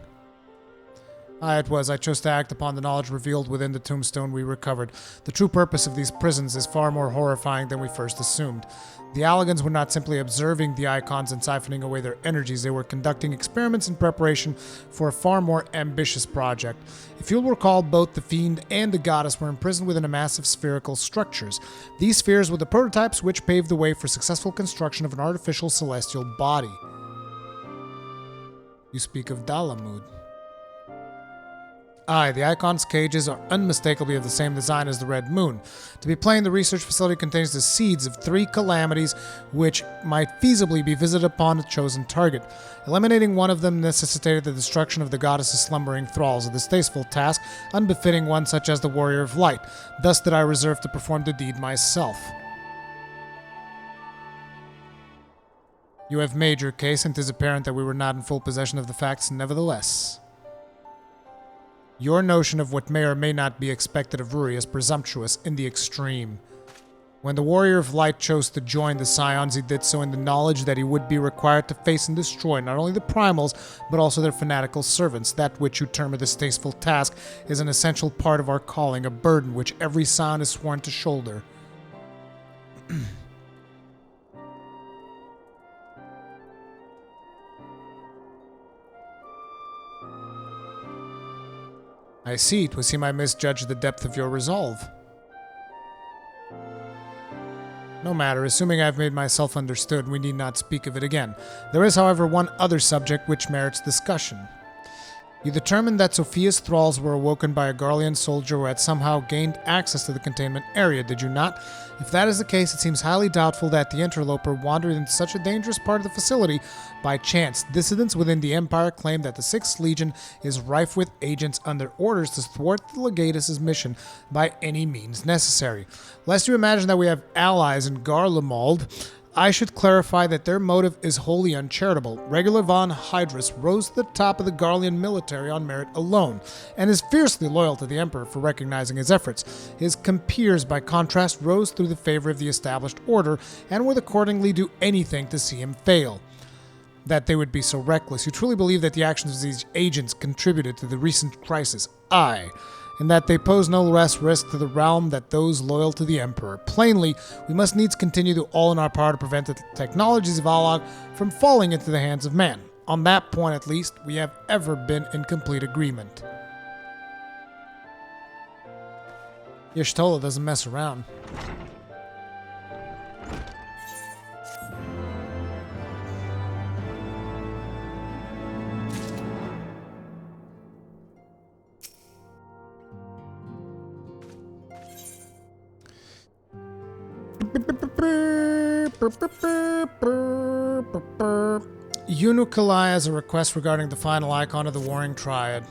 Aye, it was. I chose to act upon the knowledge revealed within the tombstone we recovered. The true purpose of these prisons is far more horrifying than we first assumed. The Allagans were not simply observing the icons and siphoning away their energies. They were conducting experiments in preparation for a far more ambitious project. If you'll recall, both the Fiend and the Goddess were imprisoned within a massive spherical structures. These spheres were the prototypes which paved the way for successful construction of an artificial celestial body. You speak of Dalamud. Aye, the Icon's cages are unmistakably of the same design as the Red Moon. To be plain, the research facility contains the seeds of 3 calamities which might feasibly be visited upon a chosen target. Eliminating one of them necessitated the destruction of the goddess's slumbering thralls, a distasteful task, unbefitting one such as the Warrior of Light. Thus did I reserve to perform the deed myself. You have made your case, and 'tis apparent that we were not in full possession of the facts nevertheless. Your notion of what may or may not be expected of Ruri is presumptuous in the extreme. When the Warrior of Light chose to join the Scions, he did so in the knowledge that he would be required to face and destroy not only the Primals, but also their fanatical servants. That which you term a distasteful task is an essential part of our calling, a burden which every Scion is sworn to shoulder. I see. 'Twas him I misjudged the depth of your resolve. No matter. Assuming I have made myself understood, we need not speak of it again. There is, however, one other subject which merits discussion. You determined that Sophia's thralls were awoken by a Garlean soldier who had somehow gained access to the containment area, did you not? If that is the case, it seems highly doubtful that the interloper wandered into such a dangerous part of the facility by chance. Dissidents within the Empire claim that the 6th Legion is rife with agents under orders to thwart the Legatus' mission by any means necessary. Lest you imagine that we have allies in Garlemald, I should clarify that their motive is wholly uncharitable. Regular von Hydrus rose to the top of the Garlean military on merit alone, and is fiercely loyal to the Emperor for recognizing his efforts. His compeers, by contrast, rose through the favor of the established order, and would accordingly do anything to see him fail. That they would be so reckless. You truly believe that the actions of these agents contributed to the recent crisis? Aye. And that they pose no less risk to the realm than those loyal to the Emperor. Plainly, we must needs continue to all in our power to prevent the technologies of Alag from falling into the hands of man. On that point, at least, we have ever been in complete agreement. Y'shtola doesn't mess around. Unukalai has a request regarding the final icon of the Warring Triad.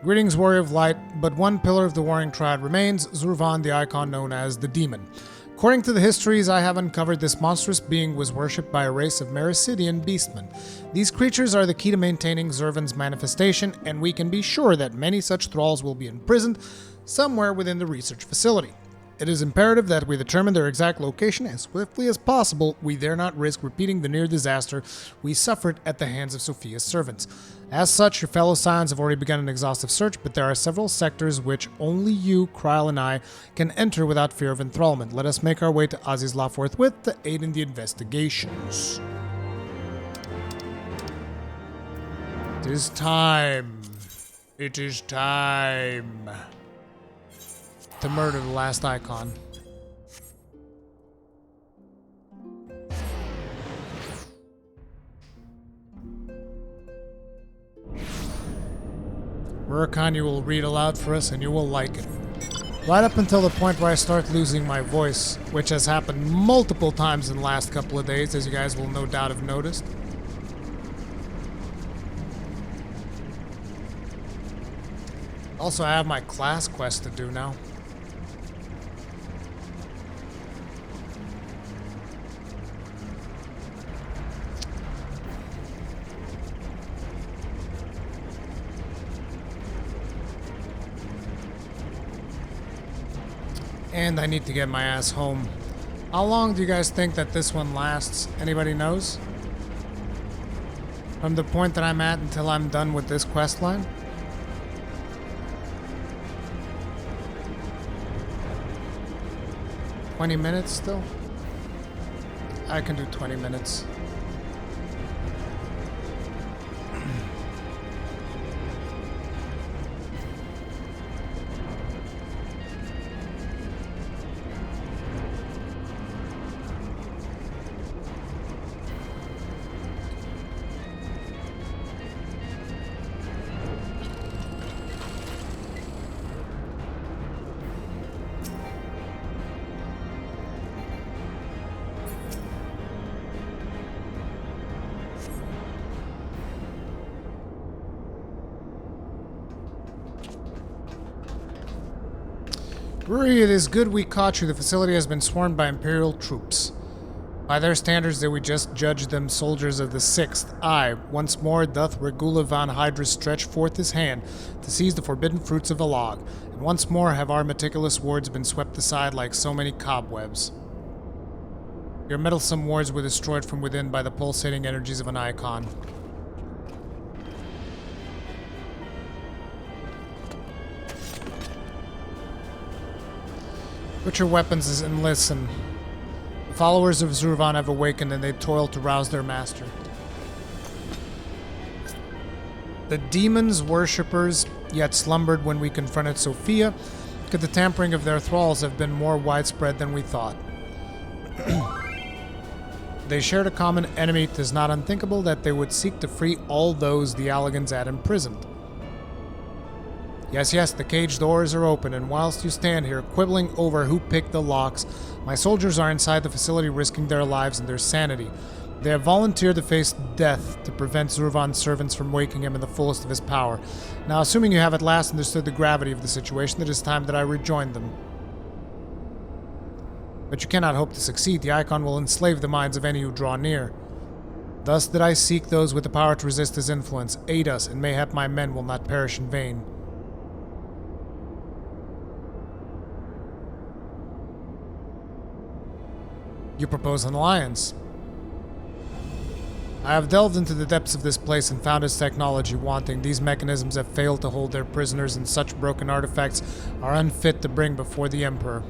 Greetings, Warrior of Light, but one pillar of the Warring Triad remains, Zurvan, the icon known as the Demon. According to the histories I have uncovered, this monstrous being was worshipped by a race of Mericidian beastmen. These creatures are the key to maintaining Zurvan's manifestation, and we can be sure that many such thralls will be imprisoned somewhere within the research facility. It is imperative that we determine their exact location as swiftly as possible. We dare not risk repeating the near disaster we suffered at the hands of Sophia's servants. As such, your fellow Scions have already begun an exhaustive search, but there are several sectors which only you, Kryl, and I can enter without fear of enthrallment. Let us make our way to Azizla forthwith to aid in the investigations. It is time. It is time to murder the last icon. Murakami will read aloud for us and you will like it. Right up until the point where I start losing my voice, which has happened multiple times in the last couple of days, as you guys will no doubt have noticed. Also, I have my class quest to do now. And I need to get my ass home. How long do you guys think that this one lasts? Anybody knows? From the point that I'm at until I'm done with this quest line? $20 minutes still? I can do 20 minutes. Ruri, it is good we caught you. The facility has been swarmed by Imperial troops. By their standards, they would just judge them soldiers of the 6th. Aye, once more doth Regula von Hydra stretch forth his hand to seize the forbidden fruits of the log, and once more have our meticulous wards been swept aside like so many cobwebs. Your meddlesome wards were destroyed from within by the pulsating energies of an icon. Put your weapons and listen. The followers of Zurvan have awakened and they toil to rouse their master. The demons' worshippers yet slumbered when we confronted Sophia. Could the tampering of their thralls have been more widespread than we thought? They shared a common enemy. 'Tis not unthinkable that they would seek to free all those the Alligans had imprisoned. Yes, yes, the cage doors are open, and whilst you stand here quibbling over who picked the locks, my soldiers are inside the facility risking their lives and their sanity. They have volunteered to face death to prevent Zurvan's servants from waking him in the fullest of his power. Now, assuming you have at last understood the gravity of the situation, it is time that I rejoin them. But you cannot hope to succeed. The icon will enslave the minds of any who draw near. Thus did I seek those with the power to resist his influence. Aid us, and mayhap my men will not perish in vain. You propose an alliance. I have delved into the depths of this place and found its technology wanting. These mechanisms have failed to hold their prisoners, and such broken artifacts are unfit to bring before the Emperor.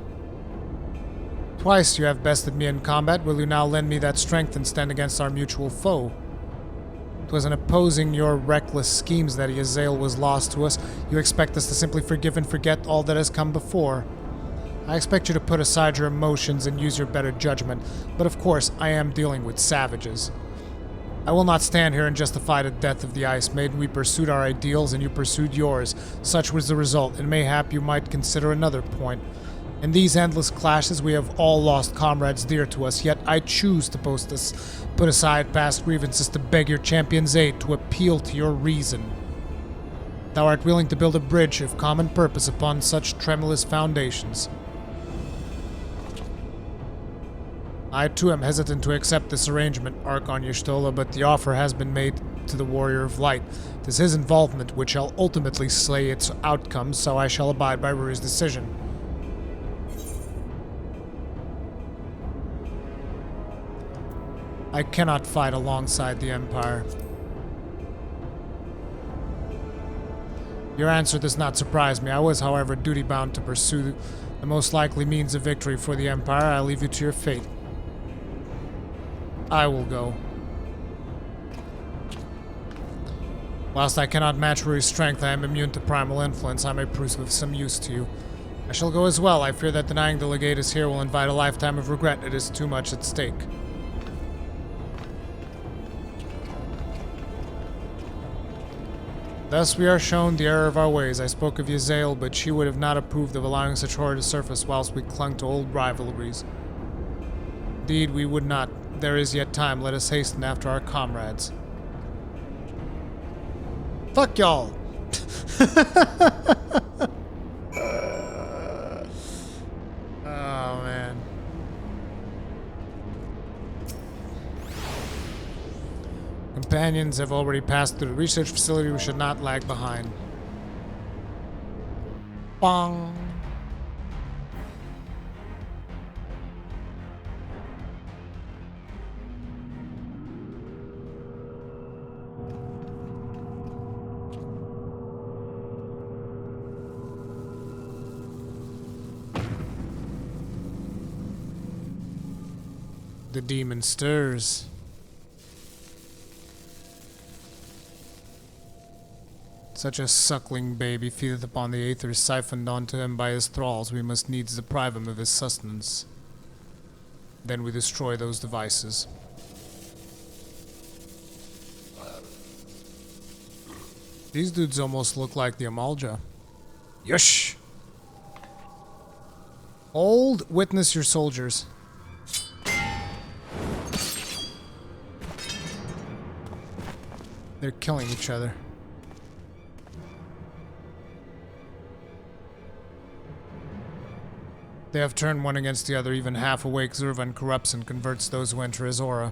Twice you have bested me in combat. Will you now lend me that strength and stand against our mutual foe? 'Twas in opposing your reckless schemes that Yazael was lost to us. You expect us to simply forgive and forget all that has come before. I expect you to put aside your emotions and use your better judgment, but of course I am dealing with savages. I will not stand here and justify the death of the Ice Maiden. We pursued our ideals and you pursued yours. Such was the result, and mayhap you might consider another point. In these endless clashes we have all lost comrades dear to us, yet I choose to put aside past grievances to beg your champion's aid, to appeal to your reason. Thou art willing to build a bridge of common purpose upon such tremulous foundations. I too am hesitant to accept this arrangement, Archon Y'shtola, but the offer has been made to the Warrior of Light. 'Tis his involvement which shall ultimately sway its outcome, so I shall abide by Ruri's decision. I cannot fight alongside the Empire. Your answer does not surprise me. I was, however, duty-bound to pursue the most likely means of victory for the Empire. I leave you to your fate. I will go. Whilst I cannot match Rui's strength, I am immune to primal influence. I may prove of some use to you. I shall go as well. I fear that denying the legatus here will invite a lifetime of regret. It is too much at stake. Thus we are shown the error of our ways. I spoke of Yazael, but she would have not approved of allowing such horror to surface whilst we clung to old rivalries. Indeed, we would not. There is yet time. Let us hasten after our comrades. Fuck y'all! Oh, man. Companions have already passed through the research facility. We should not lag behind. Bong! The demon stirs. Such a suckling baby feedeth upon the aethers siphoned onto him by his thralls. We must needs deprive him of his sustenance. Then we destroy those devices. These dudes almost look like the Amalja. Yush! Hold, witness your soldiers. They're killing each other. They have turned one against the other. Even half-awake Zurvan corrupts and converts those who enter his aura.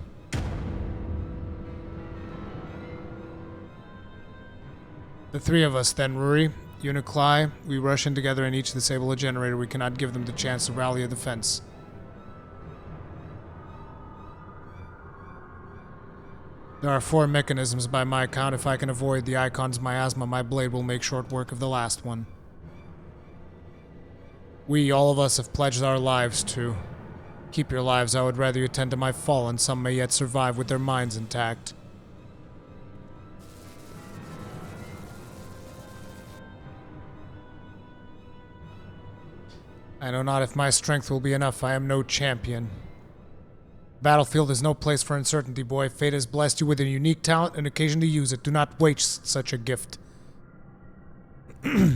The three of us, then, Ruri, Uniclai, we rush in together and each disable a generator. We cannot give them the chance to rally a defense. There are 4 mechanisms by my count. If I can avoid the Icon's miasma, my blade will make short work of the last one. We, all of us, have pledged our lives to. Keep your lives. I would rather you tend to my fallen. Some may yet survive with their minds intact. I know not if my strength will be enough. I am no champion. Battlefield is no place for uncertainty, boy. Fate has blessed you with a unique talent and occasion to use it. Do not waste such a gift. We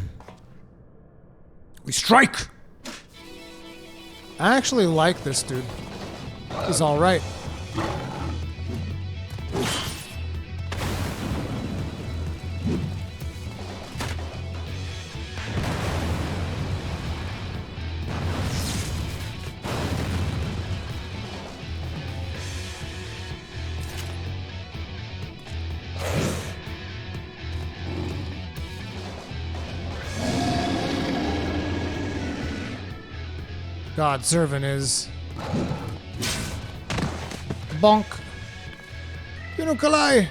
strike! I actually like this dude. He's alright. God, Zurvan is... Bonk. Unukalai!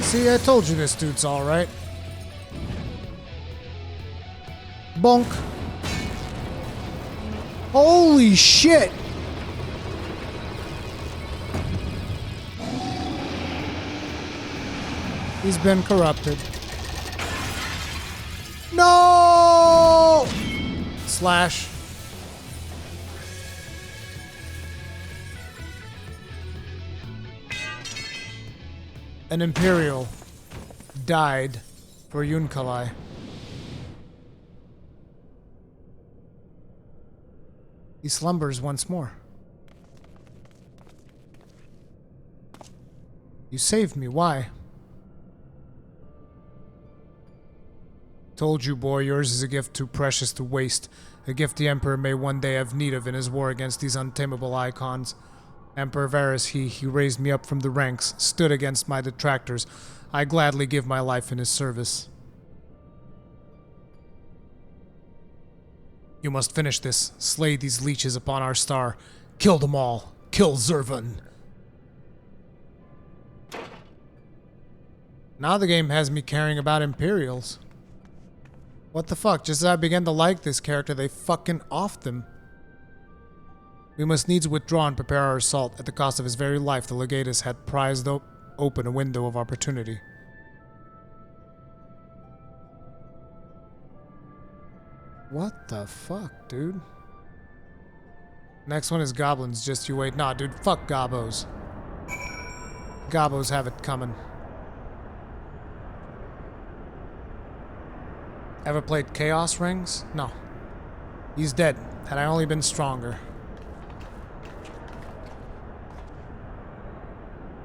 See, I told you this dude's alright. Bonk. Holy shit! He's been corrupted. No! Slash. An Imperial died for Yunkalai. He slumbers once more. You saved me, why? Told you, boy, yours is a gift too precious to waste. A gift the Emperor may one day have need of in his war against these untamable icons. Emperor Varus, he raised me up from the ranks, stood against my detractors. I gladly give my life in his service. You must finish this. Slay these leeches upon our star. Kill them all. Kill Zervan. Now the game has me caring about Imperials. What the fuck? Just as I began to like this character, they fucking offed him. We must needs withdraw and prepare our assault. At the cost of his very life, the legatus had prized open a window of opportunity. What the fuck, dude? Next one is goblins, just you wait. Nah, dude, fuck gobos. Gobos have it coming. Ever played Chaos Rings? No. He's dead. Had I only been stronger.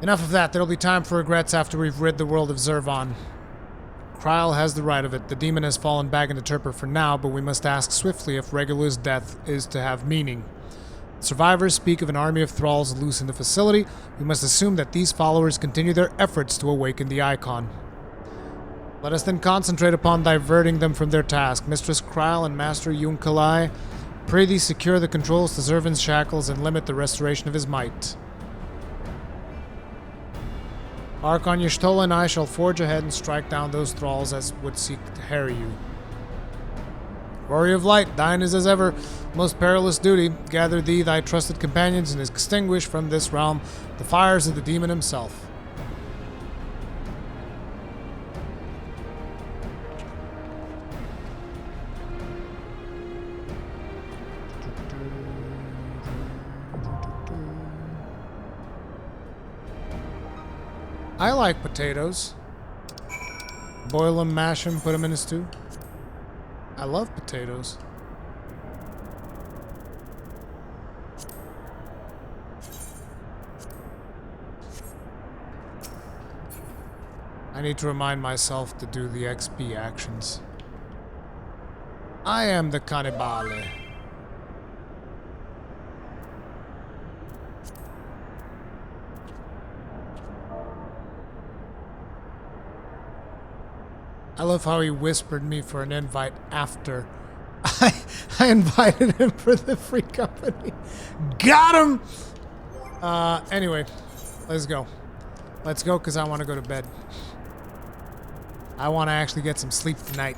Enough of that. There'll be time for regrets after we've rid the world of Zervan. Kryl has the right of it. The demon has fallen back into torpor for now, but we must ask swiftly if Regulus' death is to have meaning. Survivors speak of an army of thralls loose in the facility. We must assume that these followers continue their efforts to awaken the icon. Let us then concentrate upon diverting them from their task. Mistress Kryl and Master Yunkalai, prithee secure the controls to Zervan's shackles and limit the restoration of his might. Archon Y'shtola and I shall forge ahead and strike down those thralls as would seek to harry you. Warrior of Light, thine is as ever most perilous duty. Gather thee thy trusted companions and extinguish from this realm the fires of the demon himself. I like potatoes. Boil them, mash them, put them in a stew. I love potatoes. I need to remind myself to do the XP actions. I am the cannibale. I love how he whispered me for an invite after I invited him for the free company. Got him! Anyway, let's go. Let's go because I want to go to bed. I want to actually get some sleep tonight.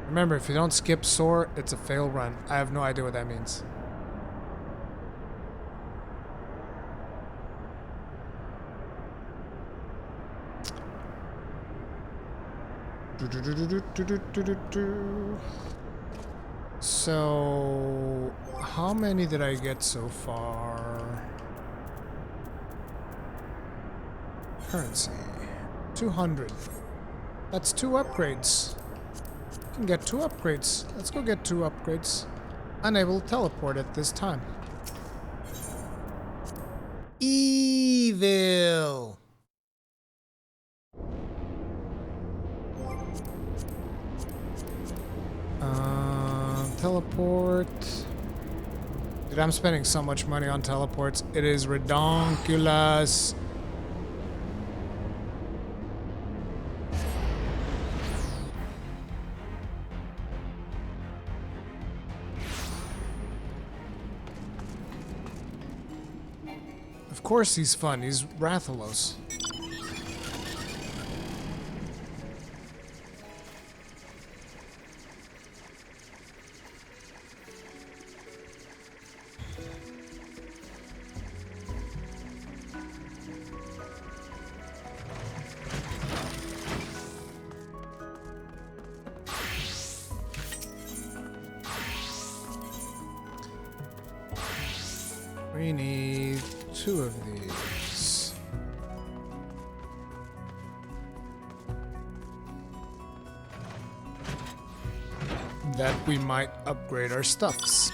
Remember, if you don't skip soar, it's a fail run. I have no idea what that means. So, how many did I get so far? Currency. 200. That's 2 upgrades. You can get 2 upgrades. Let's go get 2 upgrades. Unable to teleport at this time. Evil! Teleport. Dude, I'm spending so much money on teleports. It is redonkulous. Of course he's fun. He's Rathalos. We need 2 of these. That we might upgrade our stuffs.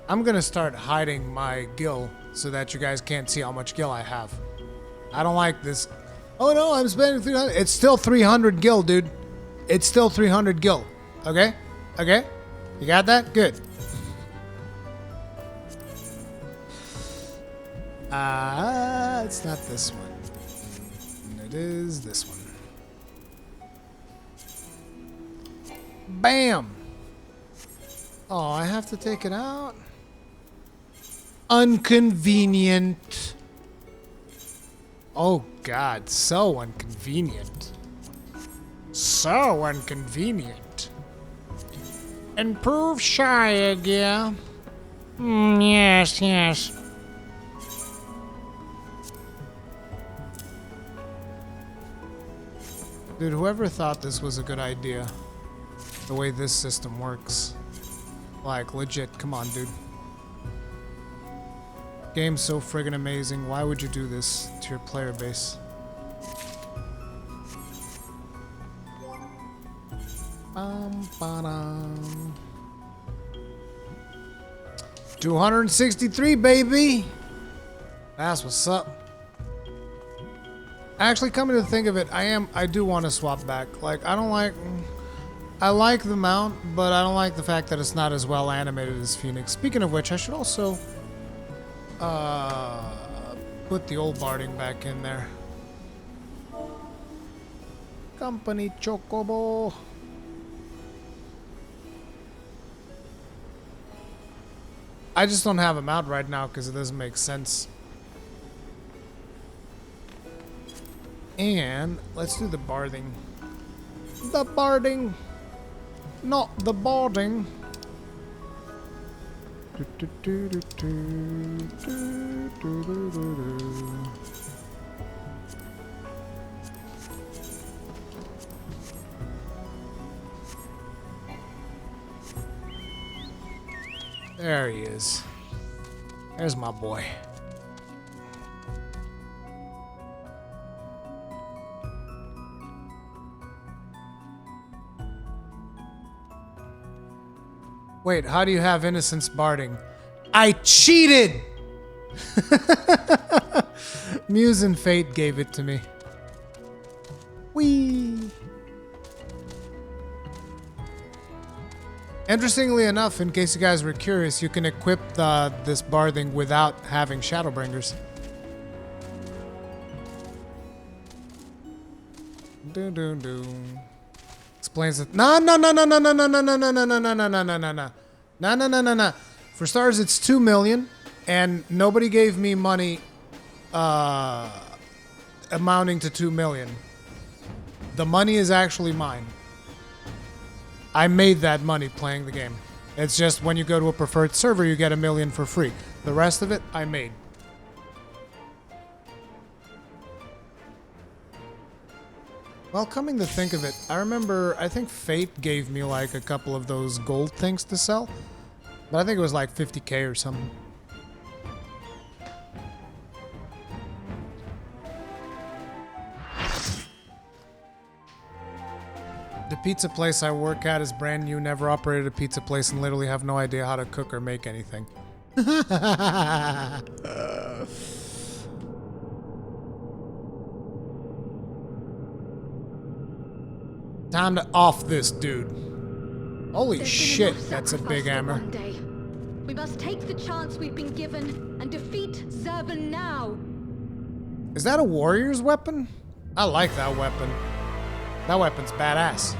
I'm gonna start hiding my gil so that you guys can't see how much gil I have. I don't like this. Oh no, I'm spending 300. It's still 300 gil, dude. It's still 300 gil. Okay? Okay? You got that? Good. It's not this one. It is this one. Bam! Oh, I have to take it out? Inconvenient. Oh God, so inconvenient. So inconvenient. Improve Shire gear. Yes, yes. Dude, whoever thought this was a good idea, the way this system works. Like, legit, come on, dude. Game's so friggin' amazing. Why would you do this to your player base? Ba-dum. 263, baby! That's what's up. Actually, coming to think of it, I do want to swap back. Like, I like the mount, but I don't like the fact that it's not as well animated as Phoenix. Speaking of which, I should also put the old barding back in there. Company Chocobo. I just don't have him out right now because it doesn't make sense. And let's do the barding. The barding, not the barding. There he is. There's my boy. Wait, how do you have innocence barding? I cheated! Muse and Fate gave it to me. Whee! Interestingly enough, in case you guys were curious, you can equip this barding without having Shadowbringers. Doom doom doom. Explains it. No. For starters, it's 2 million, and nobody gave me money amounting to 2 million. The money is actually mine. I made that money playing the game. It's just when you go to a preferred server, you get 1 million for free. The rest of it, I made. Well, coming to think of it, I think Fate gave me like a couple of those gold things to sell. But I think it was like 50k or something. The pizza place I work at is brand new, never operated a pizza place, and literally have no idea how to cook or make anything. Time to off this dude. Holy shit, that's a big hammer. We must take the chance we've been given and defeat Zervan now. Is that a warrior's weapon? I like that weapon. That weapon's badass.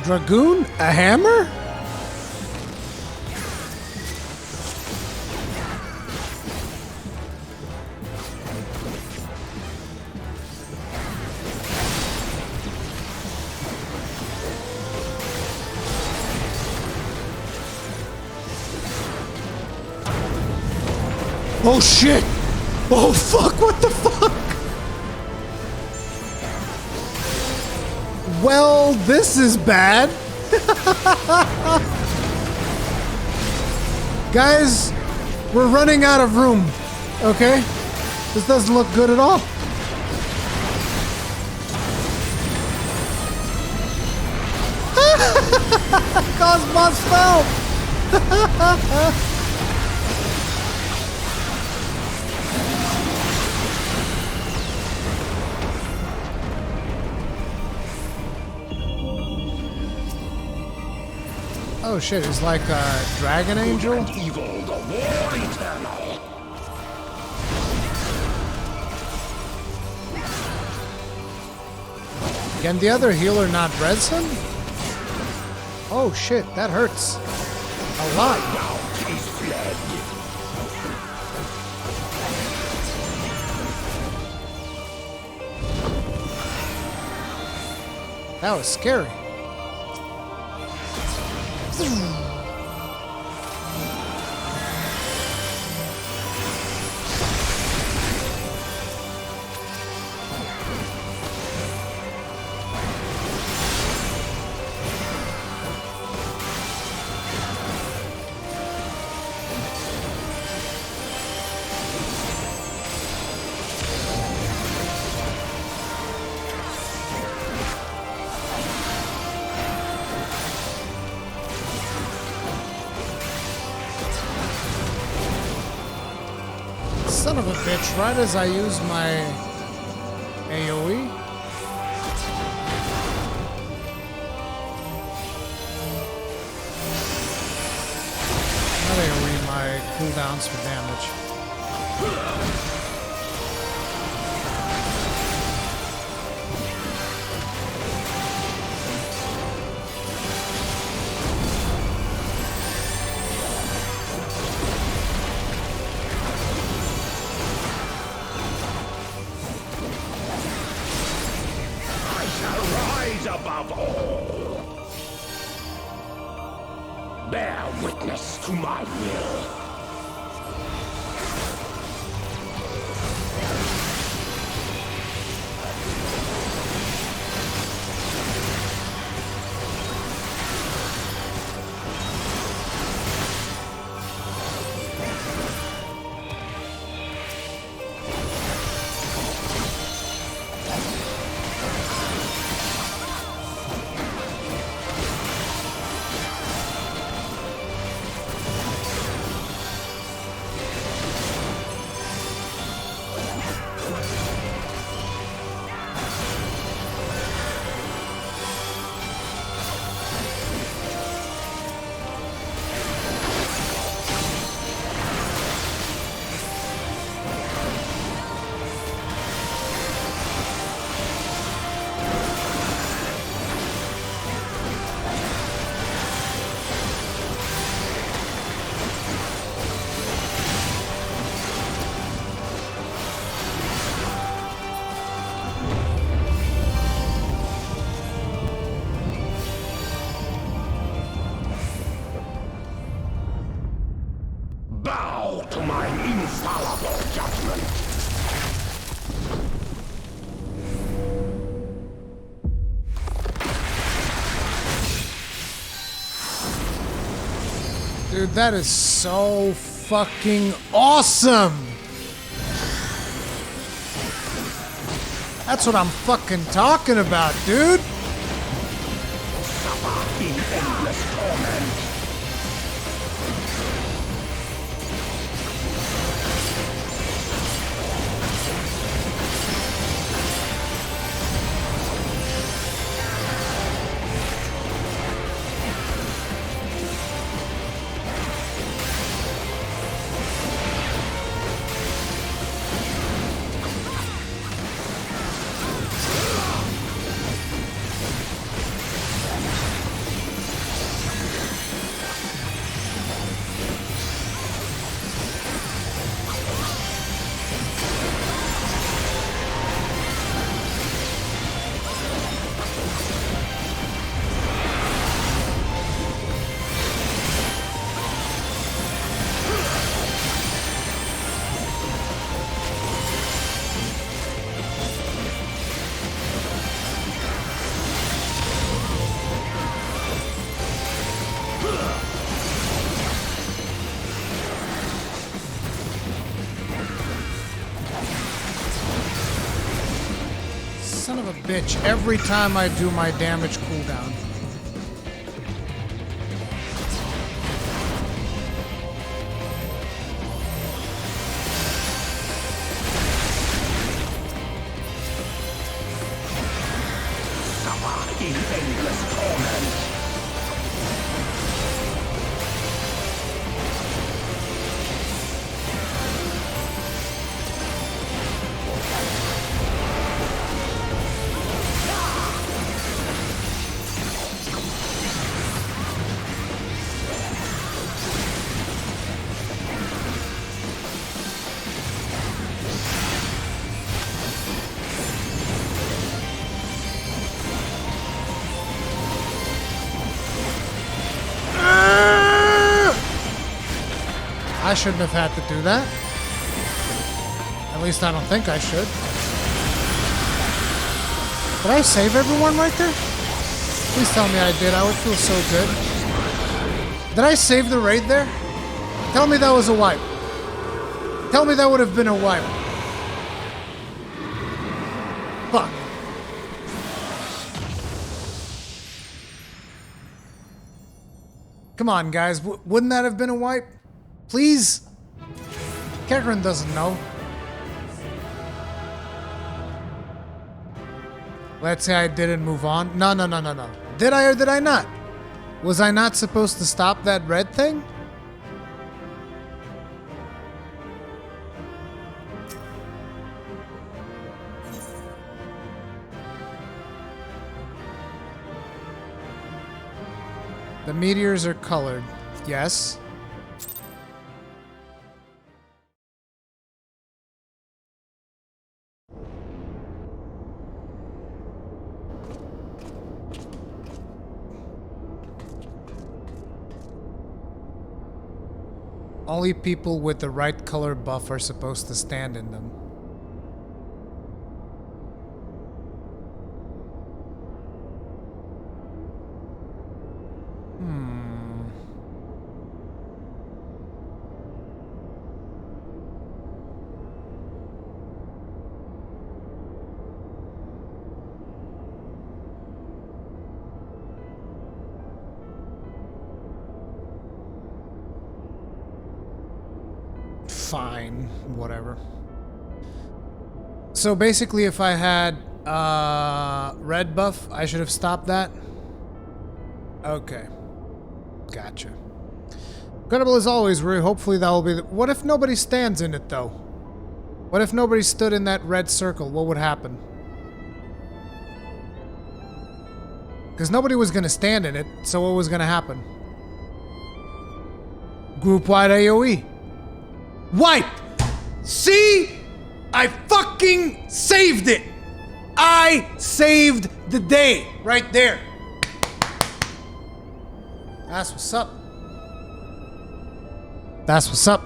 Dragoon? A hammer? Oh shit! Oh fuck, what the fuck? Well, this is bad. Guys, we're running out of room, okay? This doesn't look good at all. Cosmos fell! Oh shit, he's like a dragon angel? Evil, the war eternal. Can the other healer not res him? Oh shit, that hurts. A lot. Now he's fled. That was scary. Son of a bitch, right as I use my AoE. Not AoE, my cooldowns for damage. Above all, bear witness to my will. Bow to my infallible judgment. Dude, that is so fucking awesome! That's what I'm fucking talking about, dude! Suffer in endless torment. Son of a bitch, every time I do my damage cooldown. Suffer in endless torment. I shouldn't have had to do that. At least I don't think I should. Did I save everyone right there? Please tell me I did. I would feel so good. Did I save the raid there? Tell me that was a wipe. Tell me that would have been a wipe. Fuck. Come on, guys. Wouldn't that have been a wipe? Please? Kegrin doesn't know. Let's say I didn't move on. No. Did I or did I not? Was I not supposed to stop that red thing? The meteors are colored. Yes. Only people with the right color buff are supposed to stand in them. Fine, whatever. So basically, if I had red buff, I should have stopped that. Okay, gotcha. Incredible as always, Rui. Hopefully that will be. What if nobody stands in it though? What if nobody stood in that red circle? What would happen? Because nobody was gonna stand in it, so what was gonna happen? Group-wide AoE. Wipe! See? I fucking saved it! I saved the day right there. That's what's up. That's what's up.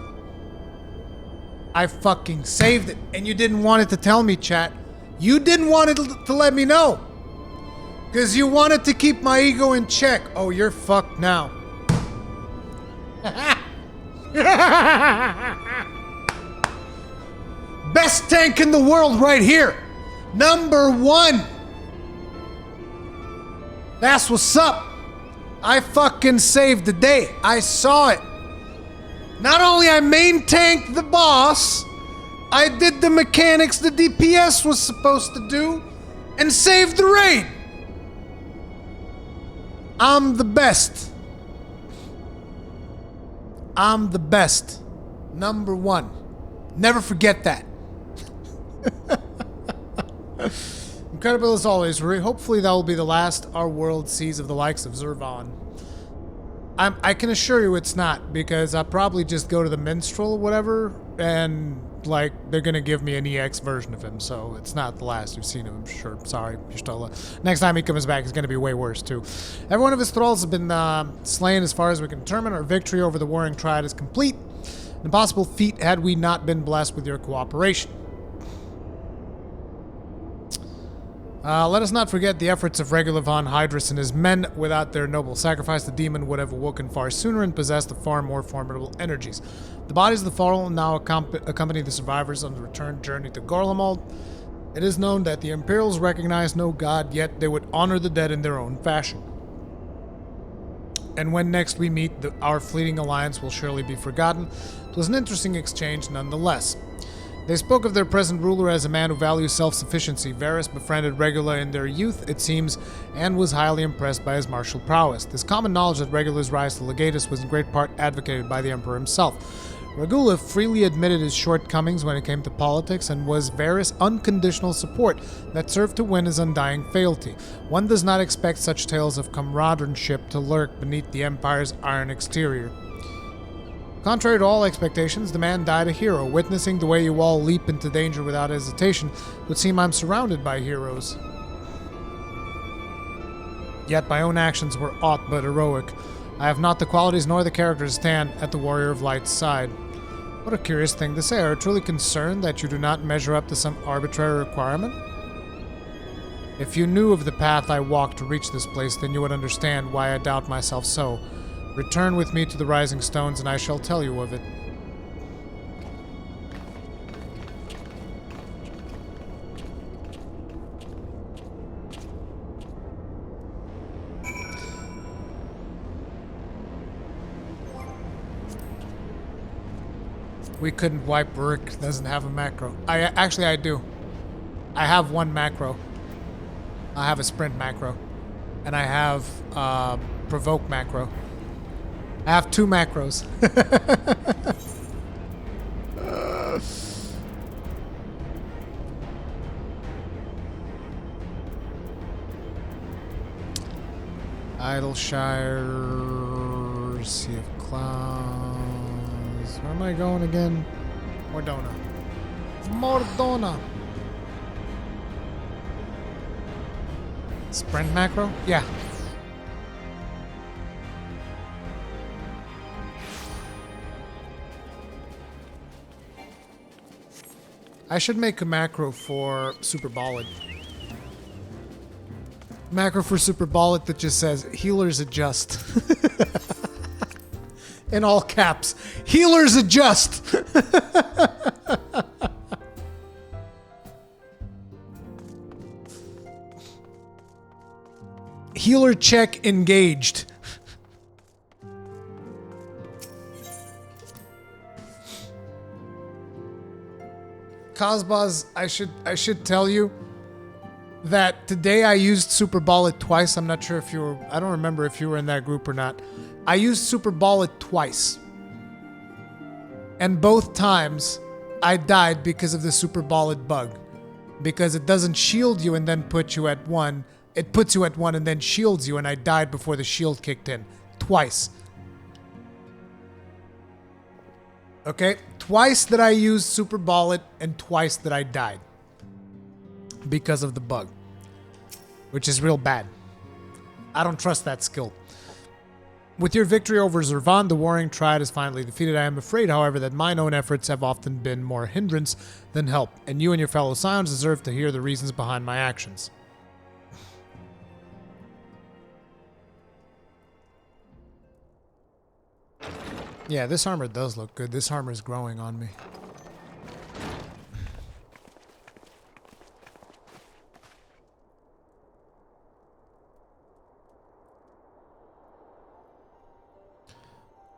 I fucking saved it. And you didn't want it to tell me, chat. You didn't want it to let me know. Because you wanted to keep my ego in check. Oh, you're fucked now. Best tank in the world right here. #1. That's what's up. I fucking saved the day. I saw it. Not only I main tanked the boss, I did the mechanics the DPS was supposed to do and saved the raid. I'm the best. I'm the best. #1. Never forget that. Incredible as always, Rui. Hopefully that will be the last our world sees of the likes of Zurvan. I can assure you it's not, because I'll probably just go to the minstrel or whatever, and like they're gonna give me an EX version of him, so it's not the last you've seen of him. Sure, sorry, you're still next time he comes back, it's gonna be way worse too. Every one of his thralls have been slain as far as we can determine. Our victory over the warring triad is complete. An impossible feat had we not been blessed with your cooperation. Let us not forget the efforts of Regular von Hydrus and his men. Without their noble sacrifice, the demon would have awoken far sooner and possessed the far more formidable energies. The bodies of the fallen now accompany the survivors on the return journey to Gorlamald. It is known that the Imperials recognize no god, yet they would honor the dead in their own fashion. And when next we meet, our fleeting alliance will surely be forgotten. It was an interesting exchange nonetheless. They spoke of their present ruler as a man who values self-sufficiency. Varys befriended Regula in their youth, it seems, and was highly impressed by his martial prowess. This common knowledge that Regula's rise to legatus was in great part advocated by the Emperor himself. Regula freely admitted his shortcomings when it came to politics and was Varys' unconditional support that served to win his undying fealty. One does not expect such tales of comradeship to lurk beneath the Empire's iron exterior. Contrary to all expectations, the man died a hero. Witnessing the way you all leap into danger without hesitation, it would seem I'm surrounded by heroes. Yet my own actions were aught but heroic. I have not the qualities nor the character to stand at the Warrior of Light's side. What a curious thing to say. Are you truly concerned that you do not measure up to some arbitrary requirement? If you knew of the path I walked to reach this place, then you would understand why I doubt myself so. Return with me to the Rising Stones, and I shall tell you of it. We couldn't wipe Rick. Doesn't have a macro. I do. I have one macro. I have a sprint macro. And I have provoke macro. I have 2 macros. Idleshire, Sea of Clouds. Where am I going again? Mordona. Mordona. Sprint macro? Yeah. I should make a macro for Super Ballad. Macro for Super Ballad that just says, healers adjust. In all caps. Healers adjust! Healer check engaged. Cosbaz, I should tell you that today I used Super Ballad twice. I'm not sure if you were, I don't remember if you were in that group or not. I used Super Ballad twice. And both times I died because of the Super Ballad bug. Because it doesn't shield you and then put you at 1. It puts you at 1 and then shields you, and I died before the shield kicked in. Twice. Okay? Twice that I used Super Ballad and twice that I died. Because of the bug. Which is real bad. I don't trust that skill. With your victory over Zervan, the warring triad is finally defeated. I am afraid, however, that mine own efforts have often been more hindrance than help, and you and your fellow Scions deserve to hear the reasons behind my actions. Yeah, this armor does look good. This armor is growing on me.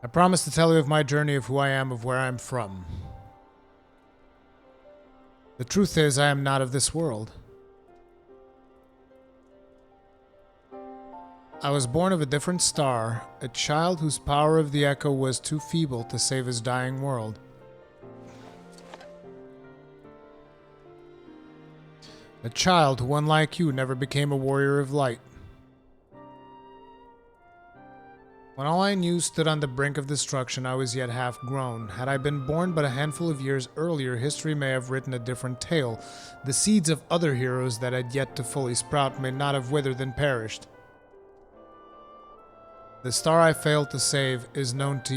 I promise to tell you of my journey, of who I am, of where I am from. The truth is, I am not of this world. I was born of a different star, a child whose power of the echo was too feeble to save his dying world. A child who, unlike you, never became a warrior of light. When all I knew stood on the brink of destruction, I was yet half grown. Had I been born but a handful of years earlier, history may have written a different tale. The seeds of other heroes that had yet to fully sprout may not have withered and perished. The star I failed to save is known to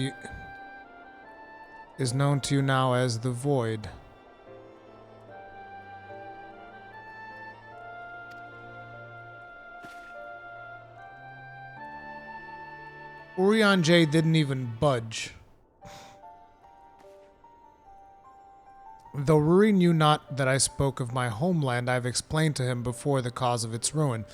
you now as the Void. Urian J didn't even budge. Though Ruri knew not that I spoke of my homeland, I have explained to him before the cause of its ruin.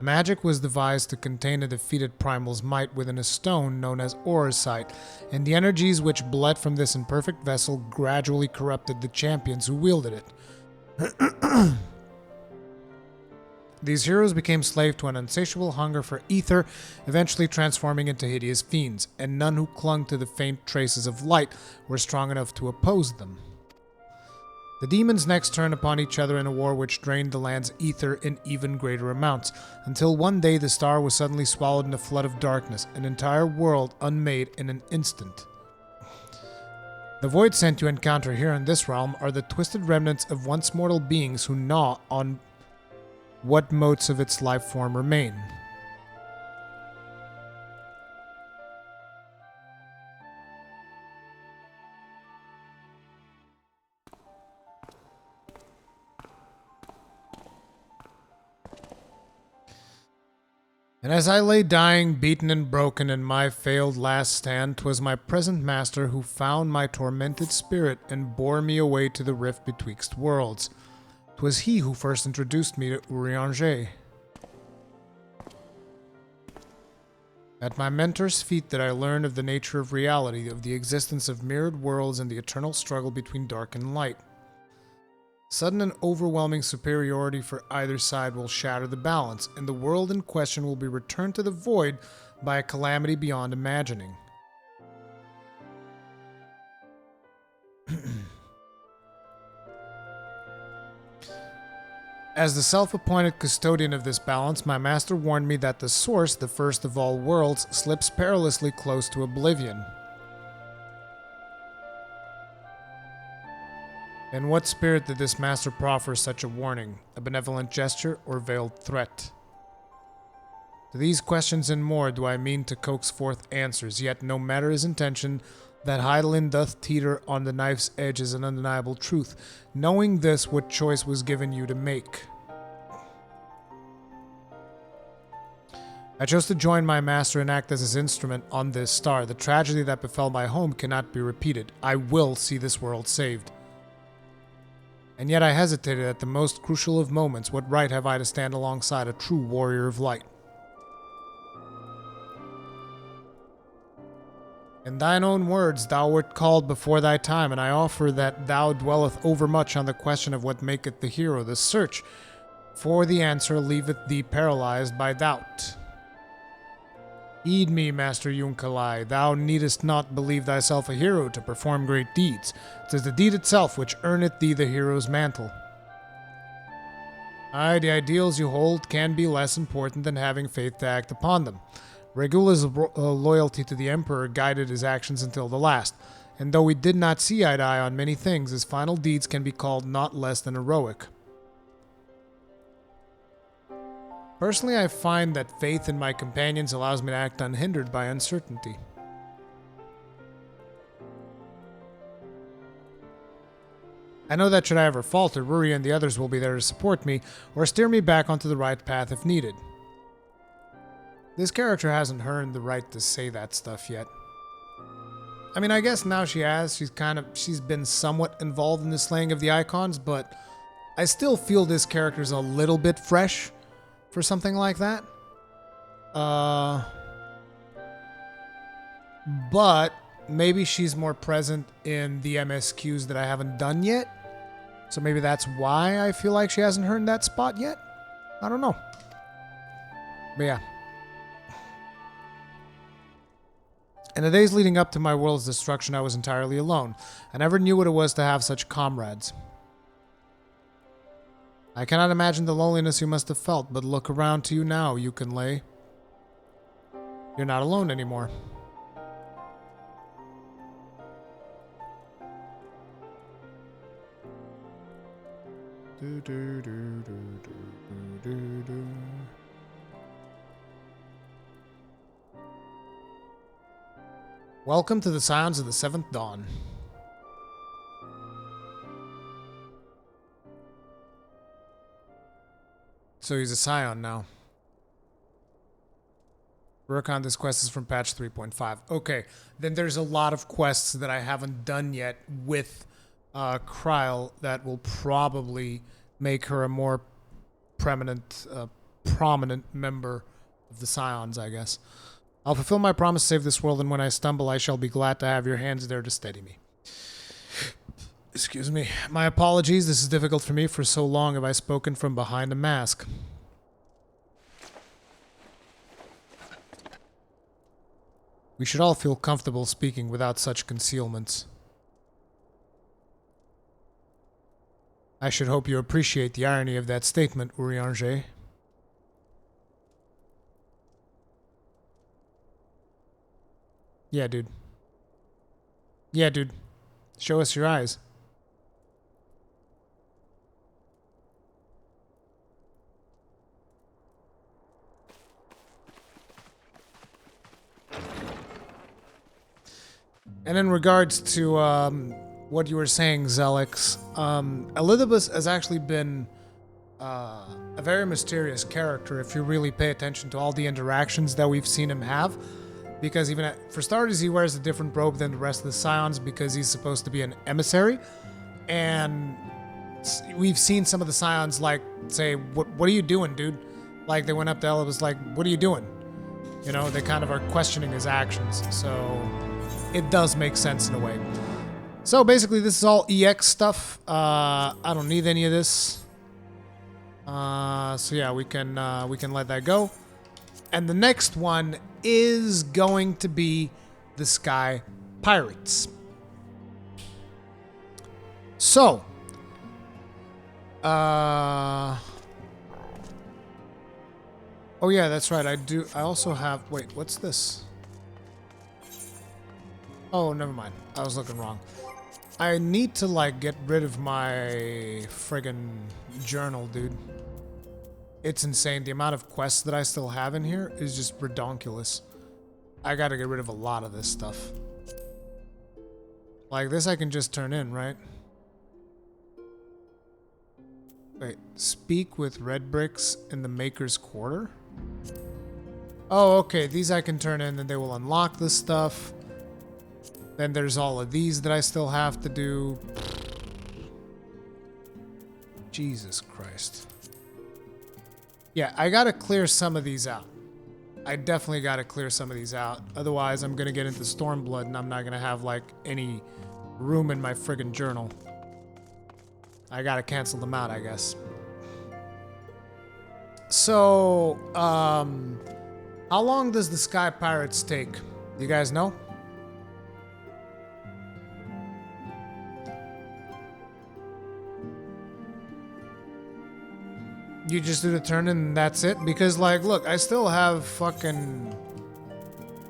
Magic was devised to contain a defeated primal's might within a stone known as Orosite, and the energies which bled from this imperfect vessel gradually corrupted the champions who wielded it. These heroes became slaves to an insatiable hunger for ether, eventually transforming into hideous fiends, and none who clung to the faint traces of light were strong enough to oppose them. The demons next turned upon each other in a war which drained the land's ether in even greater amounts, until one day the star was suddenly swallowed in a flood of darkness, an entire world unmade in an instant. The void sent you encounter here in this realm are the twisted remnants of once mortal beings who gnaw on what motes of its life form remain. And as I lay dying, beaten and broken in my failed last stand, 'twas my present master who found my tormented spirit and bore me away to the rift betwixt worlds. 'Twas he who first introduced me to Urianger. At my mentor's feet did I learn of the nature of reality, of the existence of mirrored worlds and the eternal struggle between dark and light. Sudden and overwhelming superiority for either side will shatter the balance, and the world in question will be returned to the void by a calamity beyond imagining. As the self-appointed custodian of this balance, my master warned me that the source, the first of all worlds, slips perilously close to oblivion. In what spirit did this master proffer such a warning? A benevolent gesture or veiled threat? To these questions and more do I mean to coax forth answers, yet no matter his intention, that Hydaelyn doth teeter on the knife's edge is an undeniable truth. Knowing this, what choice was given you to make? I chose to join my master and act as his instrument on this star. The tragedy that befell my home cannot be repeated. I will see this world saved. And yet I hesitated at the most crucial of moments. What right have I to stand alongside a true warrior of light? In thine own words, thou wert called before thy time, and I offer that thou dwelleth overmuch on the question of what maketh the hero. The search for the answer leaveth thee paralyzed by doubt. Heed me, Master Yunkalai, thou needest not believe thyself a hero to perform great deeds. 'Tis the deed itself which earneth thee the hero's mantle. Aye, the ideals you hold can be less important than having faith to act upon them. Regula's loyalty to the Emperor guided his actions until the last, and though we did not see eye to eye on many things, his final deeds can be called not less than heroic. Personally, I find that faith in my companions allows me to act unhindered by uncertainty. I know that should I ever falter, Ruri and the others will be there to support me, or steer me back onto the right path if needed. This character hasn't earned the right to say that stuff yet. I mean, I guess now she has. She's been somewhat involved in the slaying of the icons, but I still feel this character's a little bit fresh for something like that. But maybe she's more present in the MSQs that I haven't done yet. So maybe that's why I feel like she hasn't earned that spot yet. I don't know. But yeah. In the days leading up to my world's destruction, I was entirely alone. I never knew what it was to have such comrades. I cannot imagine the loneliness you must have felt, but look around to you now, Yunkalai. You're not alone anymore. Welcome to the Scions of the Seventh Dawn. So he's a Scion now. Work on this quest is from patch 3.5. Okay, then there's a lot of quests that I haven't done yet with Kryl that will probably make her a more prominent member of the Scions, I guess. I'll fulfill my promise to save this world, and when I stumble, I shall be glad to have your hands there to steady me. Excuse me. My apologies. This is difficult for me. For so long have I spoken from behind a mask. We should all feel comfortable speaking without such concealments. I should hope you appreciate the irony of that statement, Urianger. Yeah, dude. Yeah, dude. Show us your eyes. And in regards to what you were saying, Zelix, Elizabeth has actually been a very mysterious character if you really pay attention to all the interactions that we've seen him have. Because even for starters, he wears a different robe than the rest of the Scions because he's supposed to be an emissary. And we've seen some of the Scions like say, what are you doing, dude? Like they went up to Ella, was like, what are you doing? You know, they kind of are questioning his actions. So it does make sense in a way. So basically this is all EX stuff. I don't need any of this. So yeah, we can let that go. And the next one is going to be the Sky Pirates. So, oh yeah, that's right. I also have, wait, what's this? Oh, never mind. I was looking wrong. I need to like get rid of my friggin' journal, dude. It's insane. The amount of quests that I still have in here is just redonkulous. I gotta get rid of a lot of this stuff. Like this I can just turn in, right? Wait, speak with red bricks in the Maker's Quarter? Oh, okay. These I can turn in and they will unlock this stuff. Then there's all of these that I still have to do. Jesus Christ. Yeah, I gotta clear some of these out. I definitely gotta clear some of these out. Otherwise, I'm gonna get into Stormblood and I'm not gonna have, like, any room in my friggin' journal. I gotta cancel them out, I guess. So, how long does the Sky Pirates take? Do you guys know? You just do the turn and that's it? Because, like, look, I still have fucking...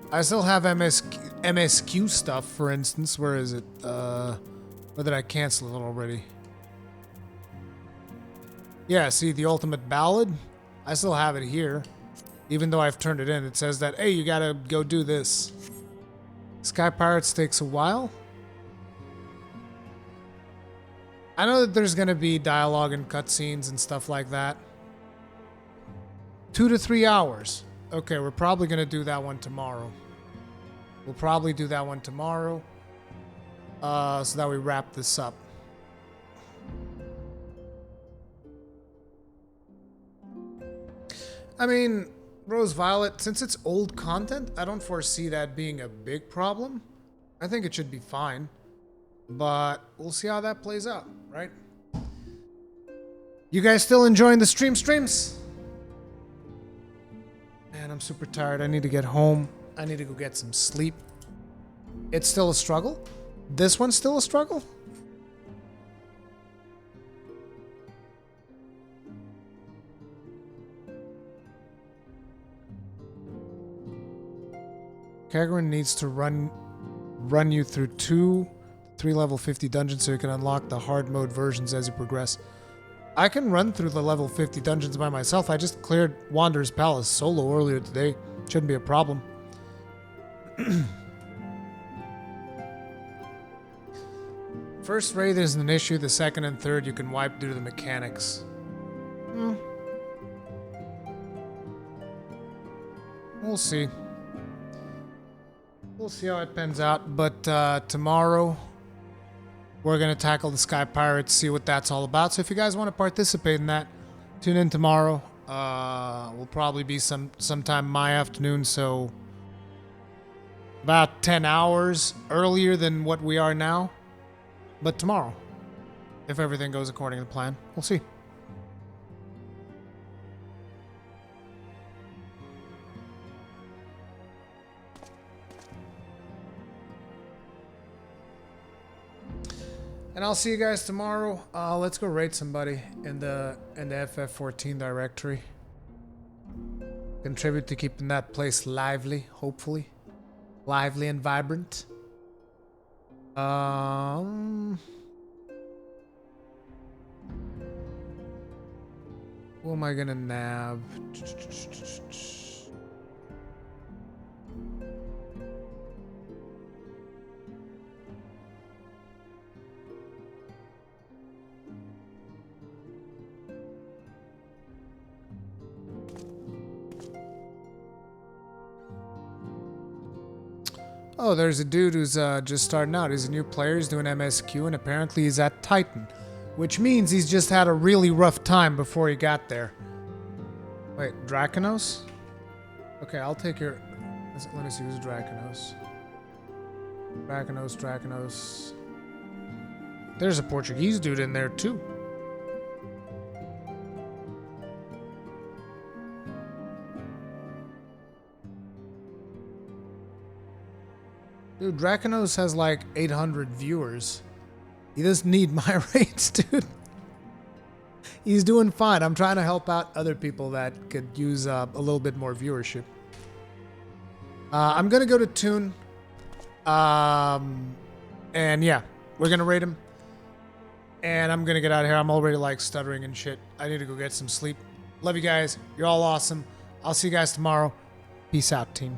I still have MSQ stuff, for instance. Where is it? Or did I cancel it already? Yeah, see, the Ultimate Ballad? I still have it here. Even though I've turned it in, it says that, hey, you gotta go do this. Sky Pirates takes a while. I know that there's gonna be dialogue and cutscenes and stuff like that. 2 to 3 hours. Okay, we're probably gonna do that one tomorrow. We'll probably do that one tomorrow. So that we wrap this up. I mean, Rose Violet, since it's old content, I don't foresee that being a big problem. I think it should be fine. But we'll see how that plays out, right? You guys still enjoying the streams? Man, I'm super tired. I need to get home. I need to go get some sleep. It's still a struggle? This one's still a struggle? Kagran needs to run you through 3 level 50 dungeons so you can unlock the hard mode versions as you progress. I can run through the level 50 dungeons by myself. I just cleared Wanderer's Palace solo earlier today. Shouldn't be a problem. First raid isn't an issue. The second and third you can wipe due to the mechanics. We'll see. We'll see how it pans out. But tomorrow we're going to tackle the Sky Pirates, see what that's all about. So if you guys want to participate in that, tune in tomorrow. Will probably be sometime my afternoon, so about 10 hours earlier than what we are now. But tomorrow, if everything goes according to plan, we'll see. And I'll see you guys tomorrow. Let's go raid somebody in the FF14 directory. Contribute to keeping that place lively, hopefully. Lively and vibrant. Who am I gonna nab? Oh, there's a dude who's just starting out. He's a new player. He's doing MSQ, and apparently he's at Titan, which means he's just had a really rough time before he got there. Wait, Draconos? Okay, I'll take your... Let me see who's Draconos. Draconos. There's a Portuguese dude in there, too. Dude, Draconos has like 800 viewers. He doesn't need my rates, dude. He's doing fine. I'm trying to help out other people that could use a little bit more viewership. I'm going to go to Toon. And yeah, we're going to rate him. And I'm going to get out of here. I'm already like stuttering and shit. I need to go get some sleep. Love you guys. You're all awesome. I'll see you guys tomorrow. Peace out, team.